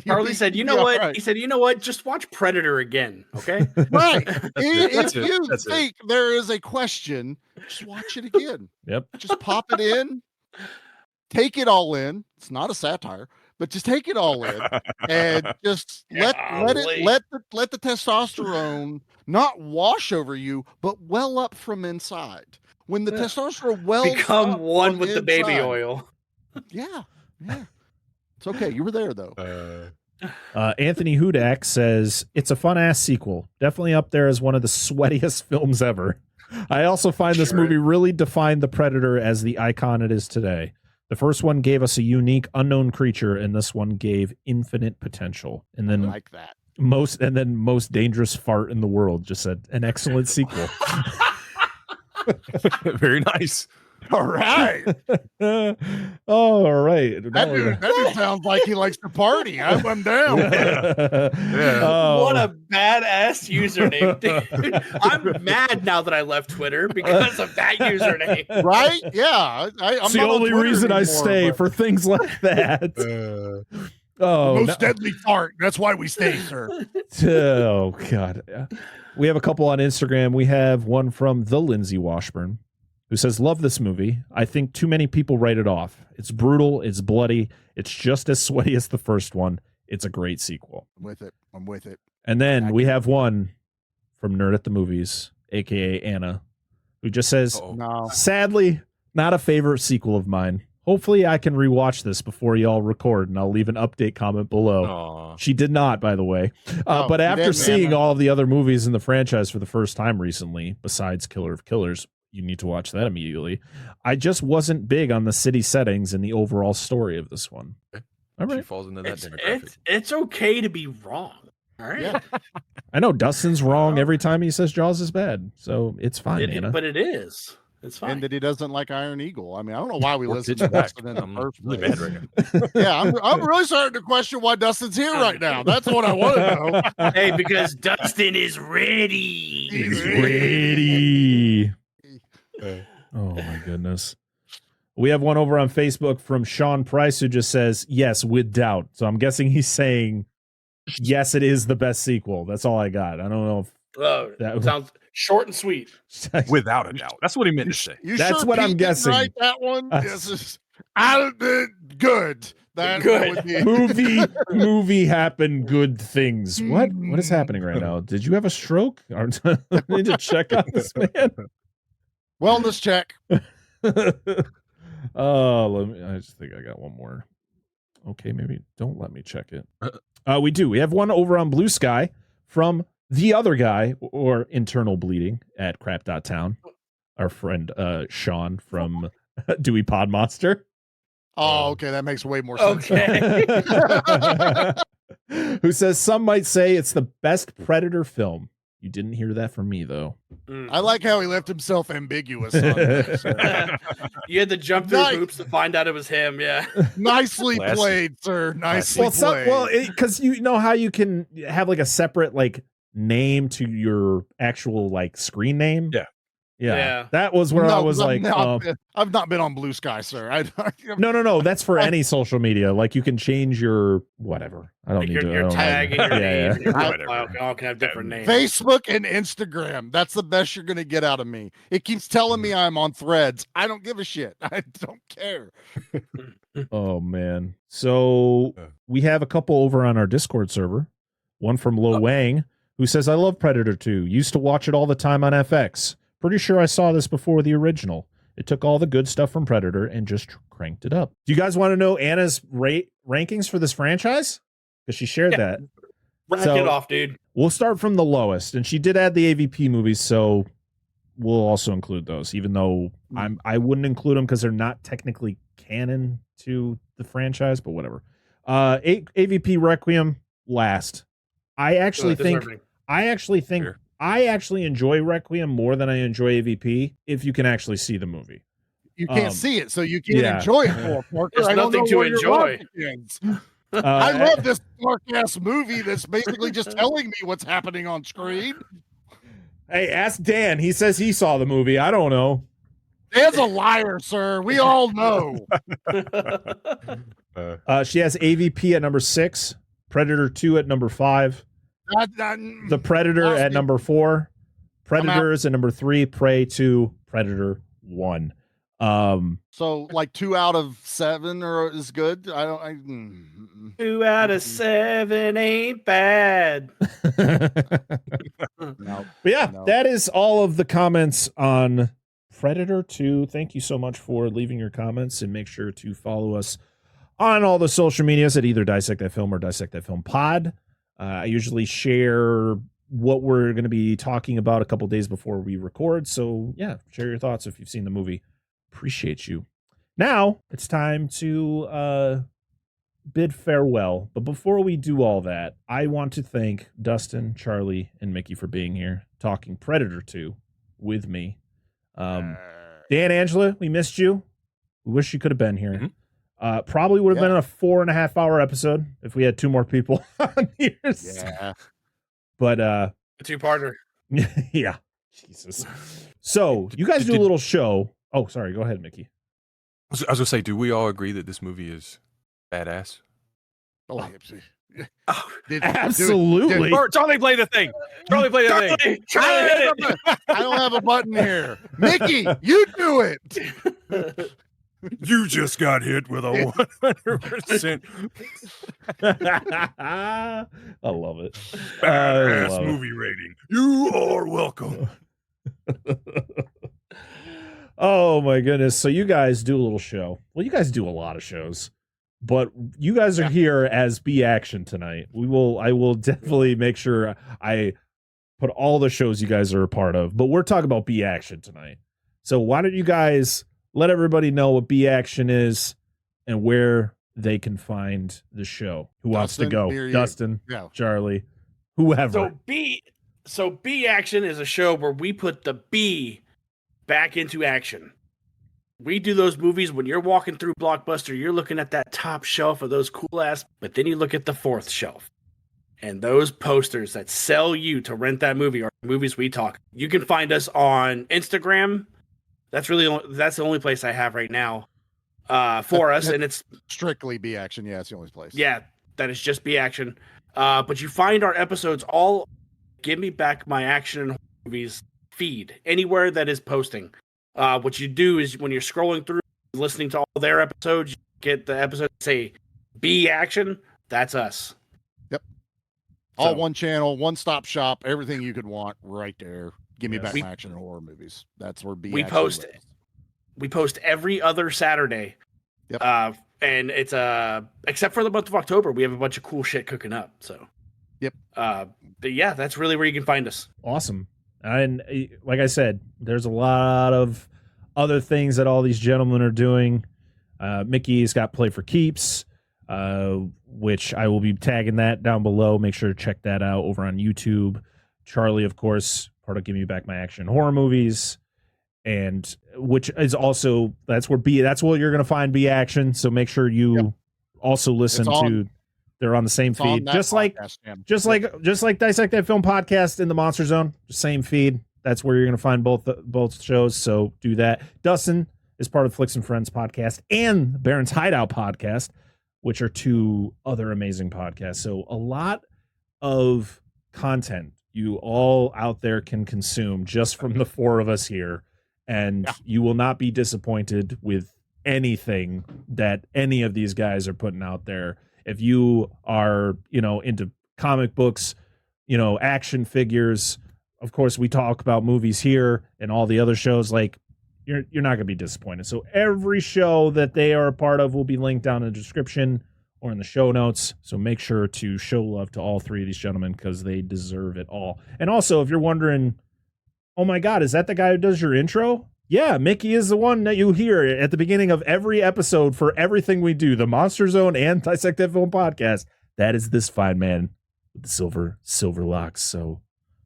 Harley said, "You know what?" Right. He said, "You know what? Just watch Predator again, okay?" Right. If you think there is a question, just watch it again. Yep. Just pop it in. Take it all in. It's not a satire, but just take it all in and just let the testosterone not wash over you, but well up from inside. When the testosterone wells become up one with the baby oil. Yeah. It's okay. You were there though. Anthony Hudak says it's a fun ass sequel. Definitely up there as one of the sweatiest films ever. I also find this movie really defined the Predator as the icon it is today. The first one gave us a unique, unknown creature, and this one gave infinite potential. And then I like that. Most dangerous fart in the world. Just said an excellent sequel. Very nice. All right. All right. That dude sounds like he likes to party. I'm down. What a badass username, dude. I'm mad now that I left Twitter because of that username. Right? Yeah. It's the only reason I stay for things like that. Most deadly fart. That's why we stay, sir. Oh, God. We have a couple on Instagram. We have one from the Lindsay Washburn, who says, love this movie. I think too many people write it off. It's brutal. It's bloody. It's just as sweaty as the first one. It's a great sequel. I'm with it. And then we have one from Nerd at the Movies, a.k.a. Anna, who just says, sadly, not a favorite sequel of mine. Hopefully I can rewatch this before y'all record, and I'll leave an update comment below. Aww. She did not, by the way. But after seeing all of the other movies in the franchise for the first time recently, besides Killer of Killers, you need to watch that immediately. I just wasn't big on the city settings and the overall story of this one. All right. She falls into that demographic. It's okay to be wrong. All right. Yeah. I know Dustin's wrong every time he says Jaws is bad, so it's fine, Anna. But it is. It's fine. And that he doesn't like Iron Eagle. I mean, I don't know why we listen to Dustin in the first really place. bad right now. Yeah, I'm really starting to question why Dustin's here right now. That's what I want to know. Hey, because Dustin is ready. He's ready. Oh my goodness. We have one over on Facebook from Sean Price who just says, yes, with doubt. So I'm guessing he's saying, yes, it is the best sequel. That's all I got. I don't know if that sounds short and sweet. Without a doubt. That's what he meant to say. That's what I'm guessing. Right, that one? Yes. Good. That good. Would be... movie happened good things. What is happening right now? Did you have a stroke? I need to check on this man. Wellness check. I just think I got one more. Okay, maybe don't let me check it. We do. We have one over on Blue Sky from the other guy, or Internal Bleeding at crap.town. Our friend Sean from Dewey Pod Monster. Oh, okay. That makes way more sense. Okay. Who says some might say it's the best Predator film. You didn't hear that from me, though. I like how he left himself ambiguous on this. You had to jump through hoops to find out it was him. Yeah. Nicely played, sir. Nicely played. Because you know how you can have like a separate like name to your actual like screen name. Yeah. That was where I was I've not been on Blue Sky, sir. No. That's for any social media. Like you can change your whatever. I don't need to. Your tag and your name. Whatever. All can have different names. Facebook and Instagram. That's the best you're going to get out of me. It keeps telling me I'm on Threads. I don't give a shit. I don't care. Oh, man. So we have a couple over on our Discord server. One from Lo Wang, who says, I love Predator 2. Used to watch it all the time on FX. Pretty sure I saw this before the original. It took all the good stuff from Predator and just cranked it up. Do you guys want to know Anna's rankings for this franchise? Because she shared that. Rack it off, dude. We'll start from the lowest. And she did add the AVP movies, so we'll also include those, even though I wouldn't include them because they're not technically canon to the franchise, but whatever. AVP Requiem last. I actually enjoy Requiem more than I enjoy AVP if you can actually see the movie. You can't see it, so you can't enjoy it more, Parker. There's nothing to enjoy. I love this dark-ass movie that's basically just telling me what's happening on screen. Hey, ask Dan. He says he saw the movie. I don't know. Dan's a liar, sir. We all know. She has AVP at number 6, Predator 2 at number 5, The Predator at number 4, Predators at number 3, Prey 2, Predator 1. So like 2 out of 7 is good. 2 out of 7 ain't bad. No. But yeah, that is all of the comments on Predator 2. Thank you so much for leaving your comments, and make sure to follow us on all the social medias at either Dissect That Film or Dissect That Film Pod. I usually share what we're going to be talking about a couple days before we record. So yeah, share your thoughts if you've seen the movie. Appreciate you. Now it's time to bid farewell. But before we do all that, I want to thank Dustin, Charlie, and Mickey for being here talking Predator 2 with me. Dan, Angela, we missed you. We wish you could have been here. Probably would have been a 4.5 hour episode if we had 2 more people on here. Yeah. But A two-parter. yeah. Jesus. So you guys do a little show. Oh, sorry. Go ahead, Mickey. I was gonna say, do we all agree that this movie is badass? Absolutely. Charlie, play the thing. Charlie, play the thing. Charlie, hit it. I don't have a button here. Mickey, you do it. You just got hit with a 100%. I love it. Badass movie rating. You are welcome. Oh my goodness. So you guys do a little show. Well, you guys do a lot of shows, but you guys are here as B Action tonight. I will definitely make sure I put all the shows you guys are a part of, but we're talking about B Action tonight. So why don't you guys let everybody know what B Action is and where they can find the show. Who wants to go? Dustin, Charlie, whoever. So B Action is a show where we put the B back into action. We do those movies when you're walking through Blockbuster, you're looking at that top shelf of those cool ass, but then you look at the 4th shelf. And those posters that sell you to rent that movie are movies we talk. You can find us on Instagram. That's the only place I have right now for us, and it's strictly B Action. Yeah, it's the only place. Yeah, that is just B Action. But you find our episodes all Give Me Back My Action and Movies feed anywhere that is posting. What you do is when you're scrolling through, listening to all their episodes, you get the episode say B Action. That's us. Yep. All one channel, one-stop shop, everything you could want right there. Give Me Back My Action and Horror Movies. That's where B Action lives. We post every other Saturday. Yep. And it's except for the month of October, we have a bunch of cool shit cooking up. So yep. But yeah, that's really where you can find us. Awesome. And like I said, there's a lot of other things that all these gentlemen are doing. Mickey's got Play for Keeps, which I will be tagging that down below. Make sure to check that out over on YouTube. Charlie, of course, part of Give Me Back My Action Horror Movies, and which is also that's where you're going to find B Action. So make sure you also listen to. They're on the same feed, just like Dissect That Film Podcast in the Monster Zone, same feed. That's where you're going to find both shows. So do that. Dustin is part of Flicks and Friends podcast and Baron's Hideout podcast, which are 2 other amazing podcasts. So a lot of content you all out there can consume just from the 4 of us here, and you will not be disappointed with anything that any of these guys are putting out there. If you are, into comic books, action figures, of course, we talk about movies here and all the other shows. Like, you're not going to be disappointed. So every show that they are a part of will be linked down in the description or in the show notes. So make sure to show love to all 3 of these gentlemen because they deserve it all. And also, if you're wondering, oh my God, is that the guy who does your intro? Yeah, Mickey is the one that you hear at the beginning of every episode for everything we do, the Monster Zone and Dissect That Film Podcast. That is this fine man with the silver locks. So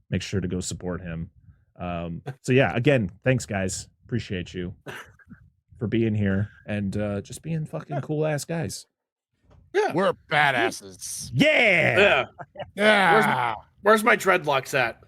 make sure to go support him. So yeah, again, thanks guys. Appreciate you for being here and just being fucking cool ass guys. Yeah, we're badasses. Yeah. Where's my dreadlocks at?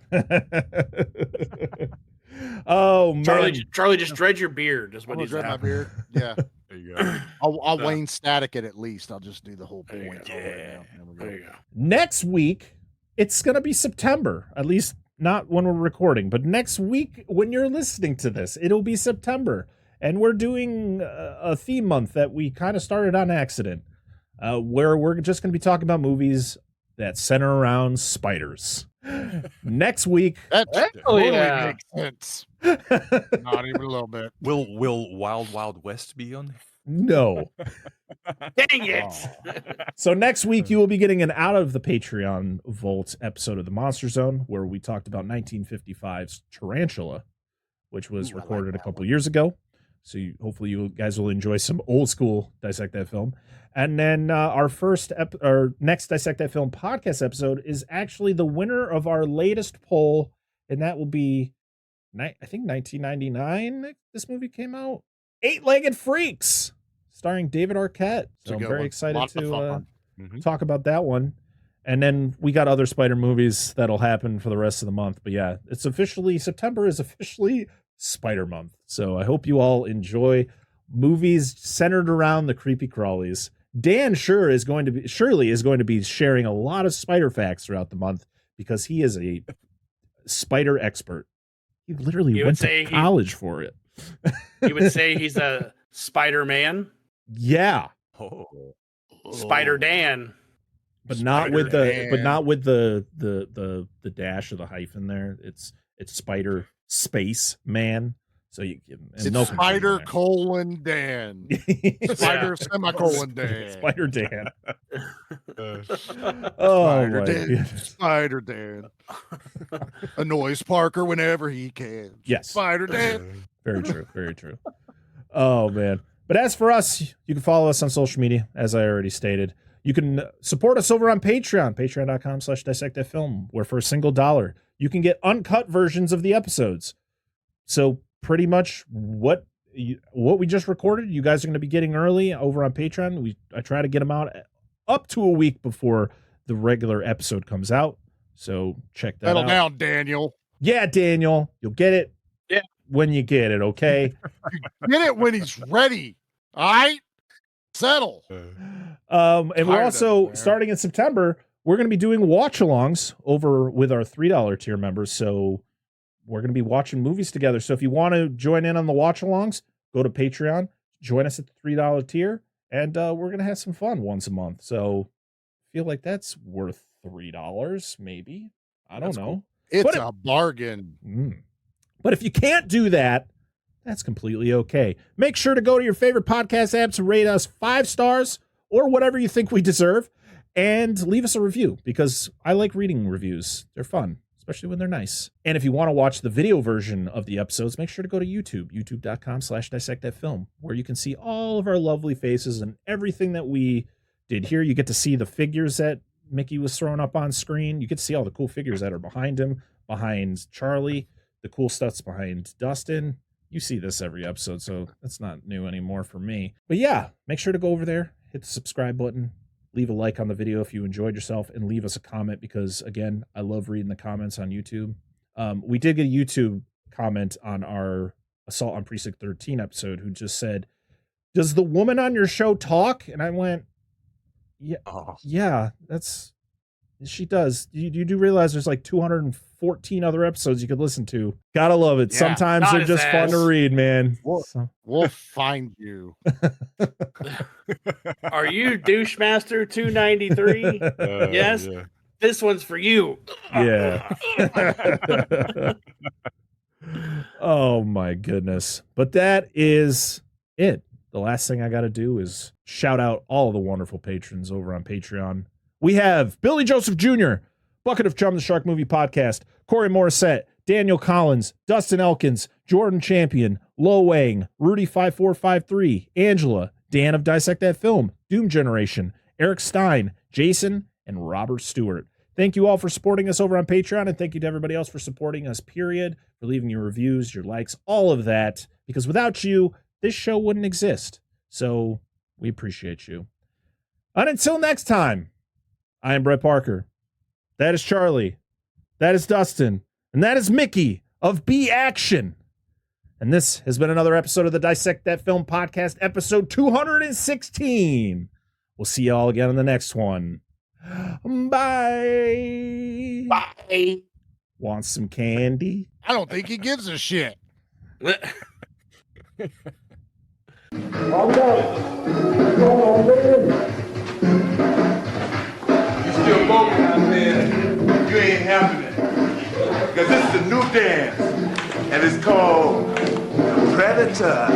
Oh man, Charlie, just dread your beard. Is what I'll he's dread my beard. Yeah. There you go. I'll Wayne Static it at least. I'll just do the whole There you point. go. There we There you go. next week it's gonna be September. At least not when we're recording, but next week when you're listening to this, it'll be September, and we're doing a theme month that we kind of started on accident, where we're just gonna be talking about movies that center around spiders. Next week, That totally yeah. makes sense. Not even a little bit. Will Wild Wild West be on there? no. Dang it! So next week you will be getting an out of the Patreon Vault episode of the Monster Zone, where we talked about 1955's Tarantula, which was recorded a couple years ago. So hopefully you guys will enjoy some old school Dissect That Film. And then our next Dissect That Film podcast episode is actually the winner of our latest poll, and that will be, I think 1999. This movie came out. Eight-Legged Freaks, starring David Arquette. So I'm very excited to talk about that one. And then we got other Spider movies that'll happen for the rest of the month. But yeah, September is officially Spider Month. So I hope you all enjoy movies centered around the creepy crawlies. Dan surely is going to be sharing a lot of spider facts throughout the month because he is a spider expert. He literally went to college for it. You would say he's a Spider-Man, Yeah, Spider Dan, but not with the dash of the hyphen there. It's Spider Space Man. So you it's no Spider colon Dan. Spider semicolon Dan. Spider Dan. Spider Dan. Spider Dan. Annoys Parker whenever he can. Yes. Spider Dan. Very true. Very true. Oh man. But as for us, you can follow us on social media, as I already stated. You can support us over on Patreon, patreon.com/dissectthatfilm, where for $1 you can get uncut versions of the episodes. So pretty much what we just recorded, you guys are going to be getting early over on Patreon. I try to get them out up to a week before the regular episode comes out. So check that out. Settle down, Daniel. Yeah, Daniel. You'll get it when you get it, okay? Get it when he's ready. All right? Settle. And we're also, starting in September, we're going to be doing watch-alongs over with our $3 tier members. So we're going to be watching movies together. So if you want to join in on the watch-alongs, go to Patreon, join us at the $3 tier, and we're going to have some fun once a month. So I feel like that's worth $3, maybe. I don't know. Cool. It's a bargain. But if you can't do that, that's completely okay. Make sure to go to your favorite podcast apps and rate us 5 stars or whatever you think we deserve, and leave us a review, because I like reading reviews. They're fun, especially when they're nice. And if you want to watch the video version of the episodes, make sure to go to YouTube, youtube.com/dissectthatfilm, where you can see all of our lovely faces and everything that we did here. You get to see the figures that Mickey was throwing up on screen. You get to see all the cool figures that are behind him, behind Charlie, the cool stuff's behind Dustin. You see this every episode, so that's not new anymore for me. But yeah, make sure to go over there, hit the subscribe button, leave a like on the video if you enjoyed yourself, and leave us a comment, because again, I love reading the comments on YouTube. We did get a YouTube comment on our Assault on Precinct 13 episode who just said, "Does the woman on your show talk?" And I went, yeah, she does. You do realize there's like 214 other episodes you could listen to. Gotta love it. Yeah, sometimes they're just fun to read, man. We'll find you. Are you Douchemaster 293? Yes. Yeah. This one's for you. Yeah. Oh my goodness. But that is it. The last thing I got to do is shout out all of the wonderful patrons over on Patreon. We have Billy Joseph Jr., Bucket of Chum, the Shark Movie Podcast, Corey Morissette, Daniel Collins, Dustin Elkins, Jordan Champion, Lo Wang, Rudy5453, Angela, Dan of Dissect That Film, Doom Generation, Eric Stein, Jason, and Robert Stewart. Thank you all for supporting us over on Patreon, and thank you to everybody else for supporting us, period, for leaving your reviews, your likes, all of that, because without you, this show wouldn't exist. So we appreciate you. And until next time, I am Brett Parker. That is Charlie. That is Dustin. And that is Mickey of B Action. And this has been another episode of the Dissect That Film Podcast, episode 216. We'll see you all again in the next one. Bye. Bye. Want some candy? I don't think he gives a shit. You still voting out there? You ain't having it. Because this is a new dance. And it's called the Predator.